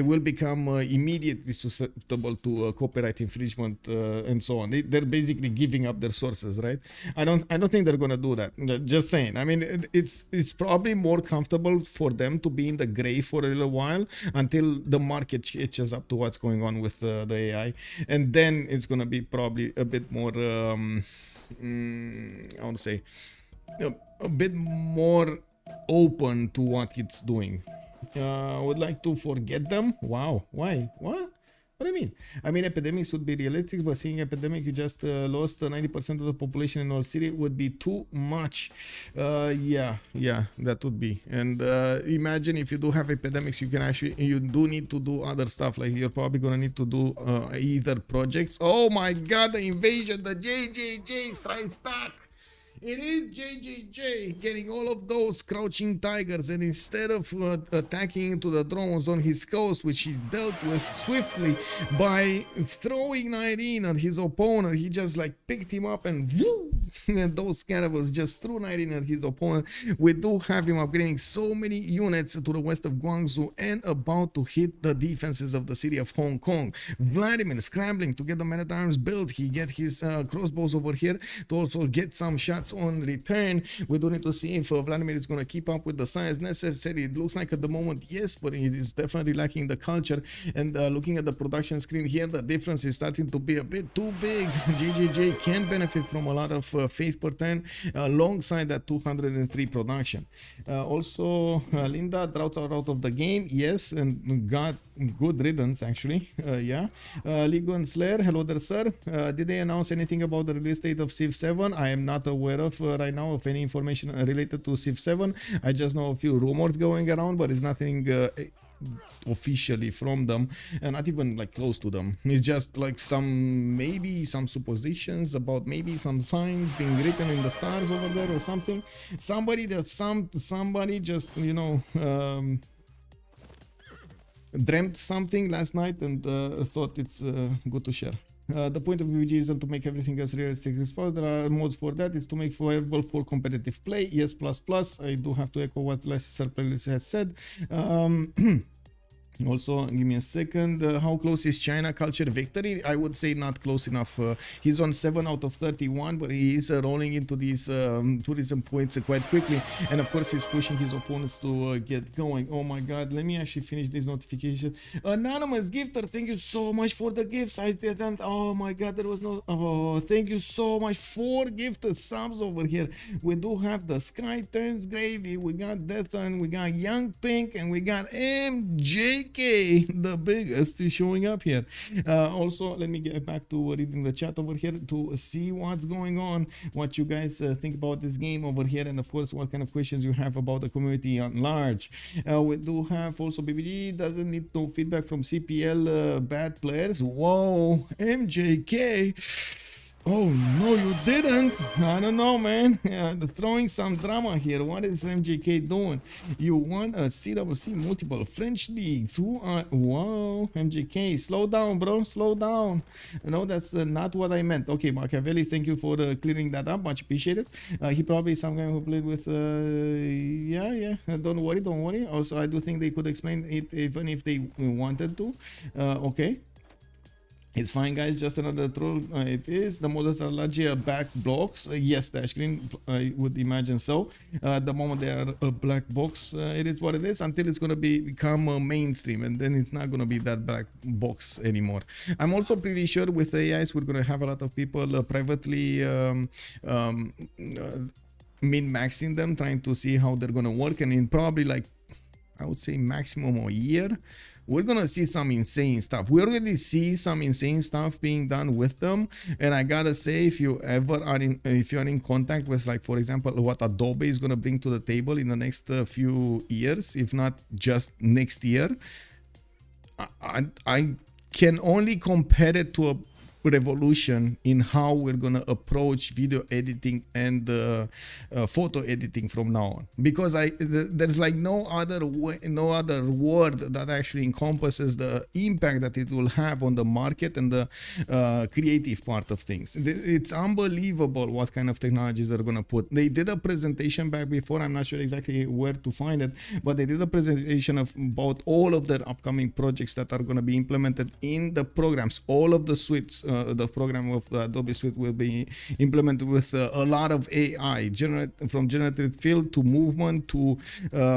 will become immediately susceptible to copyright infringement and so on. They're basically giving up their sources, right? I don't think they're gonna do that. Just saying. I mean, it's probably more comfortable for them to be in the gray for a little while until the market catches up to what's going on with the AI. And then it's gonna be probably a bit more, I want to say, a bit more open to what it's doing. I would like to forget them. Wow, why? What? What do you mean? I mean, epidemics would be realistic, but seeing epidemic you just lost 90% of the population in our city would be too much. Yeah, that would be. And imagine if you do have epidemics, you do need to do other stuff. Like you're probably gonna need to do either projects. Oh my God, the invasion, the JJJ strikes back. It is JJJ getting all of those crouching tigers, and instead of attacking into the drones on his coast, which he dealt with swiftly by throwing Nyreen at his opponent, he just like picked him up and whoo, and those caravels just threw Nyreen at his opponent. We do have him upgrading so many units to the west of Guangzhou and about to hit the defenses of the city of Hong Kong. Vladimir scrambling to get the man at arms built. He get his crossbows over here to also get some shots on return. We do need to see if Vladimir is going to keep up with the size necessary. It looks like at the moment yes, but it is definitely lacking the culture. And looking at the production screen here, the difference is starting to be a bit too big. JJJ can benefit from a lot of faith per turn alongside that 203 production. Also, Linda, droughts are out of the game. Yes, and got good riddance actually. Yeah. Ligo and Slayer, hello there, sir. Did they announce anything about the release date of Civ7? I am not aware of right now of any information related to Civ7. I just know a few rumors going around, but it's nothing officially from them, and not even like close to them. It's just like maybe some suppositions about maybe some signs being written in the stars over there or something. Somebody just, you know, dreamt something last night and thought it's good to share. The point of BBG isn't to make everything as realistic as possible. There are modes for that. It's to make viable for competitive play. Yes, plus. I do have to echo what Lesser Playlist has said. Also, give me a second. How close is China culture victory? I would say not close enough. He's on 7 out of 31, but he is rolling into these tourism points quite quickly. And of course, he's pushing his opponents to get going. Oh my god, let me actually finish this notification. Anonymous gifter, thank you so much for the gifts. I didn't. Oh my god, there was no. Oh, thank you so much for gifted subs over here. We do have the Sky Turns Gravy, we got Death Turn, we got Young Pink, and we got MJK, the biggest, is showing up here. Also, let me get back to reading the chat over here to see what's going on, what you guys think about this game over here, and of course, what kind of questions you have about the community at large. We do have also BBG doesn't need no feedback from CPL bad players. Whoa, MJK. Oh no, you didn't. I don't know, man. Throwing some drama here. What is MJK doing? You won a CWC multiple French leagues. Who are? Whoa, MJK, slow down, bro. Slow down. No, that's not what I meant. Okay, Machiavelli, thank you for clearing that up. Much appreciated. He probably is some guy who played with. Yeah. Don't worry. Also, I do think they could explain it even if they wanted to. Okay. It's fine, guys. Just another troll. It is. The models are largely back blocks. Yes, Dash Green, I would imagine so. The moment they are a black box, it is what it is until it's going to become mainstream, and then it's not going to be that black box anymore. I'm also pretty sure with AIs, we're going to have a lot of people privately min-maxing them, trying to see how they're going to work, and in probably like, I would say maximum a year, we're gonna see some insane stuff. We already see some insane stuff being done with them, and I gotta say, if you ever are in contact with, like, for example, what Adobe is gonna bring to the table in the next few years, if not just next year, I can only compare it to a revolution in how we're gonna approach video editing and photo editing from now on, because there's like no other way, no other word that actually encompasses the impact that it will have on the market and the creative part of things. It's unbelievable what kind of technologies they're gonna put. They did a presentation back before, I'm not sure exactly where to find it, but they did a presentation about all of their upcoming projects that are gonna be implemented in the programs. All of the suites, the program of Adobe Suite will be implemented with a lot of AI, from generative field to movement to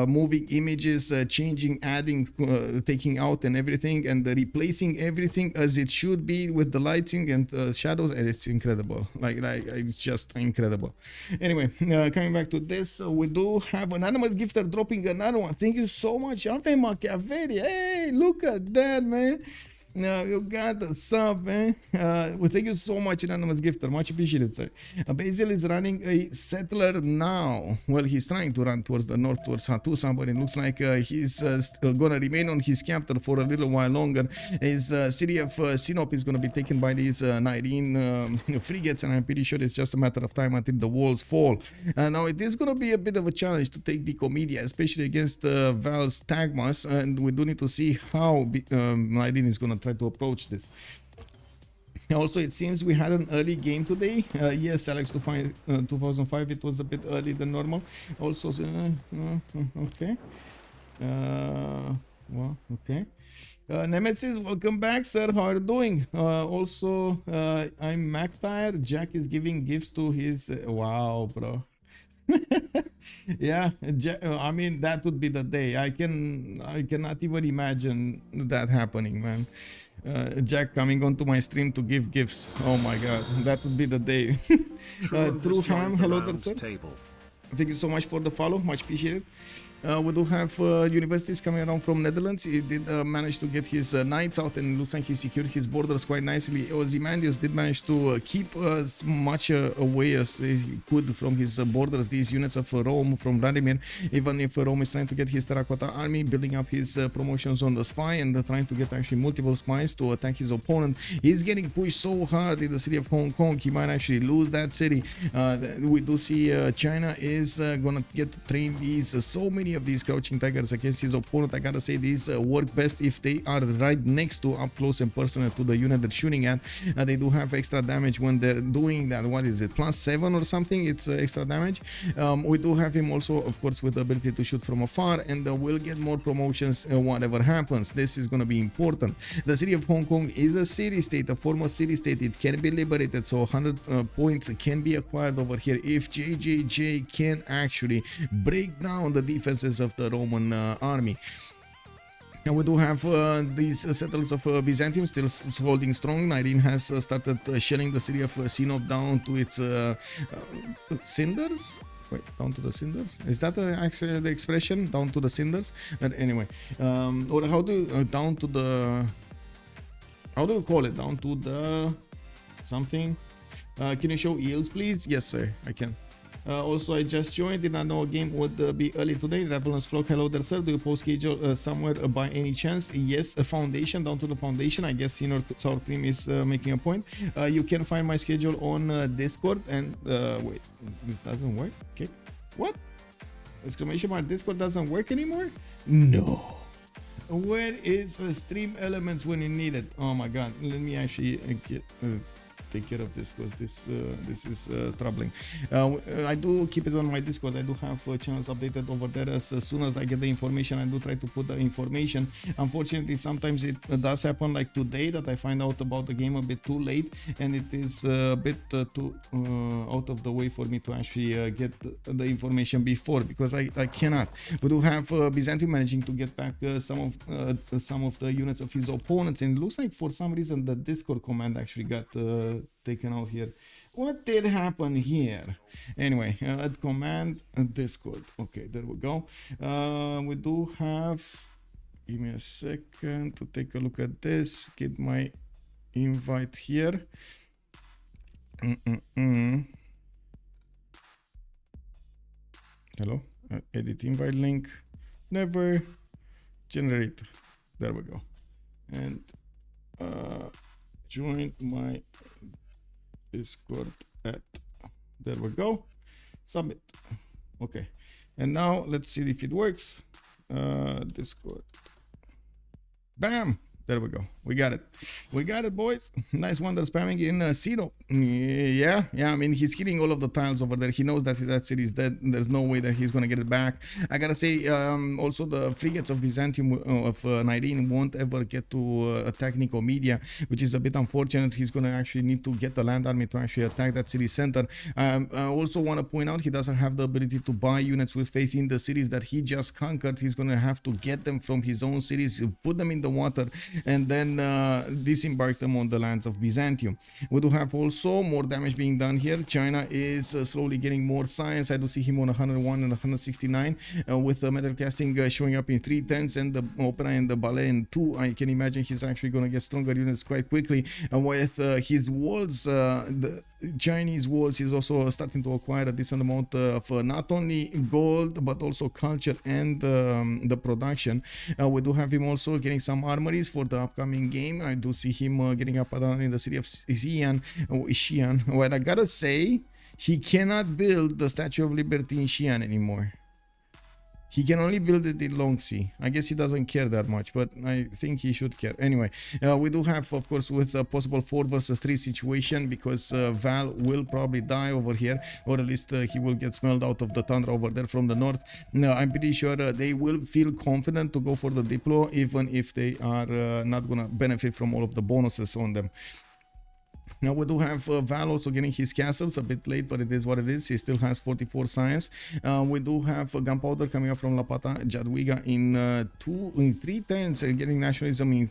moving images, changing, adding, taking out and everything, and replacing everything as it should be with the lighting and shadows, and it's incredible. Like it's just incredible. Anyway, coming back to this, we do have anonymous gifter dropping another one. Thank you so much, Ave Machiavelli. Hey, look at that, man. No, you got the sub, man. Well, thank you so much, anonymous gifter. Much appreciated, sir. Basil is running a settler now. Well, he's trying to run towards the north, towards Hattusa, but it looks like he's gonna remain on his capital for a little while longer. His city of Sinop is gonna be taken by these Nyreen frigates, and I'm pretty sure it's just a matter of time until the walls fall. Now, it is gonna be a bit of a challenge to take the Comedia, especially against Val's Tagmas, and we do need to see how Nyreen is gonna try to approach this. Also, it seems we had an early game today. Yes, Alex, 2005, it was a bit early than normal. Also, okay. Well, okay. Nemesis, welcome back, sir. How are you doing? Also, I'm MacTire. Jack is giving gifts to his... wow, bro. Yeah, I mean, that would be the day. I cannot even imagine that happening, man. Jack coming onto my stream to give gifts. Oh my god, that would be the day. True Ham, hello there, sir. Thank you so much for the follow, much appreciated. We do have universities coming around from Netherlands. He did manage to get his knights out, and it looks like he secured his borders quite nicely. Ozymandias did manage to keep as much away as he could from his borders, these units of Rome from Vladimir, even if Rome is trying to get his terracotta army, building up his promotions on the spy, and trying to get actually multiple spies to attack his opponent. He's getting pushed so hard in the city of Hong Kong, he might actually lose that city. We do see China is gonna get to train these so many many of these crouching tigers against his opponent. I gotta say these work best if they are right next to, up close and personal to the unit they're shooting at. They do have extra damage when they're doing that. What is it, +7 or something? It's extra damage. We do have him also, of course, with the ability to shoot from afar, and we'll get more promotions whatever happens. This is going to be important. The city of Hong Kong is a city-state, a former city-state. It can be liberated, so 100 points can be acquired over here if JJJ can actually break down the defenses of the Roman army. And we do have these settlers of Byzantium still holding strong. Nyreen has started shelling the city of Sinop down to its cinders. Wait, down to the cinders? Is that actually the expression? Down to the cinders? But anyway, or how do you, down to the, how do you call it? Down to the something? Can you show yields, please? Yes, sir, I can. Also, I just joined. Did not know a game would be early today. Revelance Flock, hello there, sir. Do you post schedule somewhere by any chance? Yes, a foundation, down to the foundation. I guess Senior Sour Cream is making a point. You can find my schedule on Discord. And wait, this doesn't work. Okay, what? Exclamation mark! Discord doesn't work anymore? No. Where is Stream Elements when you need it? Oh my God! Let me actually get. Take care of this, because this is troubling. I do keep it on my Discord. I do have channels updated over there. As soon as I get the information, I do try to put the information. Unfortunately, sometimes it does happen, like today, that I find out about the game a bit too late, and it is a bit too out of the way for me to actually get the information before, because I cannot. We do have Byzantium managing to get back some of the units of his opponents, and it looks like for some reason the Discord command actually got taken out here. What did happen here? Anyway, add command Discord. Okay, there we go. We do have, give me a second to take a look at this. Get my invite here. Hello, edit invite link. Never generate. There we go. And join my Discord at, there we go, submit. Okay, and now let's see if it works. Discord, bam, there we go. We got it, boys. Nice one. They're spamming in Sino. Yeah, I mean, he's hitting all of the tiles over there. He knows that that city is dead. There's no way that he's gonna get it back. I gotta say, also the frigates of Byzantium of Nyreen won't ever get to attack Nicomedia, which is a bit unfortunate. He's gonna actually need to get the land army to actually attack that city center. I also want to point out he doesn't have the ability to buy units with faith in the cities that he just conquered. He's gonna have to get them from his own cities, put them in the water, and then disembark them on the lands of Byzantium. We do have also more damage being done here. China is slowly getting more science. I do see him on 101 and 169 with the metal casting showing up in 310s and the opera and the ballet in 2. I can imagine he's actually going to get stronger units quite quickly. With his walls, the Chinese walls, he's also starting to acquire a decent amount of not only gold but also culture and the production. We do have him also getting some armories for the upcoming game. I do see him getting up in the city of Xi'an. Well, I gotta say, he cannot build the Statue of Liberty in Xi'an anymore. He can only build it in Longxi. I guess he doesn't care that much, but I think he should care. Anyway, we do have, of course, with a possible 4 versus 3 situation, because Val will probably die over here, or at least he will get smelled out of the tundra over there from the north. No, I'm pretty sure they will feel confident to go for the Diplo, even if they are not gonna benefit from all of the bonuses on them. Now we do have Val also getting his castles a bit late, but it is what it is. He still has 44 science. We do have gunpowder coming up from Lapata, Jadwiga in 3 turns, and getting nationalism in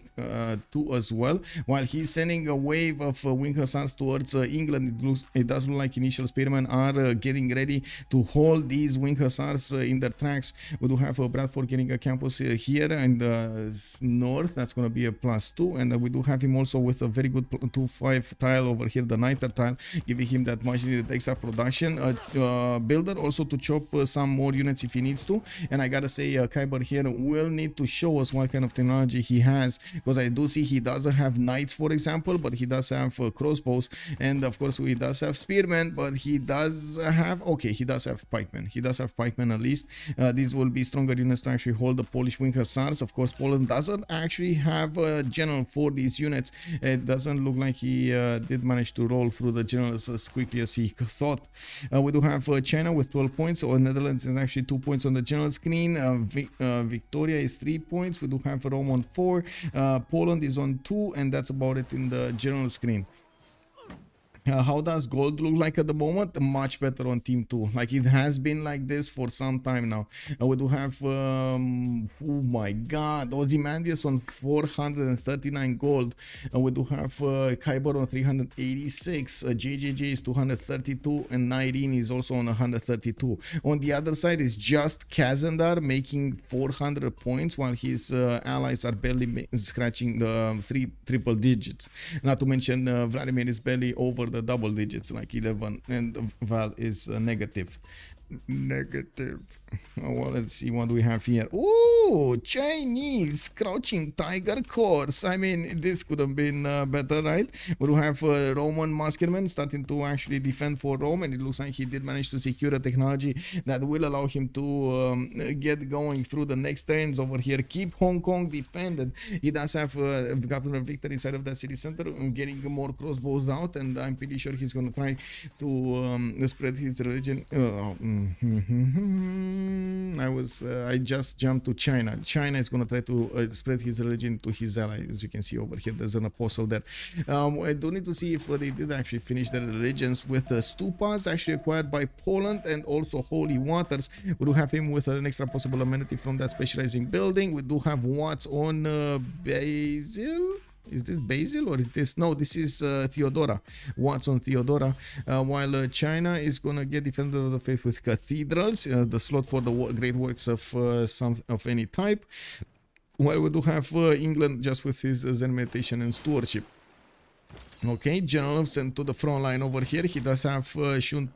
2 as well. While he's sending a wave of wing hussars towards England, it does look like initial spearmen are getting ready to hold these wing hussars in their tracks. We do have Bradford getting a campus here in the north. That's going to be a +2, and we do have him also with a very good 2-5 tile tile over here, the niter tile, giving him that much needed extra production. Builder also to chop some more units if he needs to. And I gotta say, Kiber here will need to show us what kind of technology he has, because I do see he doesn't have knights, for example, but he does have crossbows, and of course he does have spearmen, but he does have, okay, he does have pikemen. He does have pikemen at least. These will be stronger units to actually hold the Polish wing hussars. Of course, Poland doesn't actually have a general for these units. It doesn't look like he did manage to roll through the generals as quickly as he thought. We do have China with 12 points, or Netherlands is actually 2 points on the general screen. Victoria is 3 points. We do have Rome on 4. Poland is on 2, and that's about it in the general screen. How does gold look like at the moment? Much better on team 2. Like, it has been like this for some time now. We do have oh my god, Ozymandias on 439 gold. We do have Kiber on 386. JJJ is 232, and Nyreen is also on 132. On the other side is just Kazandar making 400 points, while his allies are barely scratching the triple digits. Not to mention Vladimir is barely over the double digits, like 11, and Val is negative. Well, let's see what we have here. Ooh, Chinese crouching tiger course. I mean, this could have been better, right? We do have Roman musketemen starting to actually defend for Rome, and it looks like he did manage to secure a technology that will allow him to get going through the next turns over here. Keep Hong Kong defended. He does have governor victory inside of that city center, getting more crossbows out, and I'm pretty sure he's going to try to spread his religion. I just jumped to China. China is going to try to spread his religion to his ally. As you can see over here, there's an apostle there. I do need to see if they did actually finish their religions with stupas actually acquired by Poland, and also holy waters. We do have him with an extra possible amenity from that specializing building. We do have Watts on Basil. Is this Basil or is this? No, this is Theodora. Watts on Theodora. While China is gonna get Defender of the Faith with cathedrals, the slot for the great works of any type. While we do have England just with his Zen meditation and stewardship. Okay, general sent to the front line over here. He does have Shun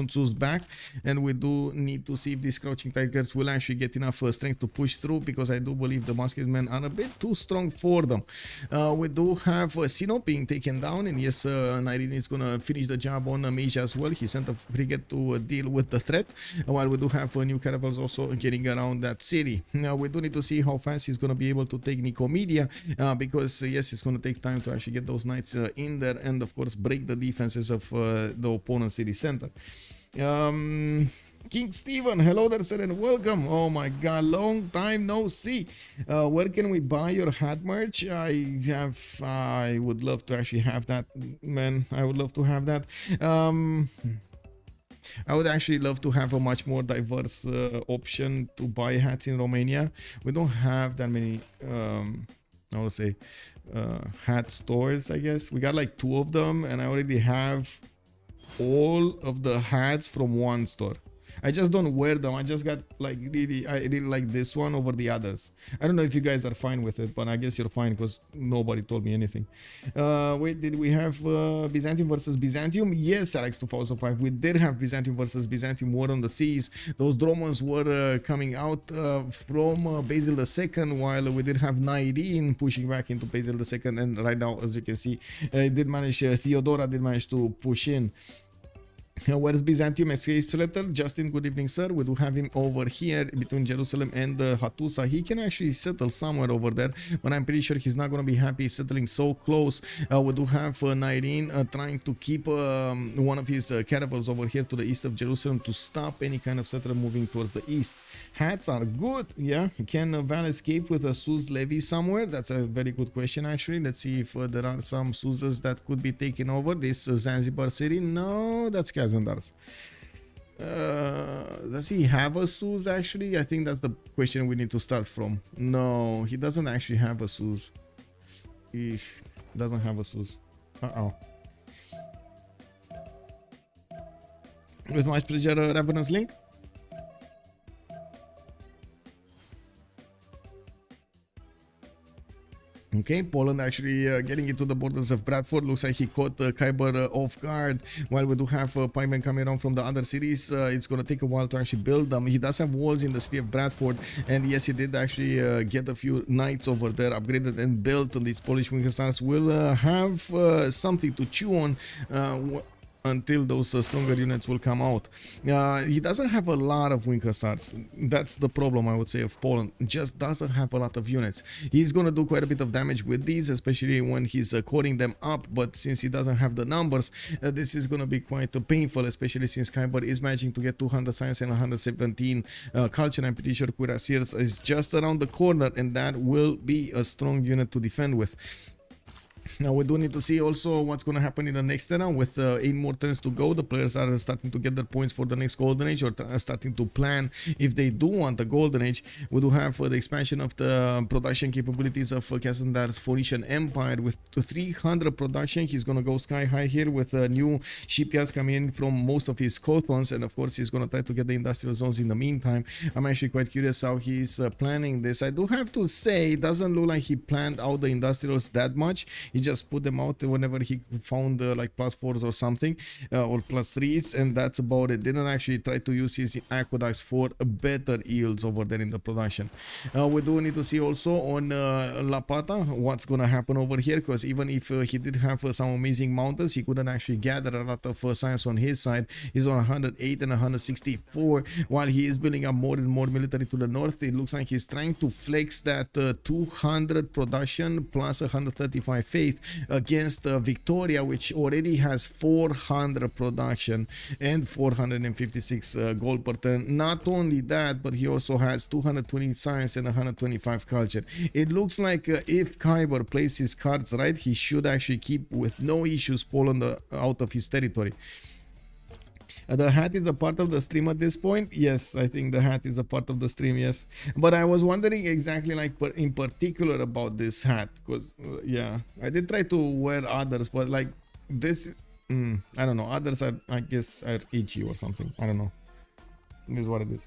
Tzu's back, and we do need to see if these crouching tigers will actually get enough strength to push through, because I do believe the musketmen are a bit too strong for them. We do have Sinop being taken down, and yes, Nyreen is gonna finish the job on Asia as well. He sent a frigate to deal with the threat, while we do have new caravels also getting around that city. Now we do need to see how fast he's gonna be able to take Nicomedia, because yes, it's gonna take time to actually get those knights in there, and of course break the defenses of the opponent's city center. King Stephen, hello there, sir, and welcome. Oh my god, long time no see. Where can we buy your hat merch? I would love to actually have that, man. I would love to have that. I would actually love to have a much more diverse option to buy hats in Romania. We don't have that many I would say hat stores. I guess we got like 2 of them, and I already have all of the hats from one store. I just don't wear them. I just got like I really like this one over the others. I don't know if you guys are fine with it, but I guess you're fine because nobody told me anything. Wait, did we have Byzantium versus Byzantium? Yes, Alex 2005. We did have Byzantium versus Byzantium War on the Seas. Those Romans were coming out from Basil II, while we did have Nyreen pushing back into Basil II. And right now, as you can see, Theodora did manage to push in. Where's Byzantium escapes letter? Justin, good evening, sir. We do have him over here between Jerusalem and Hattusa. He can actually settle somewhere over there, but I'm pretty sure he's not going to be happy settling so close. We do have Nyreen trying to keep one of his caravels over here to the east of Jerusalem to stop any kind of settler moving towards the east. Hats are good, yeah. Can Val escape with a Suz levy somewhere? That's a very good question, actually. Let's see if there are some Suzes that could be taken over. This Zanzibar city? No, that's Kazandar's. Does he have a Suz actually? I think that's the question we need to start from. No, he doesn't actually have a Suz. He doesn't have a Suz. Uh-oh. With much pleasure, Ravenous Link. Okay, Poland actually getting into the borders of Bradford. Looks like he caught Kiber off guard. While we do have pikemen coming around from the other cities, it's going to take a while to actually build them. He does have walls in the city of Bradford, and yes, he did actually get a few knights over there upgraded and built. These Polish Winkersars will have something to chew on until those stronger units will come out. He doesn't have a lot of Winkersars. That's the problem, I would say, of Poland. Just doesn't have a lot of units. He's going to do quite a bit of damage with these, especially when he's coding them up, but since he doesn't have the numbers, this is going to be quite painful, especially since Kiber is managing to get 200 science and 117 culture. I'm pretty sure Cuirassiers is just around the corner, and that will be a strong unit to defend with. Now we do need to see also what's going to happen in the next era. With 8 more turns to go, the players are starting to get their points for the next golden age, or starting to plan if they do want the golden age. We do have the expansion of the production capabilities of Kazandar's Phoenician Empire. With 300 production, he's going to go sky high here with new shipyards coming in from most of his coastlands, and of course he's going to try to get the industrial zones in the meantime. I'm actually quite curious how he's planning this. I do have to say, it doesn't look like he planned out the industrials that much. He just put them out whenever he found like +4s or something, or +3s, and that's about it. Didn't actually try to use his aqueducts for better yields over there in the production. We do need to see also on Lapata what's gonna happen over here, because even if he did have some amazing mountains, he couldn't actually gather a lot of science on his side. He's on 108 and 164, while he is building up more and more military to the north. It looks like he's trying to flex that 200 production plus 135 faith against Victoria, which already has 400 production and 456 gold per turn. Not only that, but he also has 220 science and 125 culture. It looks like if Kiber plays his cards right, he should actually keep with no issues Poland out of his territory. The hat is a part of the stream at this point. Yes, I think the hat is a part of the stream, yes. But I was wondering exactly, like, in particular about this hat, because yeah, I did try to wear others, but like this, I don't know, others are, I guess, are itchy or something. I don't know. It is what it is.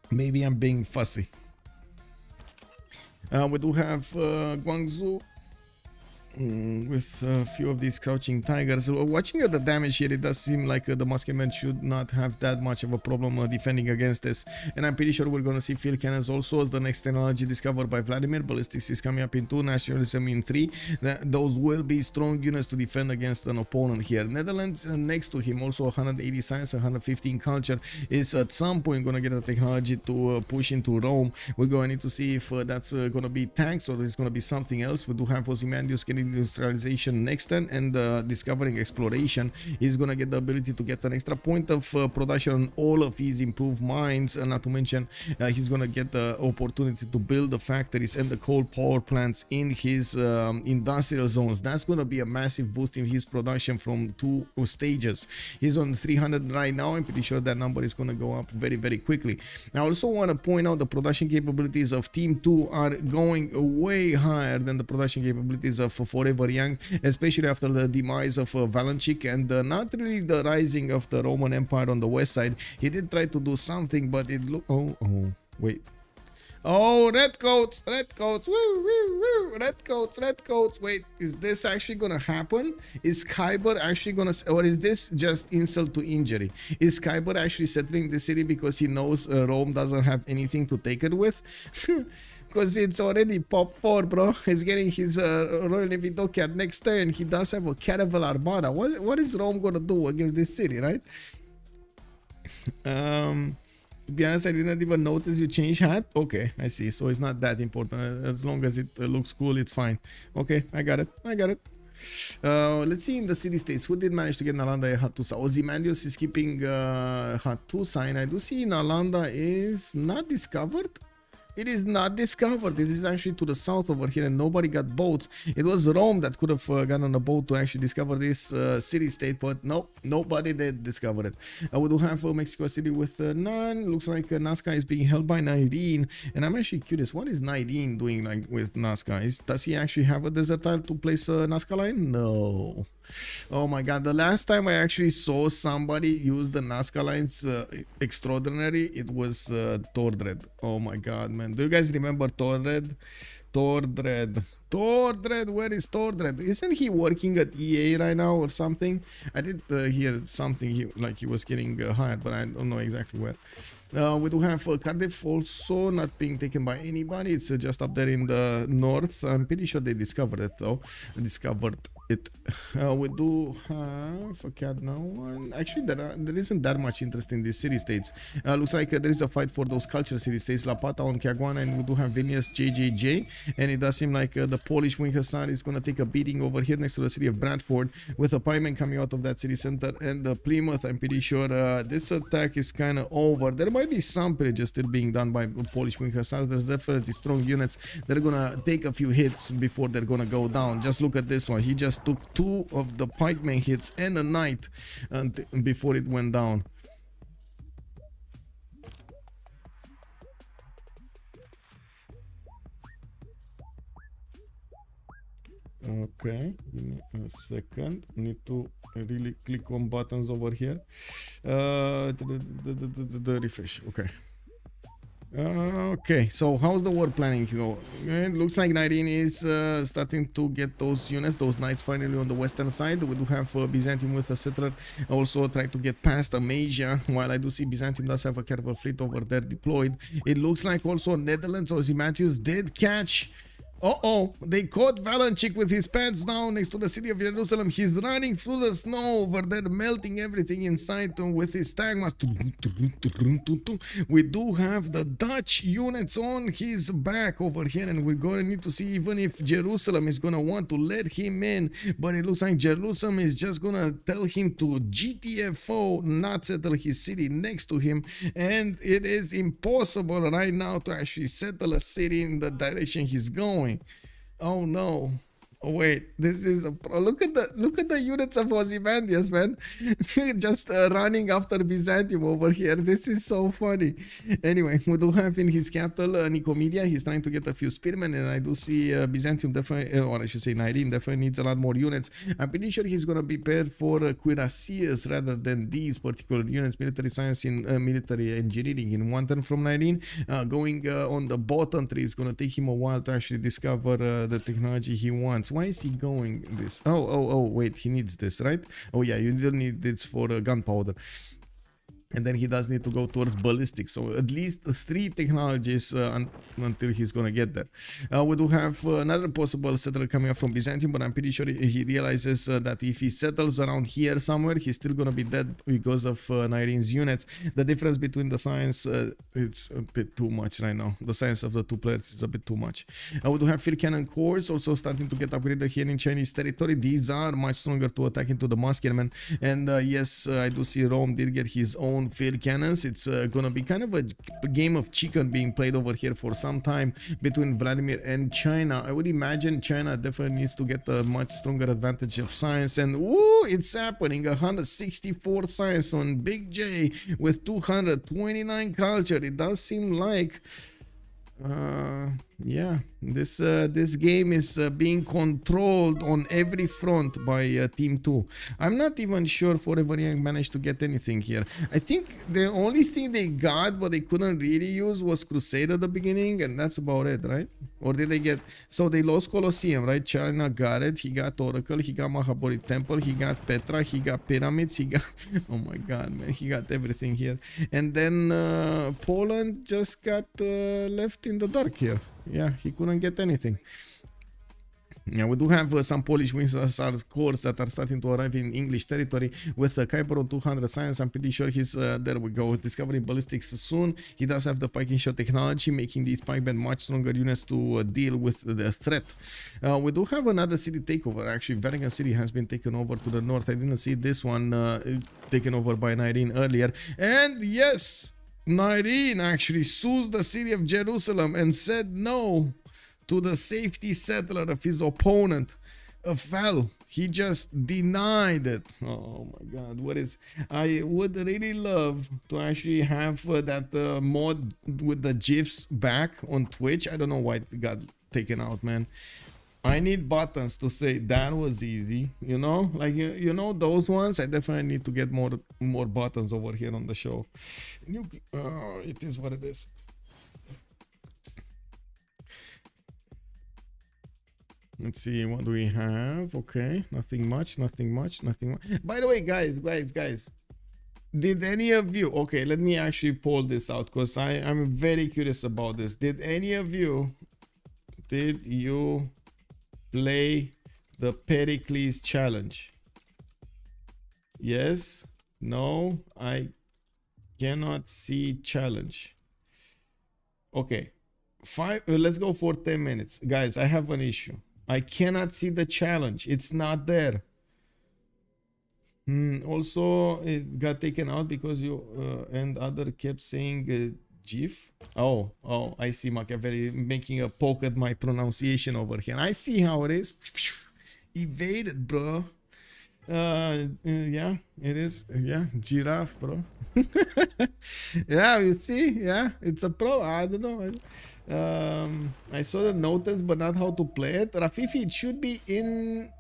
Maybe I'm being fussy. We do have Guangzhou with a few of these crouching tigers. Watching the damage here, it does seem like the musketmen should not have that much of a problem defending against this, and I'm pretty sure we're going to see field cannons also as the next technology discovered by Vladimir. Ballistics is coming up in 2, nationalism in 3. Those will be strong units to defend against an opponent here. Netherlands next to him, also 180 science, 115 culture, is at some point going to get a technology to push into Rome. We're going to need to see if that's going to be tanks or it's going to be something else. We do have Ozymandias getting industrialization next turn, and discovering exploration. He's gonna get the ability to get an extra point of production on all of his improved mines, and not to mention he's gonna get the opportunity to build the factories and the coal power plants in his industrial zones. That's gonna be a massive boost in his production from 2 stages. He's on 300 right now. I'm pretty sure that number is gonna go up very, very quickly. I also want to point out the production capabilities of Team 2 are going way higher than the production capabilities of Forever Young, especially after the demise of Valanchik and not really the rising of the Roman Empire on the west side. He did try to do something, but it looked... wait. Oh, redcoats, redcoats, woo, woo, woo, redcoats, redcoats. Wait, is this actually gonna happen? Is Kiber actually gonna, or is this just insult to injury? Is Kiber actually settling the city because he knows Rome doesn't have anything to take it with? Because it's already pop 4, bro. He's getting his Royal Navy dockyard next turn. He does have a caravel armada. What is Rome gonna do against this city, right? To be honest, I didn't even notice you changed hat. Okay, I see. So it's not that important. As long as it looks cool, it's fine. Okay, I got it. I got it. Let's see in the city-states who did manage to get Nalanda and Hattusa. Ozymandias is keeping Hattusa, and I do see Nalanda is not discovered. It is not discovered. It is actually to the south over here, and nobody got boats. It was Rome that could have gotten a boat to actually discover this city-state, but no, nobody did discover it. We do have Mexico City with none. Looks like Nazca is being held by Nyreen, and I'm actually curious, what is Nyreen doing like with Nazca? Does he actually have a desert tile to place a Nazca line? No. Oh my god, the last time I actually saw somebody use the Nazca lines extraordinary, it was Tordred. Oh my god, man. man. Do you guys remember Tordred? Tordred, where is Tordred? Isn't he working at EA right now or something? I did hear something he was getting hired, but I don't know exactly where. We do have Cardiff also not being taken by anybody. It's just up there in the north. I'm pretty sure they discovered it though. We do have a cat now one. Actually, there isn't that much interest in these city-states. Looks like there is a fight for those culture city-states. Lapata on Caguana, and we do have Vilnius JJJ. And it does seem like the Polish Wing Hussar is going to take a beating over here next to the city of Bradford, with a pieman coming out of that city center. And the Plymouth, I'm pretty sure this attack is kind of over. There might be some pillages still being done by Polish Wing Hussars. There's definitely strong units that are going to take a few hits before they're going to go down. Just look at this one. He just took 2 of the pikeman hits and a knight before it went down. Okay, give me a second. Need to really click on buttons over here. The refresh. Okay. Okay, so how's the war planning go? It looks like Nyreen is starting to get those units, those knights finally on the western side. We do have Byzantium with a settler also trying to get past Amasia, while I do see Byzantium does have a carnival fleet over there deployed. It looks like also Netherlands, Ozymandias did catch... they caught Valanchik with his pants down next to the city of Jerusalem. He's running through the snow over there, melting everything in sight with his tagmas. We do have the Dutch units on his back over here, and we're going to need to see even if Jerusalem is going to want to let him in. But it looks like Jerusalem is just going to tell him to GTFO, not settle his city next to him. And it is impossible right now to actually settle a city in the direction he's going. Oh no. Oh wait, this is a look at the units of Ozymandias, man. Just running after Byzantium over here. This is so funny. Anyway, we do have in his capital Nicomedia. He's trying to get a few spearmen, and I do see Byzantium definitely, or I should say Nyreen definitely needs a lot more units. I'm pretty sure he's gonna be paired for cuirassiers rather than these particular units. Military science in military engineering in one turn from Nyreen. Going on the bottom tree is gonna take him a while to actually discover the technology he wants. Why is he going this? Oh, wait, he needs this, right? Oh yeah, you don't need this for gunpowder. And then he does need to go towards ballistics. So at least 3 technologies until he's gonna get there. We do have another possible settler coming up from Byzantium, but I'm pretty sure he realizes that if he settles around here somewhere, he's still gonna be dead because of Nyreen's units. The difference between the science, it's a bit too much right now. The science of the 2 players is a bit too much. We do have field cannon cores also starting to get upgraded here in Chinese territory. These are much stronger to attack into the muskemen. And yes, I do see Rome did get his own field cannons. It's gonna be kind of a game of chicken being played over here for some time between Vladimir and China. I would imagine China definitely needs to get a much stronger advantage of science, and ooh, it's happening. 164 science on Big J with 229 culture. It does seem like yeah, this game is being controlled on every front by Team 2. I'm not even sure Forever Young managed to get anything here. I think the only thing they got but they couldn't really use was Crusade at the beginning, and that's about it, right? Or did they get... So they lost Colosseum, right? China got it. He got Oracle. He got Mahabodhi Temple. He got Petra. He got Pyramids. He got... Oh my god, man. He got everything here. And then Poland just got left in the dark here. Yeah, he couldn't get anything. Yeah, we do have some Polish Wings cores that are starting to arrive in English territory with Kiber on 200 science. I'm pretty sure he's, there we go, discovering ballistics soon. He does have the piking shot technology, making these pikemen much stronger units to deal with the threat. We do have another city takeover. Actually, Vatican City has been taken over to the north. I didn't see this one taken over by Nyreen earlier. And yes, Nyreen actually sues the city of Jerusalem and said no to the safety settler of his opponent. Fell. He just denied it. Oh my god, what is... I would really love to actually have that mod with the GIFs back on Twitch. I don't know why it got taken out, man. I need buttons to say that was easy, you know, like you know those ones. I definitely need to get more buttons over here on the show. It is what it is. Let's see, what do we have? Okay, nothing much. By the way, guys, did any of you, okay, let me actually pull this out because I'm very curious about this. Did you play the Pericles challenge? Yes? No? I cannot see challenge. Okay, let's go for 10 minutes. Guys, I have an issue. I cannot see the challenge. It's not there. Also, it got taken out because you and other kept saying GIF. Oh, I see Machiavelli making a poke at my pronunciation over here. I see how it is. Evaded, bro. Yeah, it is. Yeah, giraffe, bro. Yeah, you see. Yeah, it's a pro. I don't know. I saw the notice, but not how to play it. Rafifi, it should be in.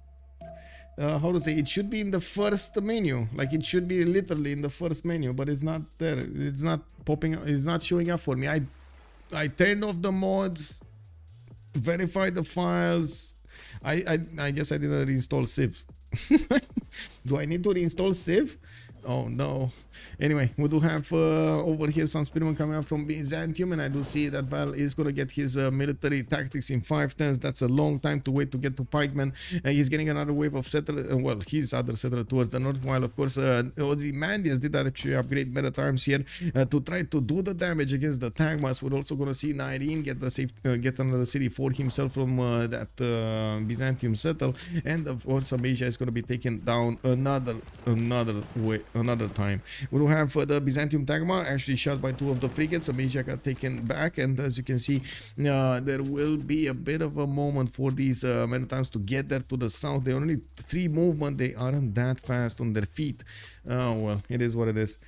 How to say? It should be in the first menu. Like it should be literally in the first menu, but it's not there. It's not popping up. It's not showing up for me. I turned off the mods, verified the files. I guess I didn't reinstall Civ. Do I need to reinstall Civ? Oh no. Anyway, we do have over here some spearmen coming up from Byzantium, and I do see that Val is going to get his military tactics in 5 turns. That's a long time to wait to get to pikemen. He's getting another wave of settler, well, his other settler towards the north, while of course Ozymandias did actually upgrade meta arms here to try to do the damage against the Tagmas. We're also going to see Nyreen get another city for himself from that Byzantium settle, and of course Asia is going to be taken down another time. We will have the Byzantium Tagma actually shot by 2 of the frigates. Asia got taken back, and as you can see, there will be a bit of a moment for these men-at-arms to get there to the south. They only 3 movement. They aren't that fast on their feet. Oh well, it is what it is.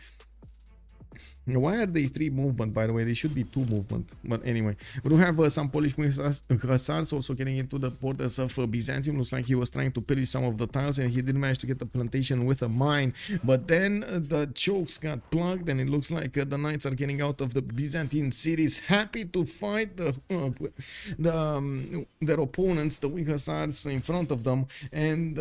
Why are they 3 movement, by the way? They should be 2 movement. But anyway, we do have some Polish hussars also getting into the borders of Byzantium. Looks like he was trying to pillage some of the tiles, and he did manage to get the plantation with a mine. But then the chokes got plugged, and it looks like the knights are getting out of the Byzantine cities, happy to fight their opponents, the weak hussars, in front of them, and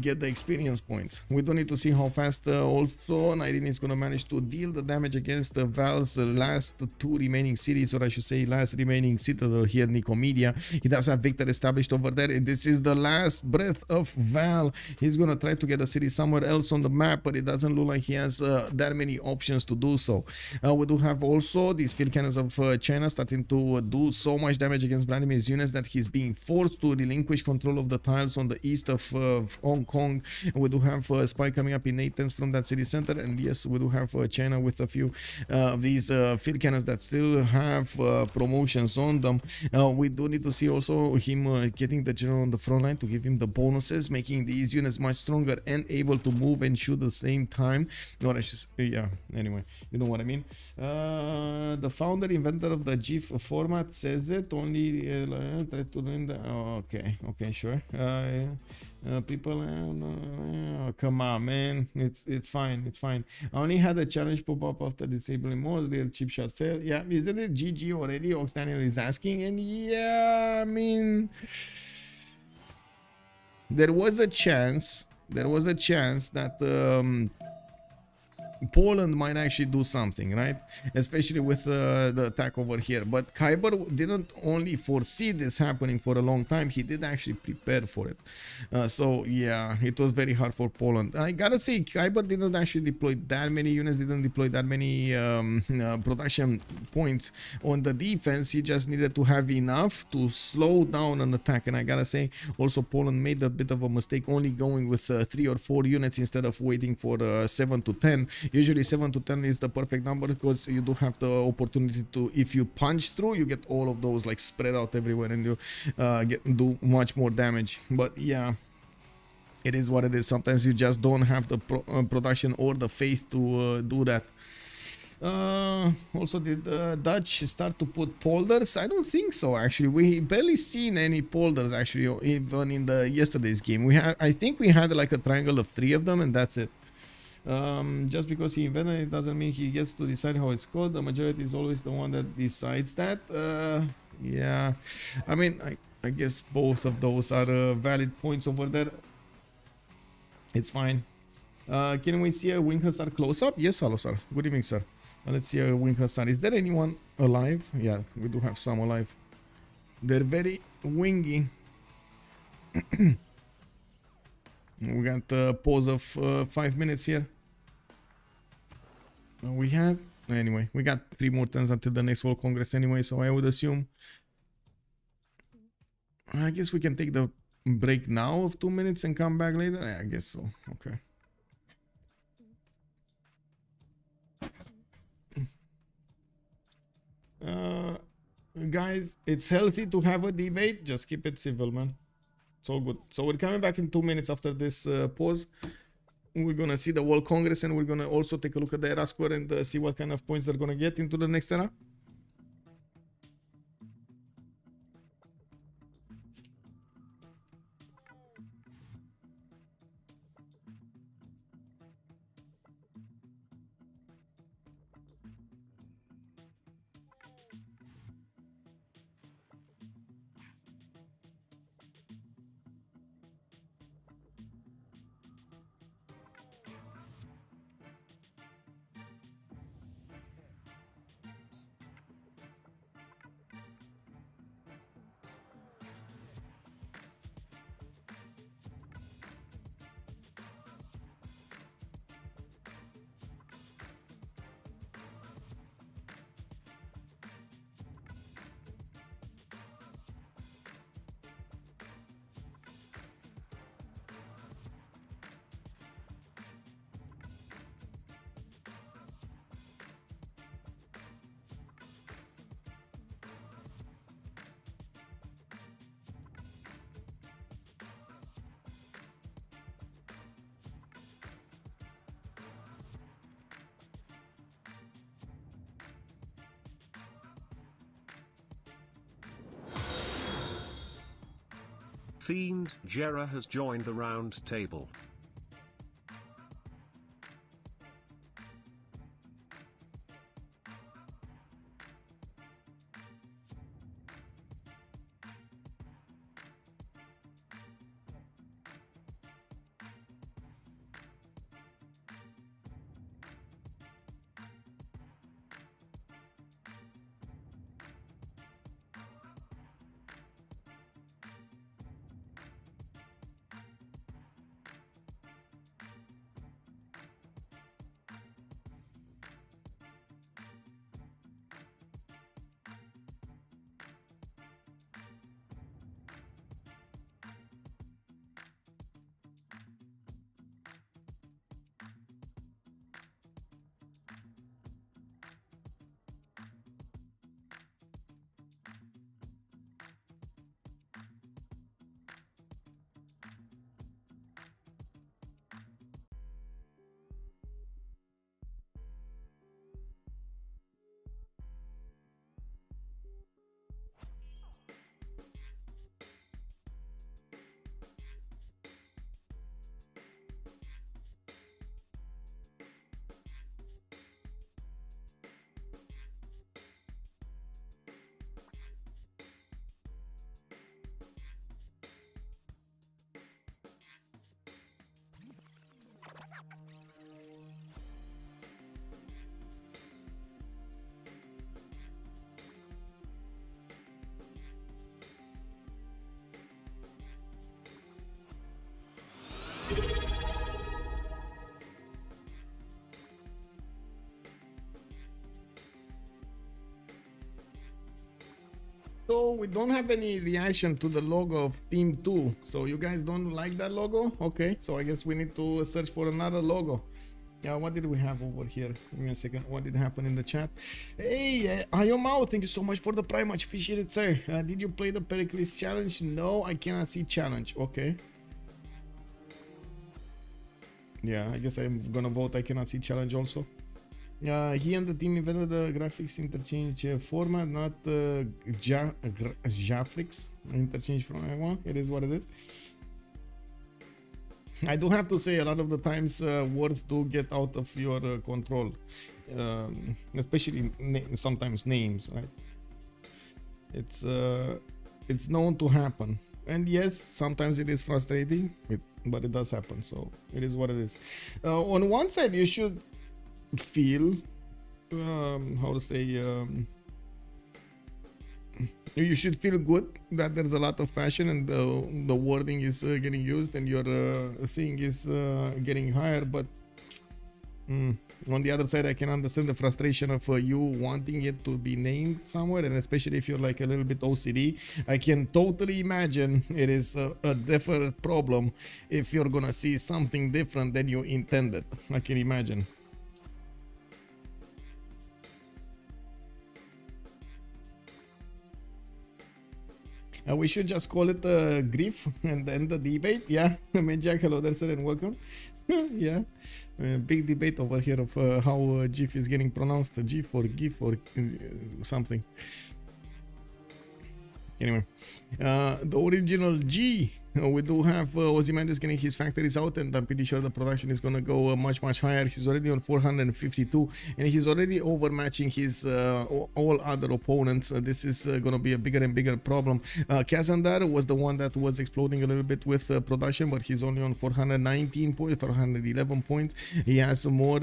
get the experience points. We do need to see how fast also Nyreen is going to manage to deal the damage against Val's last 2 remaining cities, or I should say last remaining citadel here, Nicomedia. He does have victory established over there. This is the last breath of Val. He's gonna try to get a city somewhere else on the map, but it doesn't look like he has that many options to do so. We do have also these field cannons of China starting to do so much damage against Vladimir's units that he's being forced to relinquish control of the tiles on the east of Hong Kong. We do have a spy coming up in 8 turns from that city center, and yes, we do have China with a few these field cannons that still have promotions on them. We do need to see also him getting the general on the front line to give him the bonuses, making these units much stronger and able to move and shoot at the same time. Or I should, yeah, anyway, you know what I mean. The founder, inventor of the GIF format says it only try to learn the, okay, sure. People, come on, man, it's fine. I only had a challenge pop up after disabling modes. Their chip shot failed. Yeah, isn't it GG already? Ox Daniel is asking, and yeah, I mean, there was a chance that Poland might actually do something, right? Especially with the attack over here. But Kiber didn't only foresee this happening for a long time, he did actually prepare for it. So yeah, it was very hard for Poland. I gotta say, Kiber didn't actually deploy that many units, didn't deploy that many production points on the defense. He just needed to have enough to slow down an attack. And I gotta say, also Poland made a bit of a mistake, only going with 3 or 4 units instead of waiting for 7 to 10. Usually 7 to 10 is the perfect number, because you do have the opportunity to, if you punch through, you get all of those like spread out everywhere, and you do much more damage. But yeah, it is what it is. Sometimes you just don't have the production or the faith to do that. Also, did the Dutch start to put polders? I don't think so, actually. We barely seen any polders, actually, even in the yesterday's game. I think we had like a triangle of 3 of them, and that's it. Just because he invented it doesn't mean he gets to decide how it's called. The majority is always the one that decides that. Yeah, I mean, I guess both of those are valid points over there. It's fine. Can we see a wing hussar close up? Yes, hello sir. Good evening, sir. Let's see a wing hussar. Is there anyone alive? Yeah, we do have some alive. They're very wingy. We got a pause of 5 minutes here. We had anyway. We got 3 more turns until the next World Congress anyway. So I would assume. I guess we can take the break now of 2 minutes and come back later. Yeah, I guess so. Okay. Guys, it's healthy to have a debate. Just keep it civil, man. It's all good. So we're coming back in 2 minutes after this pause. We're gonna see the World Congress, and we're gonna also take a look at the era score and see what kind of points they're gonna get into the next era. Fiend Jera has joined the round table. So we don't have any reaction to the logo of Team 2. So you guys don't like that logo? Okay, so I guess we need to search for another logo. Yeah, what did we have over here? Give me a second. What did happen in the chat? Hey, Ayomao, thank you so much for the prime. Much appreciated, sir. Did you play the Pericles challenge? No, I cannot see challenge. Okay. Yeah, I guess I'm gonna vote I cannot see challenge also. He and the team invented the graphics interchange format, not Jafrix interchange from one. It is what it is. I do have to say, a lot of the times words do get out of your control, especially sometimes names, right? It's It's known to happen. And yes, sometimes it is frustrating, but it does happen. So it is what it is. On one side, you should feel, how to say, you should feel good that there's a lot of passion and the wording is getting used and your thing is getting higher. But on the other side, I can understand the frustration of you wanting it to be named somewhere, and especially if you're like a little bit OCD, I can totally imagine it is a different problem if you're gonna see something different than you intended. I can imagine. We should just call it grief and end the debate. Yeah, Jack, hello there, sir, and welcome. Yeah, big debate over here of how GIF is getting pronounced, GIF or GIF or something. Anyway, the original G. We do have Ozymandias getting his factories out, and I'm pretty sure the production is going to go much higher. He's already on 452, and he's already overmatching his all other opponents. This is going to be a bigger and bigger problem. Kazandar was the one that was exploding a little bit with production, but he's only on 419 points, 411 points. He has some more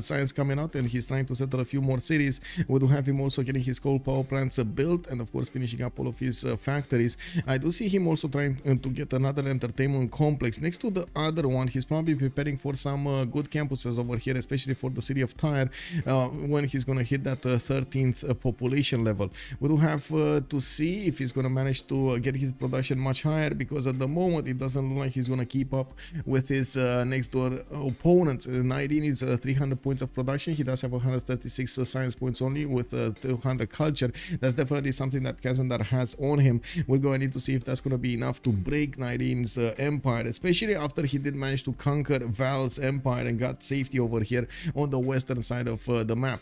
science coming out, and he's trying to settle a few more cities. We do have him also getting his coal power plants built, and of course finishing up all of his factories. I do see him also trying to get another entertainment complex next to the other one. He's probably preparing for some good campuses over here, especially for the city of Tyre, when he's gonna hit that 13th population level. We do have to see if he's gonna manage to get his production much higher, because at the moment it doesn't look like he's gonna keep up with his next door opponent. Nyreen is 300 points of production. He does have 136 science points only with 200 culture. That's definitely something that Kazandar has on him. We're going to need to see if that's going to be enough to break Nyreen's empire, especially after he did manage to conquer Val's empire and got safety over here on the western side of the map.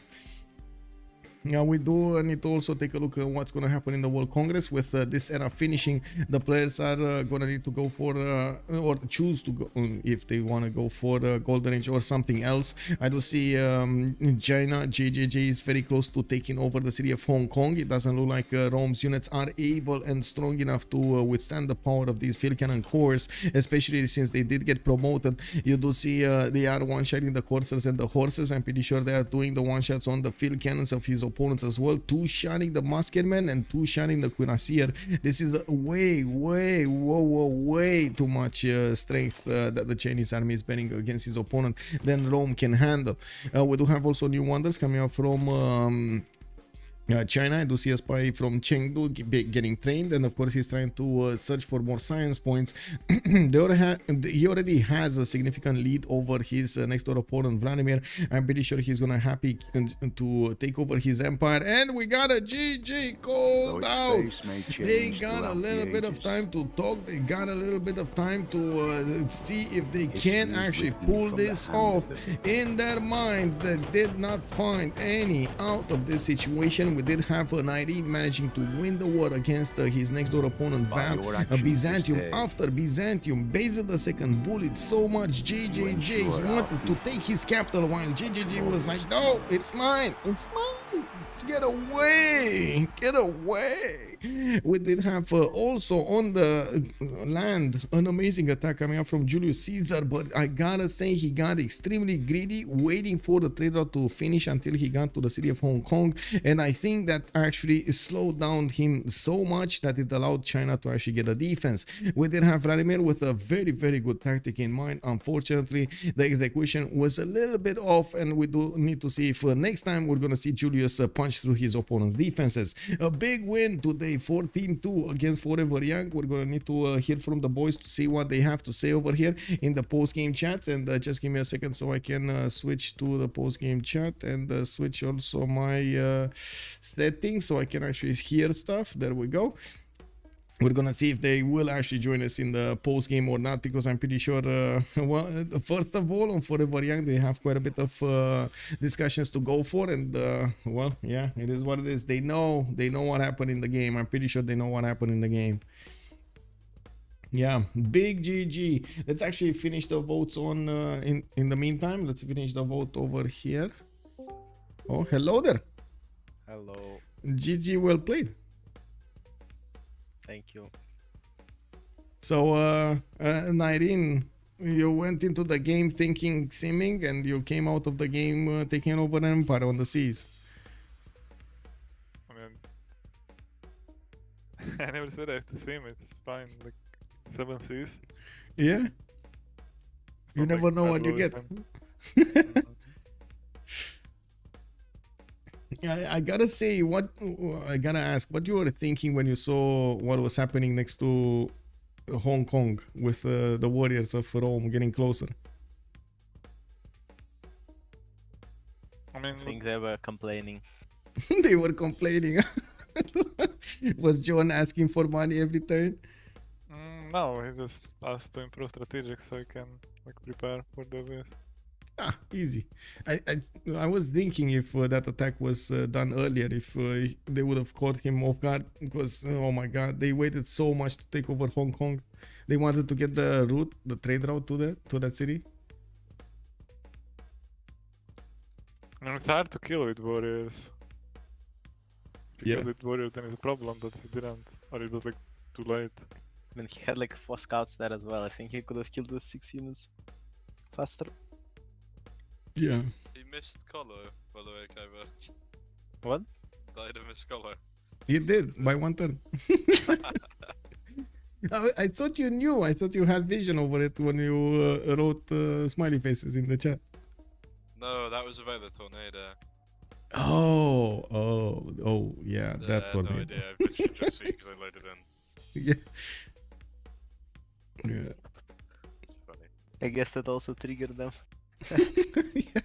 Now we do need to also take a look at what's going to happen in the World Congress with this era finishing. The players are going to need to go for or choose to go if they want to go for Golden Age or something else. I do see China, JJJ is very close to taking over the city of Hong Kong. It doesn't look like Rome's units are able and strong enough to withstand the power of these field cannon corps, especially since they did get promoted. You do see they are one-shotting the coursers and the horses. I'm pretty sure they are doing the one-shots on the field cannons of his opponents as well, two-shotting the musketmen and two-shotting the cuirassier. This is way too much strength that the Chinese army is betting against his opponent than Rome can handle. We do have also new wonders coming up from China. I do see a spy from Chengdu getting trained, and of course he's trying to search for more science points. He already has a significant lead over his next door opponent Vladimir. I'm pretty sure he's gonna happy to take over his empire, and we got a GG called out. They got a little bit of time to talk. They got a little bit of time to see if they can actually pull this off. In their mind, they did not find any out of this situation. We did have Nyreen managing to win the war against his next door opponent Byzantium. After Byzantium, Basil II bullied so much JJJ, he wanted to take his capital, while JJJ was like, no, it's mine, get away, get away. We did have also on the land an amazing attack coming up from Julius Caesar, but I gotta say he got extremely greedy, waiting for the trade route to finish until he got to the city of Hong Kong, and I think that actually slowed down him so much that it allowed China to actually get a defense. We did have Vladimir with a very good tactic in mind. Unfortunately, the execution was a little bit off, and we do need to see if next time we're gonna see Julius punch through his opponent's defenses. A big win today, 14-2 against Forever Young. We're gonna need to hear from the boys to see what they have to say over here in the post-game chats, and just give me a second so I can switch to the post-game chat and switch also my settings so I can actually hear stuff. There we go. We're gonna see if they will actually join us in the post game or not, because I'm pretty sure well, first of all, on Forever Young they have quite a bit of discussions to go for, and well, yeah, it is what it is. They know what happened in the game. I'm pretty sure they know what happened in the game. Yeah, big GG. Let's actually finish the votes on in the meantime. Let's finish the vote over here. Oh, hello there. Hello. GG, well played. Thank you. So, Nyreen, you went into the game thinking simming, and you came out of the game taking over an empire on the seas. I mean, I never said I have to sim. It's fine. Like 7 Cs. Yeah? It's You not never like know bad what you boys get. and- I gotta say, I gotta ask, what you were thinking when you saw what was happening next to Hong Kong with the warriors of Rome getting closer? I mean, I think they were complaining. They were complaining. Was John asking for money every turn? no, he just asked to improve strategic so he can like prepare for the obvious. Ah, easy. I was thinking if that attack was done earlier, if they would have caught him off guard, because oh my god, they waited so much to take over Hong Kong. They wanted to get the route, the trade route to that city. I mean, it's hard to kill with warriors. If you Yeah. kill with warriors, then it's a problem, but he didn't, or it was like too late. I mean, he had like 4 scouts there as well. I think he could have killed with 6 units faster. Yeah. He missed color, by the way, Kiber. What? Died of his color. He did by 1 turn. I thought you knew. I thought you had vision over it when you wrote smiley faces in the chat. No, that was about the tornado. Oh, yeah, that I had tornado. no idea. I've literally just seen because I loaded in. Yeah. Yeah. It's funny. I guess that also triggered them. Yeah.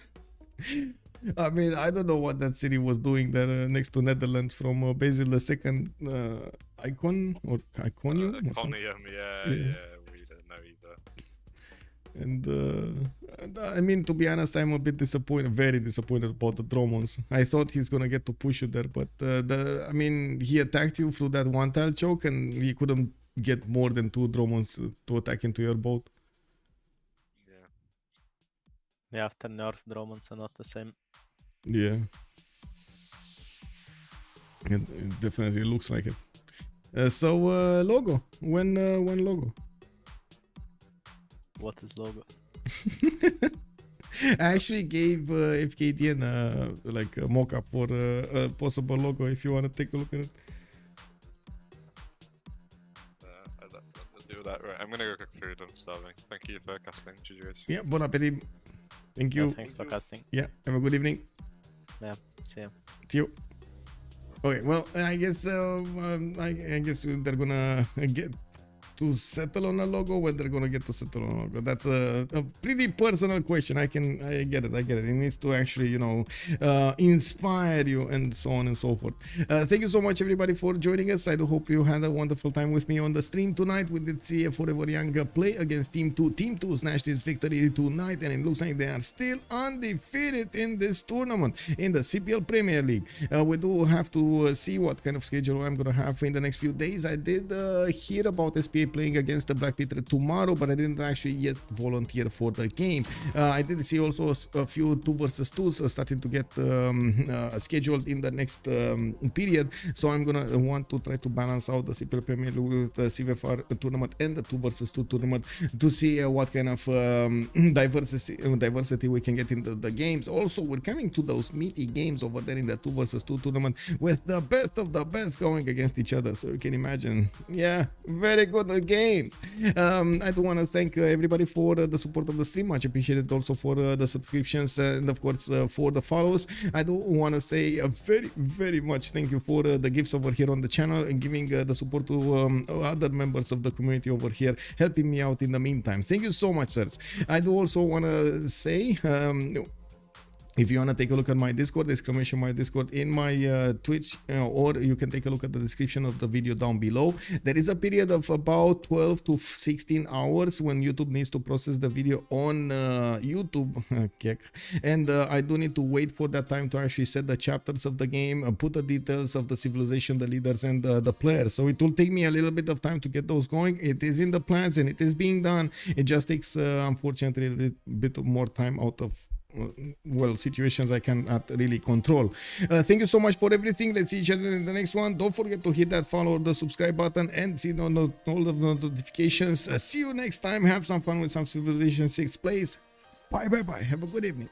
I mean, I don't know what that city was doing there next to Netherlands from Basil II icon or iconium or something. Iconium, yeah, we don't know either. And I mean, to be honest, I'm a bit disappointed, very disappointed about the Dromons. I thought he's gonna get to push you there, but I mean, he attacked you through that one tile choke, and he couldn't get more than 2 Dromons to attack into your boat. Yeah. Yeah, after nerf, Dromons are not the same. Yeah, it definitely looks like it. So logo, when logo? What is logo? I actually gave FKDN like a mock-up for a possible logo if you want to take a look at it. Let's do that. Right, I'm gonna go cook food. I'm starving. Thank you for casting, Julius. Yeah, bon appetit. Thank Yeah, you. thanks for casting. Yeah, have a good evening. Yeah, see ya. See you. Okay, well, I guess I guess they're gonna get to settle on a logo, when they're gonna get to settle on a logo. That's a pretty personal question. I get it. It needs to actually, you know, inspire you and so on and so forth. Thank you so much, everybody, for joining us. I do hope you had a wonderful time with me on the stream tonight. We did see a Forever Young play against Team 2. Team 2 snatched this victory tonight, and it looks like they are still undefeated in this tournament in the CPL Premier League. We do have to see what kind of schedule I'm gonna have in the next few days. I did hear about SPA playing against the Black Peter tomorrow, but I didn't actually yet volunteer for the game. I did see also a few 2 versus 2s starting to get scheduled in the next period, so I'm gonna want to try to balance out the CPL Premier League with the CVFR tournament and the 2 versus 2 tournament to see what kind of diversity we can get into the games. Also, we're coming to those meaty games over there in the 2 versus 2 tournament with the best of the best going against each other, so you can imagine. Yeah, very good games. I do want to thank everybody for the support of the stream. Much appreciated also for the subscriptions and of course for the follows. I do want to say a very much thank you for the gifts over here on the channel and giving the support to other members of the community over here, helping me out in the meantime. Thank you so much, sirs. I do also want to say if you want to take a look at my Discord, exclamation my Discord in my Twitch, or you can take a look at the description of the video down below. There is a period of about 12 to 16 hours when YouTube needs to process the video on YouTube, and I do need to wait for that time to actually set the chapters of the game, put the details of the civilization, the leaders, and the players. So it will take me a little bit of time to get those going. It is in the plans and it is being done. It just takes, unfortunately, a little bit more time out of well, situations I cannot really control. Thank you so much for everything. Let's see each other in the next one. Don't forget to hit that follow, the subscribe button, and see all the notifications. See you next time. Have some fun with some Civilization 6 plays. Bye. Have a good evening.